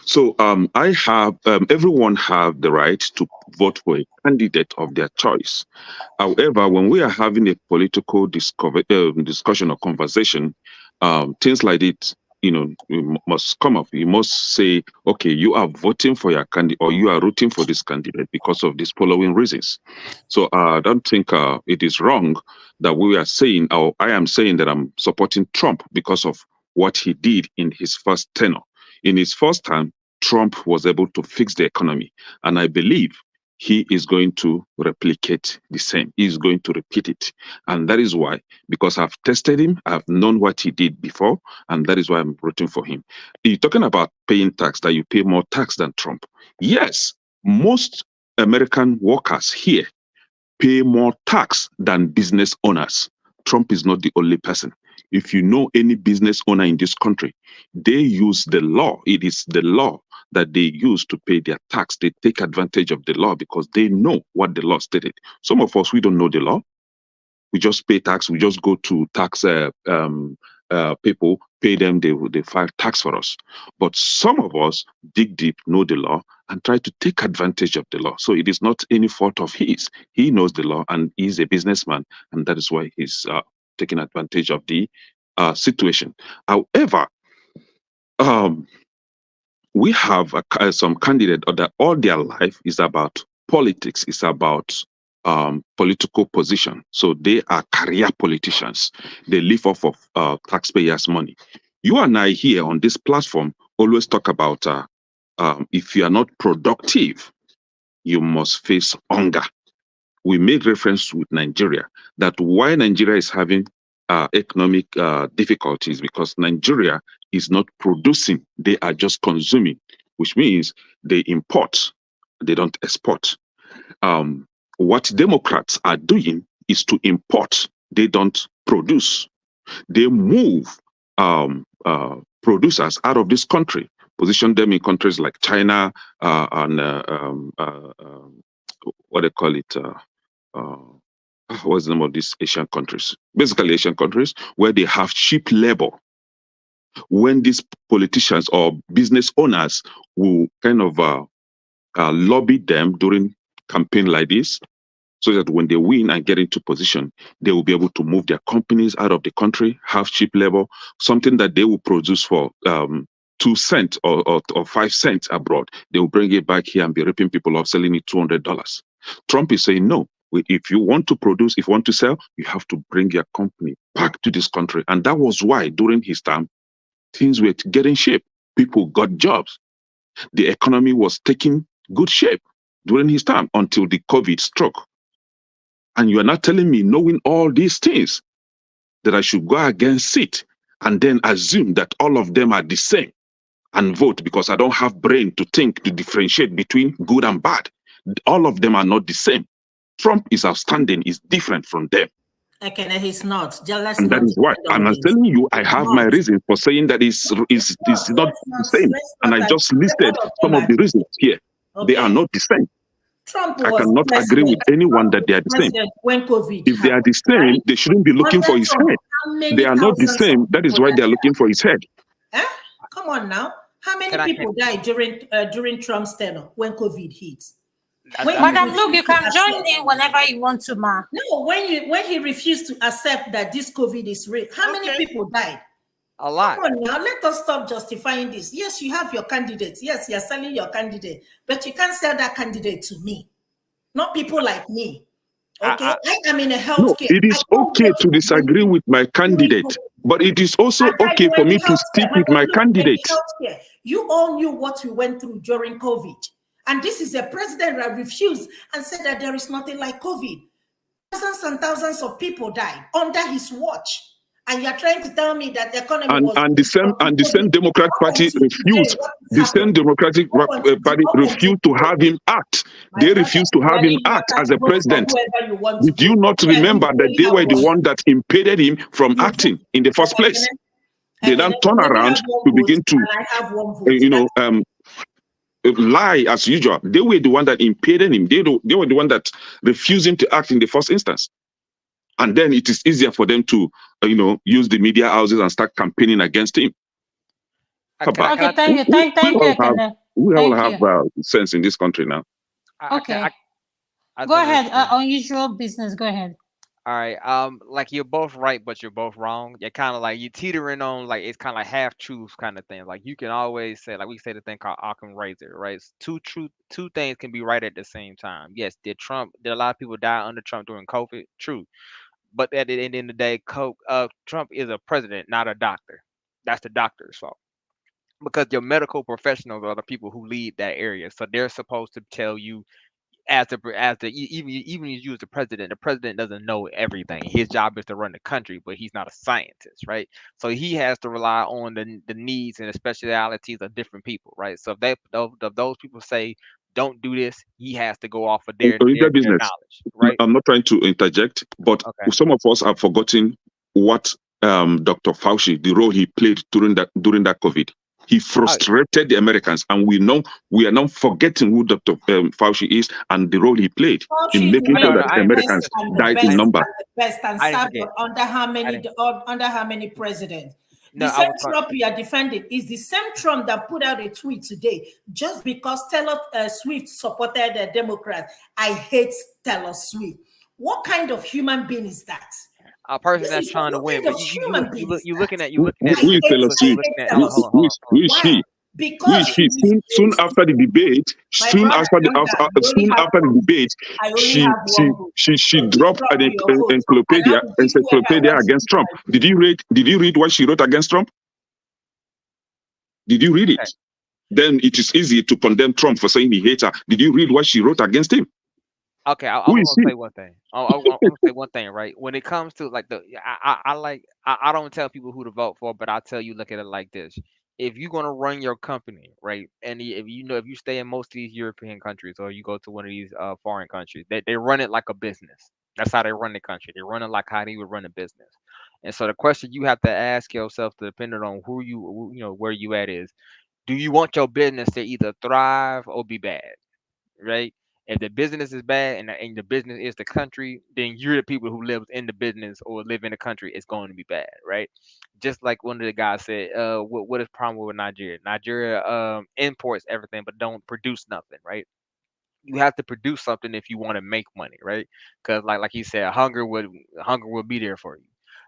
So I have everyone have the right to vote for a candidate of their choice. However, when we are having a political discussion or conversation, things like it, you must come up. You must say, okay, you are voting for your candidate or you are rooting for this candidate because of these following reasons. So I don't think it is wrong that we are saying, or I am saying that I'm supporting Trump because of what he did in his first tenure. In his first time, Trump was able to fix the economy. And I believe he is going to replicate the same. He is going to repeat it. And that is why, because I've tested him, I've known what he did before, and that is why I'm rooting for him. You're talking about paying tax, that you pay more tax than Trump. Yes, most American workers here pay more tax than business owners. Trump is not the only person. If you know any business owner in this country, they use the law. It is the law that they use to pay their tax. They take advantage of the law because they know what the law stated. Some of us, we don't know the law. We just pay tax. We just go to tax people, pay them, they file tax for us. But some of us dig deep, know the law, and try to take advantage of the law. So it is not any fault of his. He knows the law and he's a businessman, and that is why he's taking advantage of the situation. However, we have some candidate that all their life is about politics, is about political position. So they are career politicians. They live off of taxpayers' money. You and I here on this platform always talk about if you are not productive, you must face hunger. We made reference with Nigeria that why Nigeria is having economic difficulties because Nigeria is not producing, they are just consuming, which means they import, they don't export. What Democrats are doing is to import, they don't produce. They move producers out of this country, position them in countries like China and what they call it, what's the name of these Asian countries? Basically Asian countries where they have cheap labor. When these politicians or business owners will kind of lobby them during campaign like this, so that when they win and get into position, they will be able to move their companies out of the country, have cheap labor, something that they will produce for 2 cents or 5 cents abroad. They will bring it back here and be ripping people off, selling it $200. Trump is saying, no, if you want to produce, if you want to sell, you have to bring your company back to this country. And that was why during his time, things were getting shape. People got jobs. The economy was taking good shape during his time until the COVID struck. And you are not telling me, knowing all these things, that I should go against it and then assume that all of them are the same and vote because I don't have brain to think, to differentiate between good and bad. All of them are not the same. Trump is outstanding, is different from them. Okay, he's not. And that is why I'm not telling you, I have my reasons for saying that it's not the same. And I just listed some of the reasons here. They are not the same. Trump I was cannot agree with anyone that they are the same. When COVID If they are the same, right? they shouldn't be looking for his Trump, head. how many They are not the thousands same. of That is people why they are died? looking for his head. Eh? Come on now. How many people died during Trump's tenure when COVID hit? Madam, look, you can join in whenever you want to, ma. No, when he refused to accept that this COVID is real, how many people died? A lot. Come on now, let us stop justifying this. Yes, you have your candidate. Yes, you're selling your candidate, but you can't sell that candidate to me, not people like me. Okay, I am in a healthcare. No, it is okay to disagree with my candidate, but it is also okay for me to stick with my candidate. You all knew what we went through during COVID. And this is a president that refused and said that there is nothing like COVID. Thousands and thousands of people died under his watch. And you're trying to tell me that the economy was... And the same Democratic Party refused. The same Democratic Party refused to have him act. They refused to have him act as a president. Did you not remember that they were the one that impeded him from acting in the first place? They then turn around to begin to, lie as usual. They were the one that impeded him. They were the one that refused him to act in the first instance. And then it is easier for them to, use the media houses and start campaigning against him. Okay, thank you. Thank you. We all have sense in this country now. Okay. Go ahead. Unusual business. Go ahead. All right. Like you're both right, but you're both wrong. You're kind of like you're teetering on like it's kind of like half truth kind of thing. Like you can always say, like we say the thing called Occam razor, right? It's two things can be right at the same time. Yes, did a lot of people die under Trump during COVID? True. But at the end of the day, Trump is a president, not a doctor. That's the doctor's fault. Because your medical professionals are the people who lead that area. So they're supposed to tell you even you as the president doesn't know everything. His job is to run the country, but he's not a scientist, right? So he has to rely on the needs and the specialities of different people, right? So if those people say don't do this, he has to go off of their knowledge, right? I'm not trying to interject, but some of us have forgotten what Dr. Fauci, the role he played during that COVID. He frustrated the Americans, and we are now forgetting who Dr. Fauci is and the role he played in making sure that Americans died in number. Under how many presidents? The same Trump you are defending is the same Trump that put out a tweet today just because Taylor Swift supported the Democrats. I hate Taylor Swift. What kind of human being is that? A person that's trying to win, but you looking at who is Taylor Swift? Who is she? Because soon after the debate, she dropped an encyclopedia against Trump. Did you read what she wrote against Trump? Did you read it? Then it is easy to condemn Trump for saying he hates her. Did you read what she wrote against him? Okay, I want to say one thing. I want to say one thing, right? When it comes to like I don't tell people who to vote for, but I'll tell you, look at it like this: if you're gonna run your company, right, and if you stay in most of these European countries or you go to one of these foreign countries, they run it like a business. That's how they run the country. They run it like how they would run a business. And so the question you have to ask yourself, depending on where you at, is, do you want your business to either thrive or be bad, right? If the business is bad and the business is the country, then you're the people who live in the business or live in the country. It's going to be bad, right? Just like one of the guys said, what is the problem with Nigeria? Nigeria imports everything but don't produce nothing, right? You have to produce something if you want to make money, right? Because like he said, hunger will be there for you.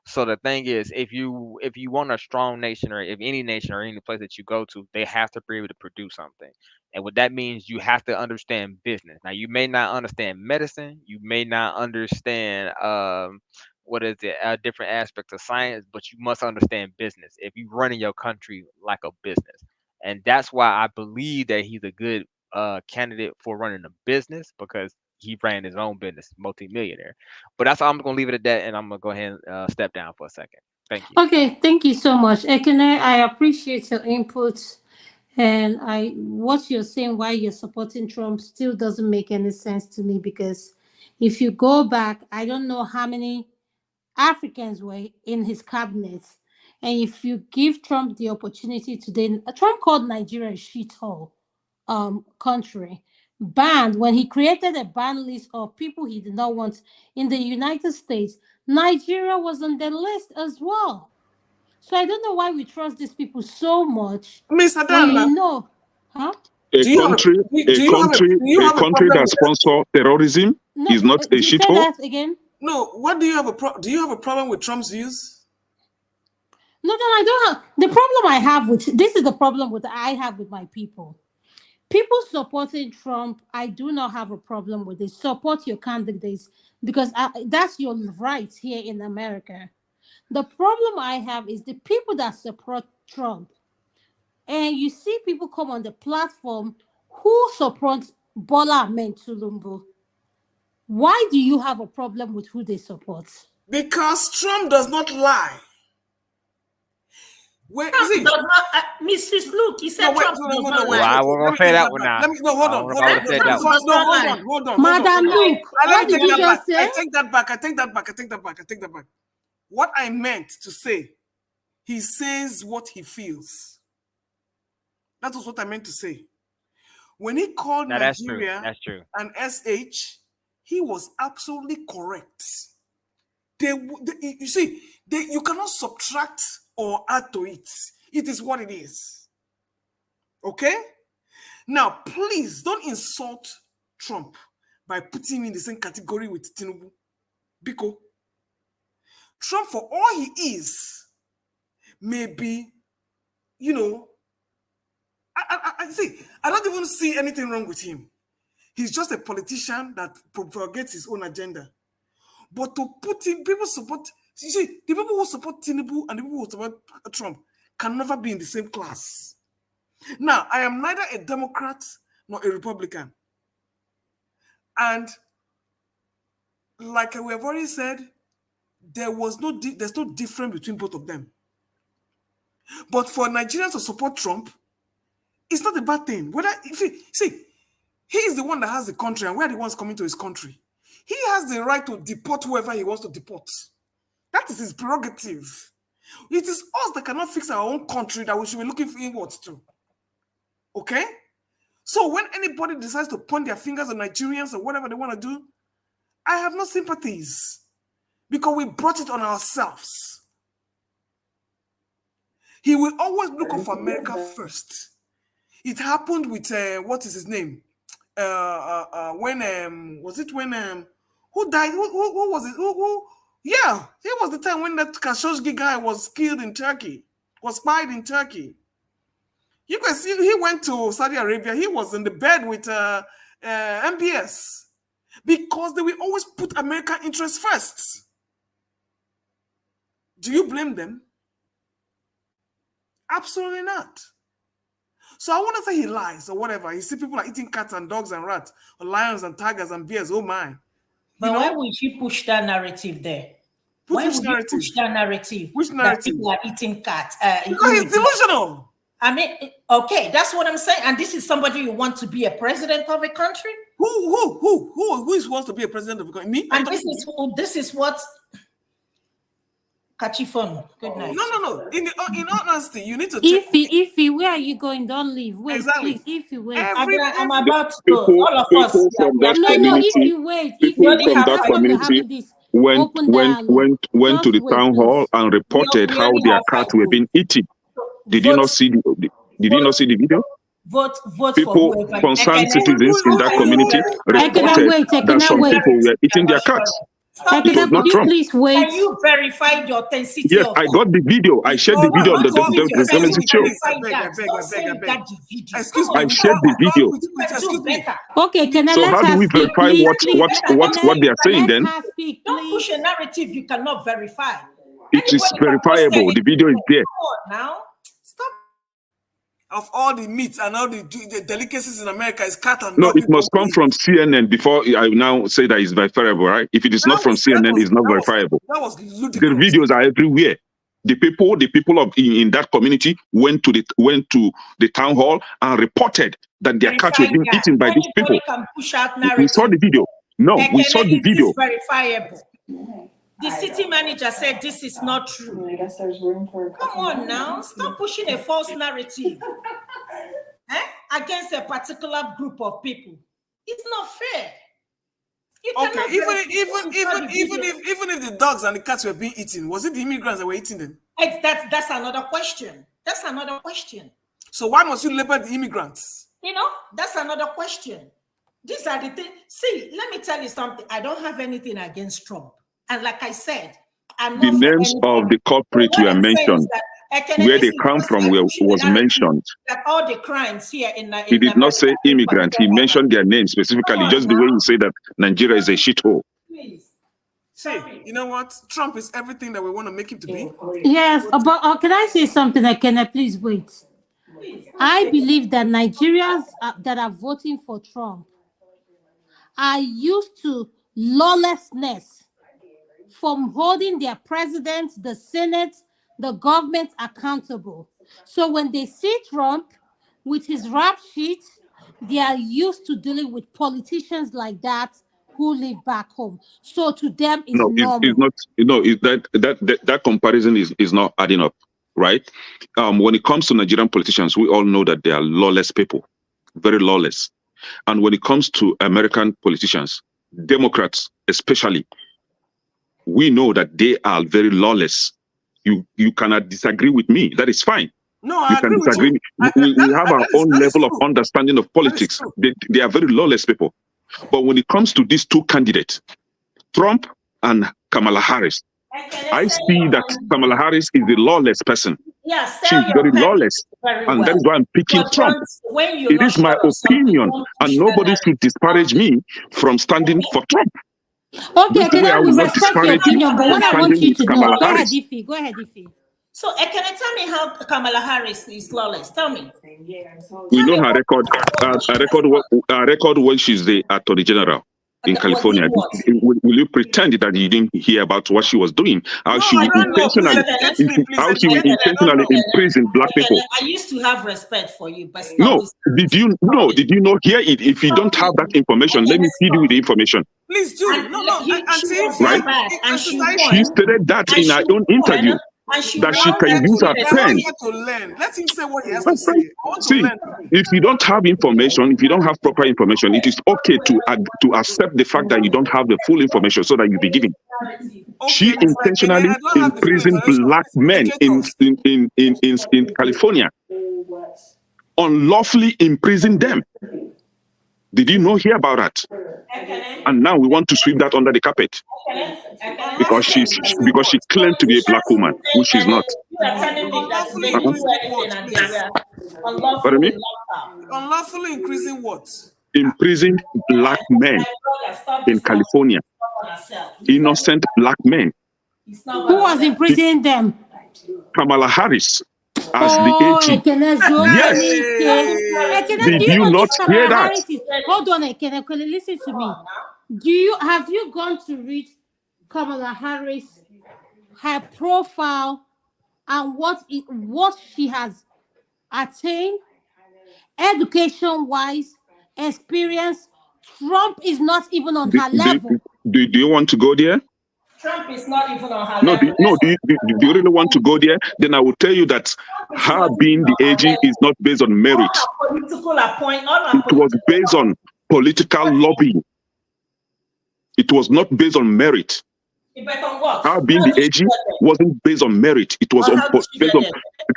So the thing is, if you want a strong nation, or if any nation or any place that you go to, they have to be able to produce something. And what that means, you have to understand business. Now, you may not understand medicine, you may not understand different aspects of science, but you must understand business if you run in your country like a business. And that's why I believe that he's a good candidate for running a business, because he ran his own business, multi-millionaire. But that's all. I'm going to leave it at that, and I'm going to go ahead and step down for a second. Thank you. Okay, thank you so much, Ekene. I appreciate your input, and what you're saying, why you're supporting Trump, still doesn't make any sense to me, because if you go back, I don't know how many Africans were in his cabinet, and if you give Trump the opportunity today, Trump called Nigeria a shithole country. banned, when he created a ban list of people he did not want in the United States, Nigeria was on the list as well. So I don't know why we trust these people so much. Miss When Adana, you know, huh? A country that sponsors terrorism is not a Say shithole. that again. No, what do you have do you have a problem with Trump's views? No, I don't have. The problem I have with this is the problem with I have with my people. People supporting Trump, I do not have a problem with it. Support your candidates because that's your right here in America. The problem I have is the people that support Trump. And you see people come on the platform who support Bola Ahmed Tinubu. Why do you have a problem with who they support? Because Trump does not lie. Wait, Trump does not, Mrs. Luke, he said Trump does not lie. I won't gonna say that one now. Hold on. Madam Luke, what did you just say? I take that back. What I meant to say, he says what he feels. That was what I meant to say. When he called Nigeria an SH, he was absolutely correct. You see, you cannot subtract or add to it. It is what it is. Okay? Now, please don't insult Trump by putting him in the same category with Tinubu. Because Trump, for all he is, may be, I don't even see anything wrong with him. He's just a politician that propagates his own agenda. But to put him, people support, you see, the people who support Tinubu and the people who support Trump can never be in the same class. Now, I am neither a Democrat nor a Republican. And like we have already said, there's no difference between both of them. But for Nigerians to support Trump, it's not a bad thing. He is the one that has the country, and we're the ones coming to his country. He has the right to deport whoever he wants to deport. That is his prerogative. It is us that cannot fix our own country that we should be looking for inwards to. Okay? So when anybody decides to point their fingers on Nigerians or whatever they want to do, I have no sympathies because we brought it on ourselves. He will always look up for America first. It happened with what is his name? Who died? Who was it? Yeah, it was the time when that Khashoggi guy was killed in Turkey, was spied in Turkey. You can see he went to Saudi Arabia. He was in the bed with MBS because they will always put American interests first. Do you blame them? Absolutely not. So I want to say he lies or whatever. You see people are eating cats and dogs and rats, or lions and tigers and bears. Oh my! But why would you push that narrative there? Why would you push that narrative? Which narrative? That people are eating cats? Because he's delusional. I mean, okay, that's what I'm saying. And this is somebody you want to be a president of a country? Who wants to be a president of a country? Me? And this is what. Catch your phone. Good night. No. In honesty, you need to. Ify, where are you going? Don't leave. Wait, exactly. Please. Ify, wait. I'm about to go. All of us. From that community, if you wait. People from that community went to the town hall and reported how their cats were being eaten. Did you not see the video? Vote people, for concerned citizens in that community reported that some people were eating their cats. It was not Trump. Please wait. Can you verify the authenticity? Yes, I got the video. I shared the video on the show. I shared the video. Okay, can I so how do we verify what they are saying then? Don't push a narrative you cannot verify. It is verifiable. The video is there. Now, stop. Of all the meats and all the delicacies in America is cat and no, dog. it must come from CNN before I now say that it's verifiable, right? If it is not from CNN, it's not verifiable. That was ludicrous. The videos are everywhere. The people in that community went to the town hall and reported that their cats were being eaten by these people. We saw the video. No, we saw the video. It's verifiable. The city manager said this is not true. I guess there's room for. Come on now, stop pushing a false narrative against a particular group of people. It's not fair. Okay, even if the dogs and the cats were being eaten, was it the immigrants that were eating them? That's another question. That's another question. So why must you label the immigrants? That's another question. These are the things. See, let me tell you something. I don't have anything against Trump. And like I said, I'm not the names of the culprits were mentioned. Where they come from was mentioned. That all the crimes here in he did not say immigrant. He mentioned their names specifically, just the way you say that Nigeria is a shithole. Please. See, you know what? Trump is everything that we want to make him to be. Yes, but can I say something? Can I please wait? I believe that Nigerians that are voting for Trump are used to lawlessness from holding their president, the Senate, the government accountable. So when they see Trump with his rap sheet, they are used to dealing with politicians like that who live back home. So to them, it's normal. It's not. That comparison is not adding up, right? When it comes to Nigerian politicians, we all know that they are lawless people, very lawless. And when it comes to American politicians, Democrats especially, we know that they are very lawless. You cannot disagree with me. That is fine. No, I agree with you. We have our own level of understanding of politics. They are very lawless people. But when it comes to these two candidates, Trump and Kamala Harris, I see that Kamala Harris is the lawless person. Yes, she's very lawless. And that is why I'm picking Trump. It is my opinion, and nobody should disparage me from standing for Trump. Okay, I will respect your opinion, but what I want you to know, go ahead, Ife. So, can you tell me how Kamala Harris is lawless? Tell me. We know her record. Her record when she's the Attorney General in California. Will you pretend that you didn't hear about what she was doing? How she will intentionally imprison black people? I used to have respect for you, but did you not hear it? If you don't have that information, let me feed you with the information. Please do. Right? She stated that in her own interview. That she can use her pen. Let him say what he has to say. See, if you don't have information, if you don't have proper information, it is okay to accept the fact that you don't have the full information so that you be giving. She intentionally imprisoned black men in California, unlawfully imprisoned them. Did you not hear about that? And now we want to sweep that under the carpet because she claimed to be a black woman, which she's not. Pardon me? Unlawfully increasing what? Imprisoned black men in California. Innocent black men. Who was imprisoning them? Kamala Harris. As the AG. Yes. Did you not hear that? Hold on, Ekene, listen to me. Have you gone to read Kamala Harris, her profile, and what she has attained, education-wise, experience? Trump is not even on her level. Do you want to go there? Trump is not even on her level. Do you really want to go there? Then I will tell you that her being the AG is not based on merit. It was based on political lobbying. It was not based on merit. Her being the AG wasn't based on merit. It was based on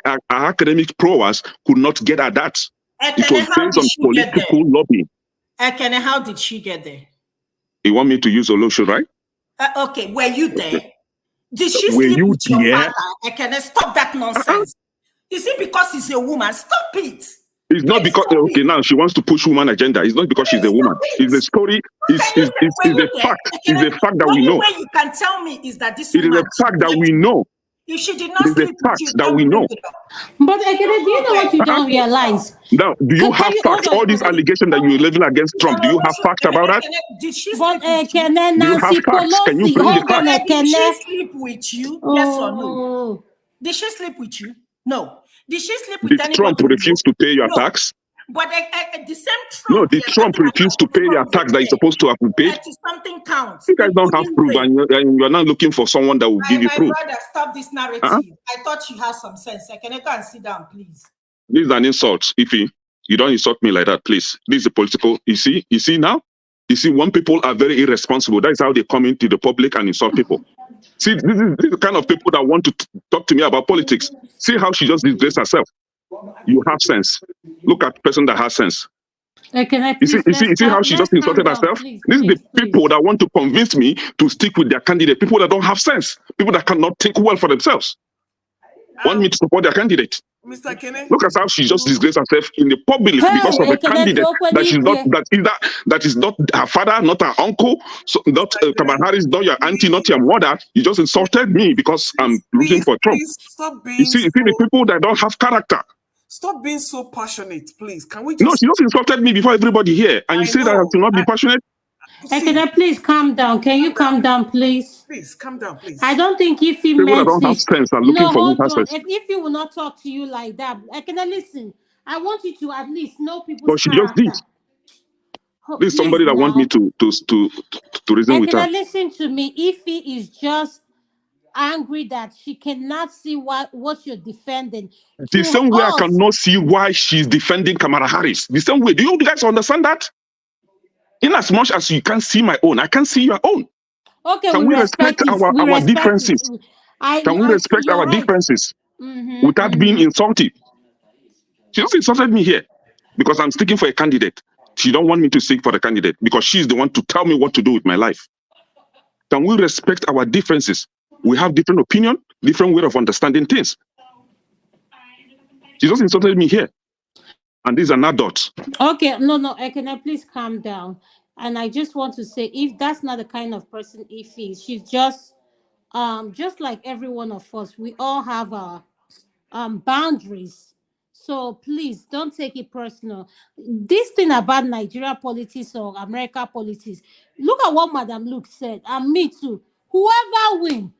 her academic prowess could not get at that. It was based on political lobbying. Ekene, how did she get there? You want me to use Olosho, right? Okay, were you there? Did she sleep with your father? Ekene, stop that nonsense. Is it because she's a woman? Stop it. It's not because now she wants to push woman agenda. It's not because she's a woman. It's a story. It's a fact. It's a fact that we know. The only way you can tell me is that this it is a fact that we know. If she did not sleep with you, fact that we know. But Ekene, do you know what you don't realize? Now, do you have facts? All these allegations that you're leveling against Trump, do you have facts about that? Did she sleep with you? Nancy Pelosi, can you bring the facts? Did she sleep with you? Yes or no? Did she sleep with you? No. Did she sleep with anybody? Did Trump refuse to pay your tax? But the same Trump. No, did Trump refuse to pay your tax that he's supposed to have paid? Something counts. You guys don't have proof, and you're not looking for someone that will give you proof. My brother, stop this narrative. I thought you had some sense. Can you go and sit down, please? This is an insult, Ify. You don't insult me like that, please. This is a political. You see now? You see, when people are very irresponsible, that's how they come into the public and insult people. See, this is the kind of people that want to talk to me about politics. See how she just disgraced herself. You have sense. Look at the person that has sense. Can I You see, please you see how she just calm insulted down, herself? please, This is the please. people that want to convince me to stick with their candidate. People that don't have sense. People that cannot think well for themselves. Want me to support their candidate. Mr. Kene. Look at how she just disgraced herself in the public because of a candidate that is not her father, not her uncle, so not Kamala Harris, not your auntie, not your mother. You just insulted me because I'm rooting for Trump. Please stop being. You see the people that don't have character. Stop being so passionate, please. Can we just? No, she just insulted me before everybody here, and you say that I should not be passionate. Can I please calm down? Can you calm down, please? Please calm down, please. I don't think if he people meant that don't have sense are looking for hold on. sense. If he will not talk to you like that, I cannot listen. I want you to at least know people's But she just did. This is somebody that wants me to reason with her. Can I listen to me? If he is just angry that she cannot see what you're defending. The same way I cannot see why she's defending Kamala Harris. The same way. Do you guys understand that? In as much as you can't see my own, I can't see your own. Okay, can we respect our differences? Can we respect our differences without being insulted? She just insulted me here because I'm sticking for a candidate. She don't want me to stick for the candidate because she's the one to tell me what to do with my life. Can we respect our differences? We have different opinion, different way of understanding things. She just insulted me here. And these are not adults. Okay, no, can I please calm down? And I just want to say, if that's not the kind of person Ify is, she's just like every one of us. We all have our boundaries. So please don't take it personal. This thing about Nigeria politics or America politics, look at what Madam Luke said, and me too. Whoever wins,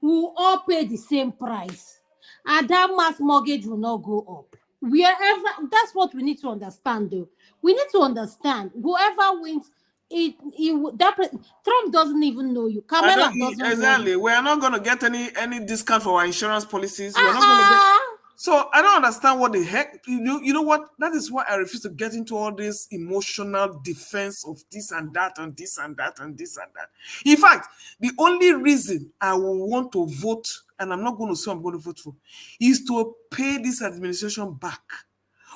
we will all pay the same price. And that mass mortgage will not go up. Wherever, that's what we need to understand, though. We need to understand whoever wins, Trump doesn't even know you. Kamala doesn't exactly. know you. We are not going to get any discount for our insurance policies. We're not going to get. So I don't understand what the heck. You know what? That is why I refuse to get into all this emotional defense of this and that and this and that and this and that. In fact, the only reason I will want to vote, and I'm not going to say I'm going to vote for, is to pay this administration back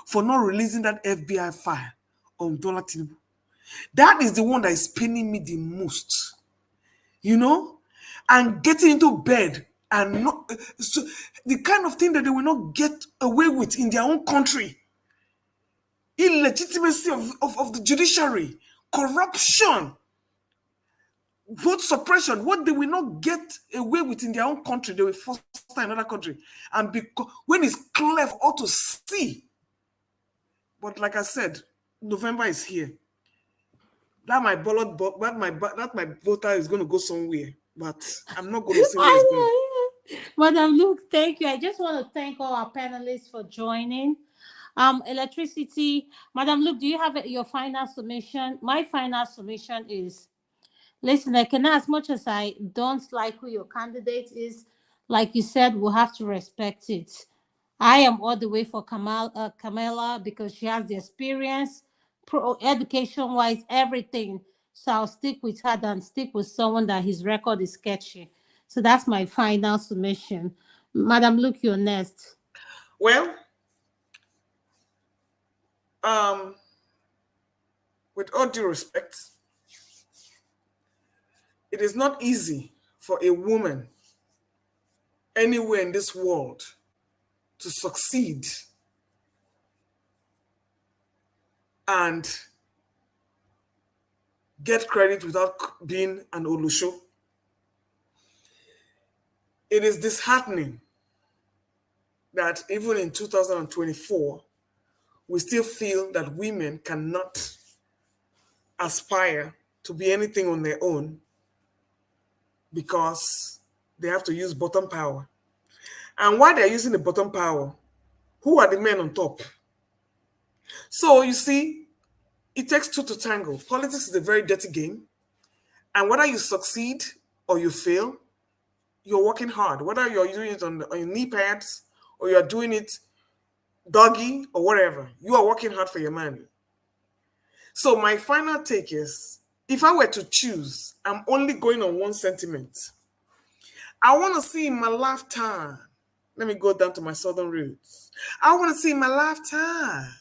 for not releasing that FBI file on Dollar Tinubu. That is the one that is paining me the most, and getting into bed and not so the kind of thing that they will not get away with in their own country. Illegitimacy of the judiciary, corruption, vote suppression, what they will not get away with in their own country, they will foster in another country. And because when it's clear for all to see. But like I said, November is here. That my ballot, that my voter is going to go somewhere, but I'm not going to say where it's going. Madam Luke, thank you. I just want to thank all our panelists for joining. Electricity, Madam Luke, do you have your final submission? My final submission is, listen, I can, as much as I don't like who your candidate is, like you said, we'll have to respect it. I am all the way for Kamala because she has the experience, education-wise, everything. So I'll stick with her than stick with someone that his record is sketchy. So that's my final submission. Madam Luke, you're next. Well, with all due respect, it is not easy for a woman anywhere in this world to succeed and get credit without being an Olusho. It is disheartening that even in 2024, we still feel that women cannot aspire to be anything on their own because they have to use bottom power. And while they're using the bottom power, who are the men on top? So you see, it takes two to tango. Politics is a very dirty game. And whether you succeed or you fail, you're working hard. Whether you're doing it on your knee pads or you're doing it doggy, or whatever. You are working hard for your money. So my final take is, if I were to choose, I'm only going on one sentiment. I want to see in my lifetime, let me go down to my southern roots. I want to see in my lifetime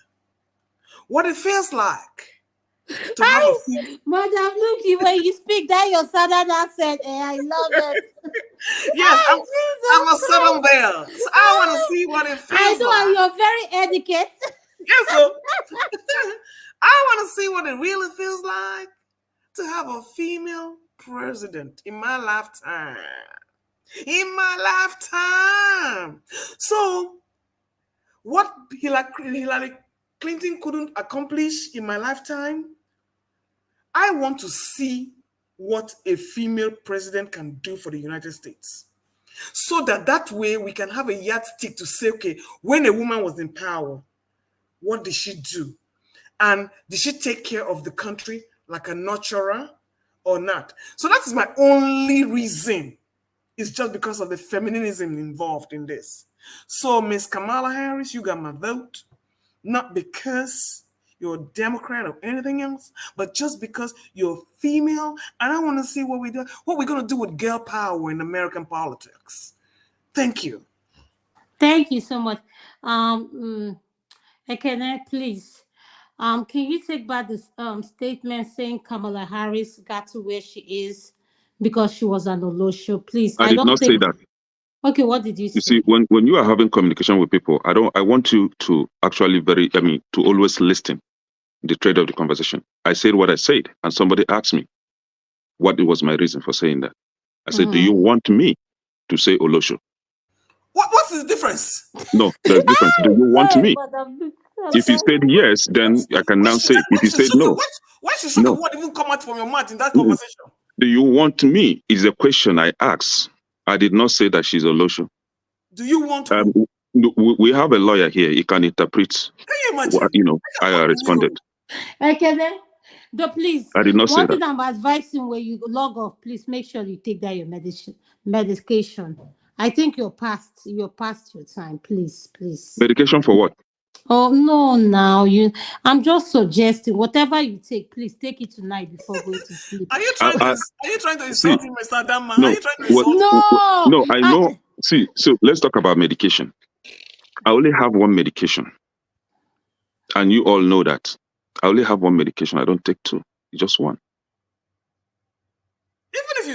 what it feels like to have a female. Madam Luki, when you speak that your southern accent, I love it. Yes, I'm a southern belle. So I want to see what it feels I know, like. you're very educated. Yes, so I want to see what it really feels like to have a female president in my lifetime. In my lifetime. So, what Hillary Clinton couldn't accomplish in my lifetime, I want to see what a female president can do for the United States. So that way we can have a yardstick to say, okay, when a woman was in power, what did she do? And did she take care of the country like a nurturer or not? So that is my only reason. It's just because of the feminism involved in this. So, Miss Kamala Harris, you got my vote. Not because you're a Democrat or anything else, but just because you're female. And I want to see what we're going to do with girl power in American politics. Thank you. Thank you so much. Ekene, please. Can you take back this statement saying Kamala Harris got to where she is because she was an Olosho? Please. I I did don't not say think. that. Okay, what did you say? You see, when you are having communication with people, I want you to actually to always listen the thread of the conversation. I said what I said, and somebody asked me what was my reason for saying that. I said, do you want me to say Olosho? What's the difference? No, there's difference. Do you want me? If you said yes, then I can now say it. If you said no, Why should the word even come out from your mouth in that conversation? Do you want me? Is a question I asked. I did not say that she's Olosho. Do you want we have a lawyer here. He can interpret. Can you imagine? What, I responded. Ekene, please. I did not say One that. thing I'm advising when you log off, please make sure you take that your medication. I think you're past your time. Please. Medication for what? Oh no, now I'm just suggesting whatever you take, please take it tonight before going to sleep. Are you trying to insult me, Mr. Damma? No, are you trying to insult no, I know. See, so let's talk about medication. I only have one medication. And you all know that. I only have one medication. I don't take two. Just one. Even if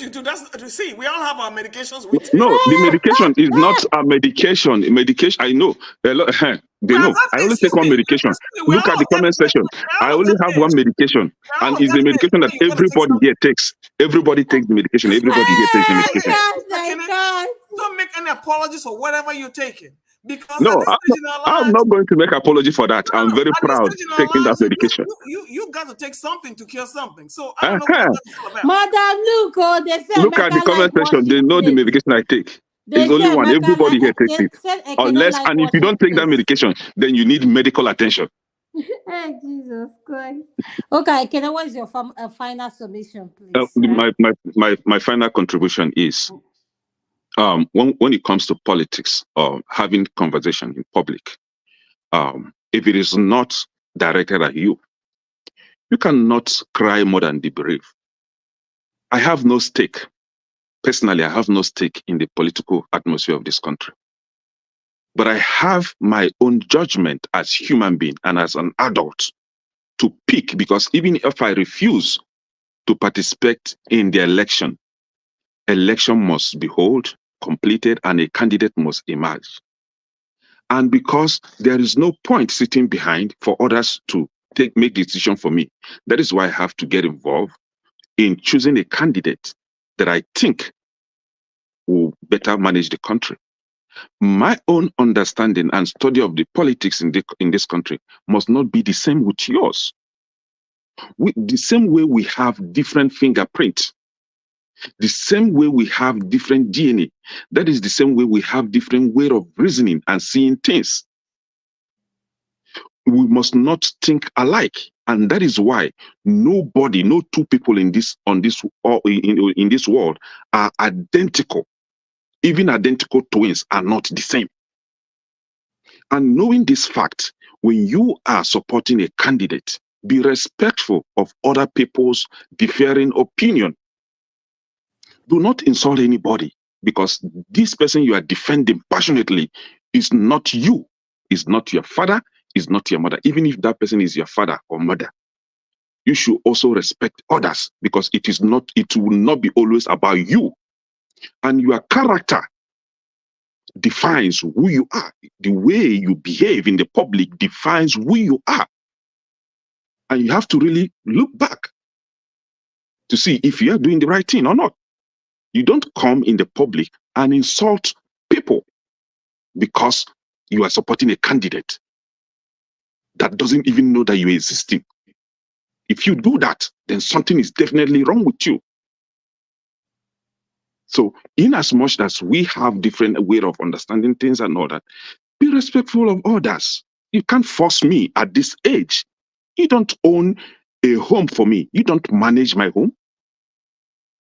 you do, that's see, we all have our medications. No, the medication is not a medication. Medication, I know. They know. I only take one medication. Look at the comment section. I only have one medication. And it's the medication that everybody here takes. Everybody takes the medication. Everybody here takes the medication. Don't make any apologies for whatever you're taking. Because no, I'm not going to make apology for that. I'm very proud taking that medication. You got to take something to cure something. So I don't know what that's all about. Madam Luko, they say look at the comment section. They know the medication I take. It's only one. Everybody here takes it. Unless, and if you don't take that medication, then you need medical attention. Hey, Jesus Christ. Okay, Kenna, what is your final submission, please? My final contribution is when it comes to politics or having conversation in public, if it is not directed at you, you cannot cry more than the brave. I have no stake. Personally, I have no stake in the political atmosphere of this country. But I have my own judgment as a human being and as an adult to pick, because even if I refuse to participate in the election must be held, completed, and a candidate must emerge. And because there is no point sitting behind for others to make the decision for me, that is why I have to get involved in choosing a candidate that I think will better manage the country. My own understanding and study of the politics in this country must not be the same with yours. The same way we have different fingerprints, the same way we have different DNA, that is the same way we have different way of reasoning and seeing things. We must not think alike. And that is why no two people in this world are identical. Even identical twins are not the same. And knowing this fact, when you are supporting a candidate, be respectful of other people's differing opinion. Do not insult anybody, because this person you are defending passionately is not you, is not your father, is not your mother. Even if that person is your father or mother, you should also respect others, because it will not be always about you. And your character defines who you are. The way you behave in the public defines who you are. And you have to really look back to see if you are doing the right thing or not. You don't come in the public and insult people because you are supporting a candidate that doesn't even know that you're existing. If you do that, then something is definitely wrong with you. So in as much as we have different way of understanding things and all that, be respectful of others. You can't force me at this age. You don't own a home for me. You don't manage my home.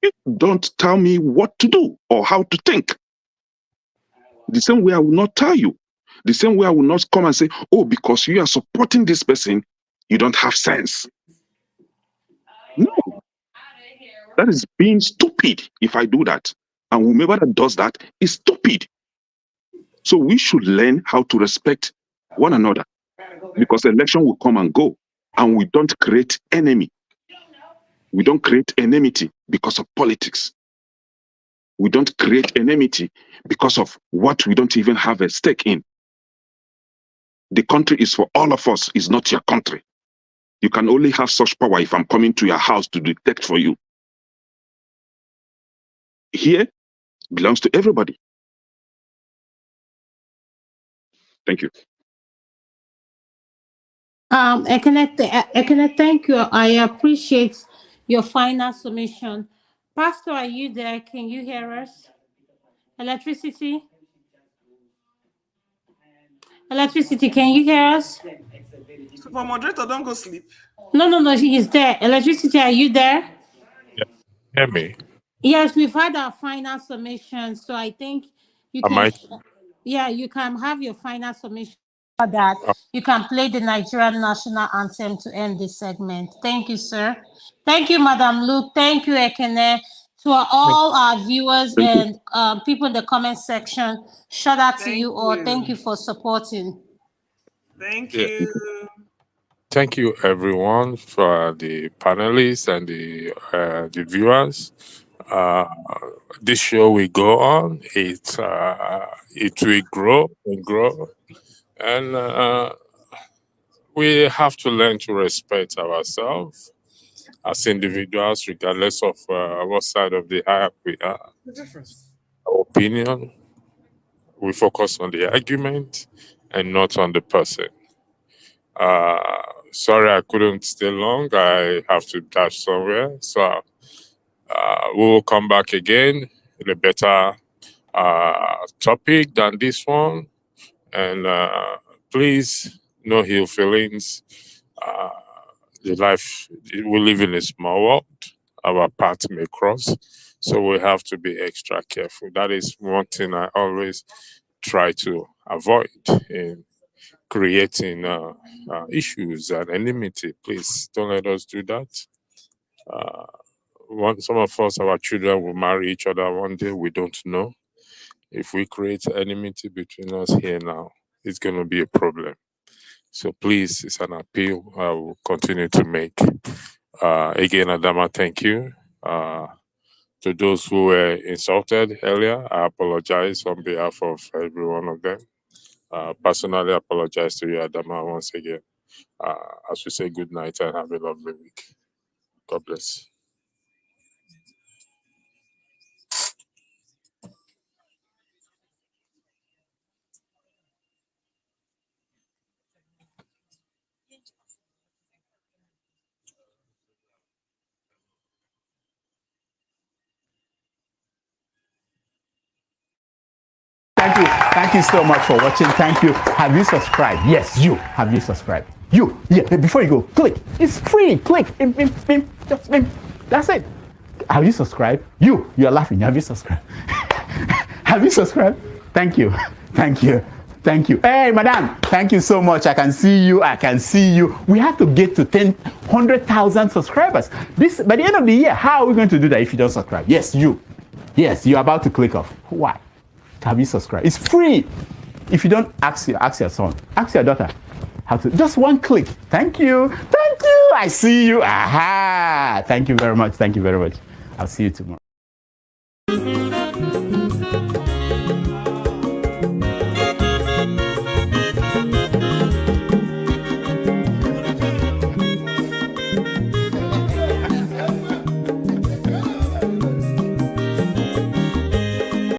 You don't tell me what to do or how to think. The same way I will not tell you. The same way I will not come and say, oh, because you are supporting this person, you don't have sense. No. That is being stupid if I do that. And whomever that does that is stupid. So we should learn how to respect one another, because election will come and go, and we don't create enemy. We don't create enmity because of politics. We don't create enmity because of what we don't even have a stake in. The country is for all of us, it's not your country. You can only have such power if I'm coming to your house to detect for you. Here belongs to everybody. Thank you. Ekene, thank you. I appreciate your final submission. Pastor, are you there? Can you hear us? Electricity? Electricity, can you hear us? Super moderator, don't go sleep. No, he is there. Electricity, are you there? Yeah. Hear me? Yes, we've had our final submission, so I think you can. Yeah, you can have your final submission. For that, you can play the Nigerian national anthem to end this segment. Thank you, sir. Thank you, Madam Luke. Thank you, Ekene. To all our viewers and people in the comment section, shout out to you all. Thank you for supporting. Thank you. Thank you, everyone, for the panelists and the viewers. This show will go on. It will grow and grow, and we have to learn to respect ourselves as individuals, regardless of what side of the aisle we are. The difference. Our opinion. We focus on the argument and not on the person. Sorry, I couldn't stay long. I have to dash somewhere. So we will come back again in a better topic than this one. And please, no ill feelings. The life, we live in a small world. Our path may cross. So we have to be extra careful. That is one thing I always try to avoid in creating issues and enmity. Please don't let us do that. Some of us, our children will marry each other one day. We don't know. If we create enmity between us here now, it's going to be a problem. So please, it's an appeal I will continue to make. Again, Adama, thank you. To those who were insulted earlier, I apologize on behalf of every one of them. Personally, apologize to you, Adama, once again. As we say good night and have a lovely week. God bless. Thank you so much for watching. Thank you. Have you subscribed? Yes, you. Have you subscribed? You. Yeah, before you go, click. It's free. Click. Just that's it. Have you subscribed? You're laughing. Have you subscribed? Have you subscribed? Thank you. Thank you. Thank you. Hey, madam, thank you so much. I can see you. I can see you. We have to get to 100,000 subscribers. By the end of the year, how are we going to do that if you don't subscribe? Yes, you. Yes, you're about to click off. Why? Have you subscribed? It's free. If you don't, ask your son, ask your daughter how to. Just one click. Thank you. Thank you. I see you. Aha. Thank you very much. Thank you very much. I'll see you tomorrow.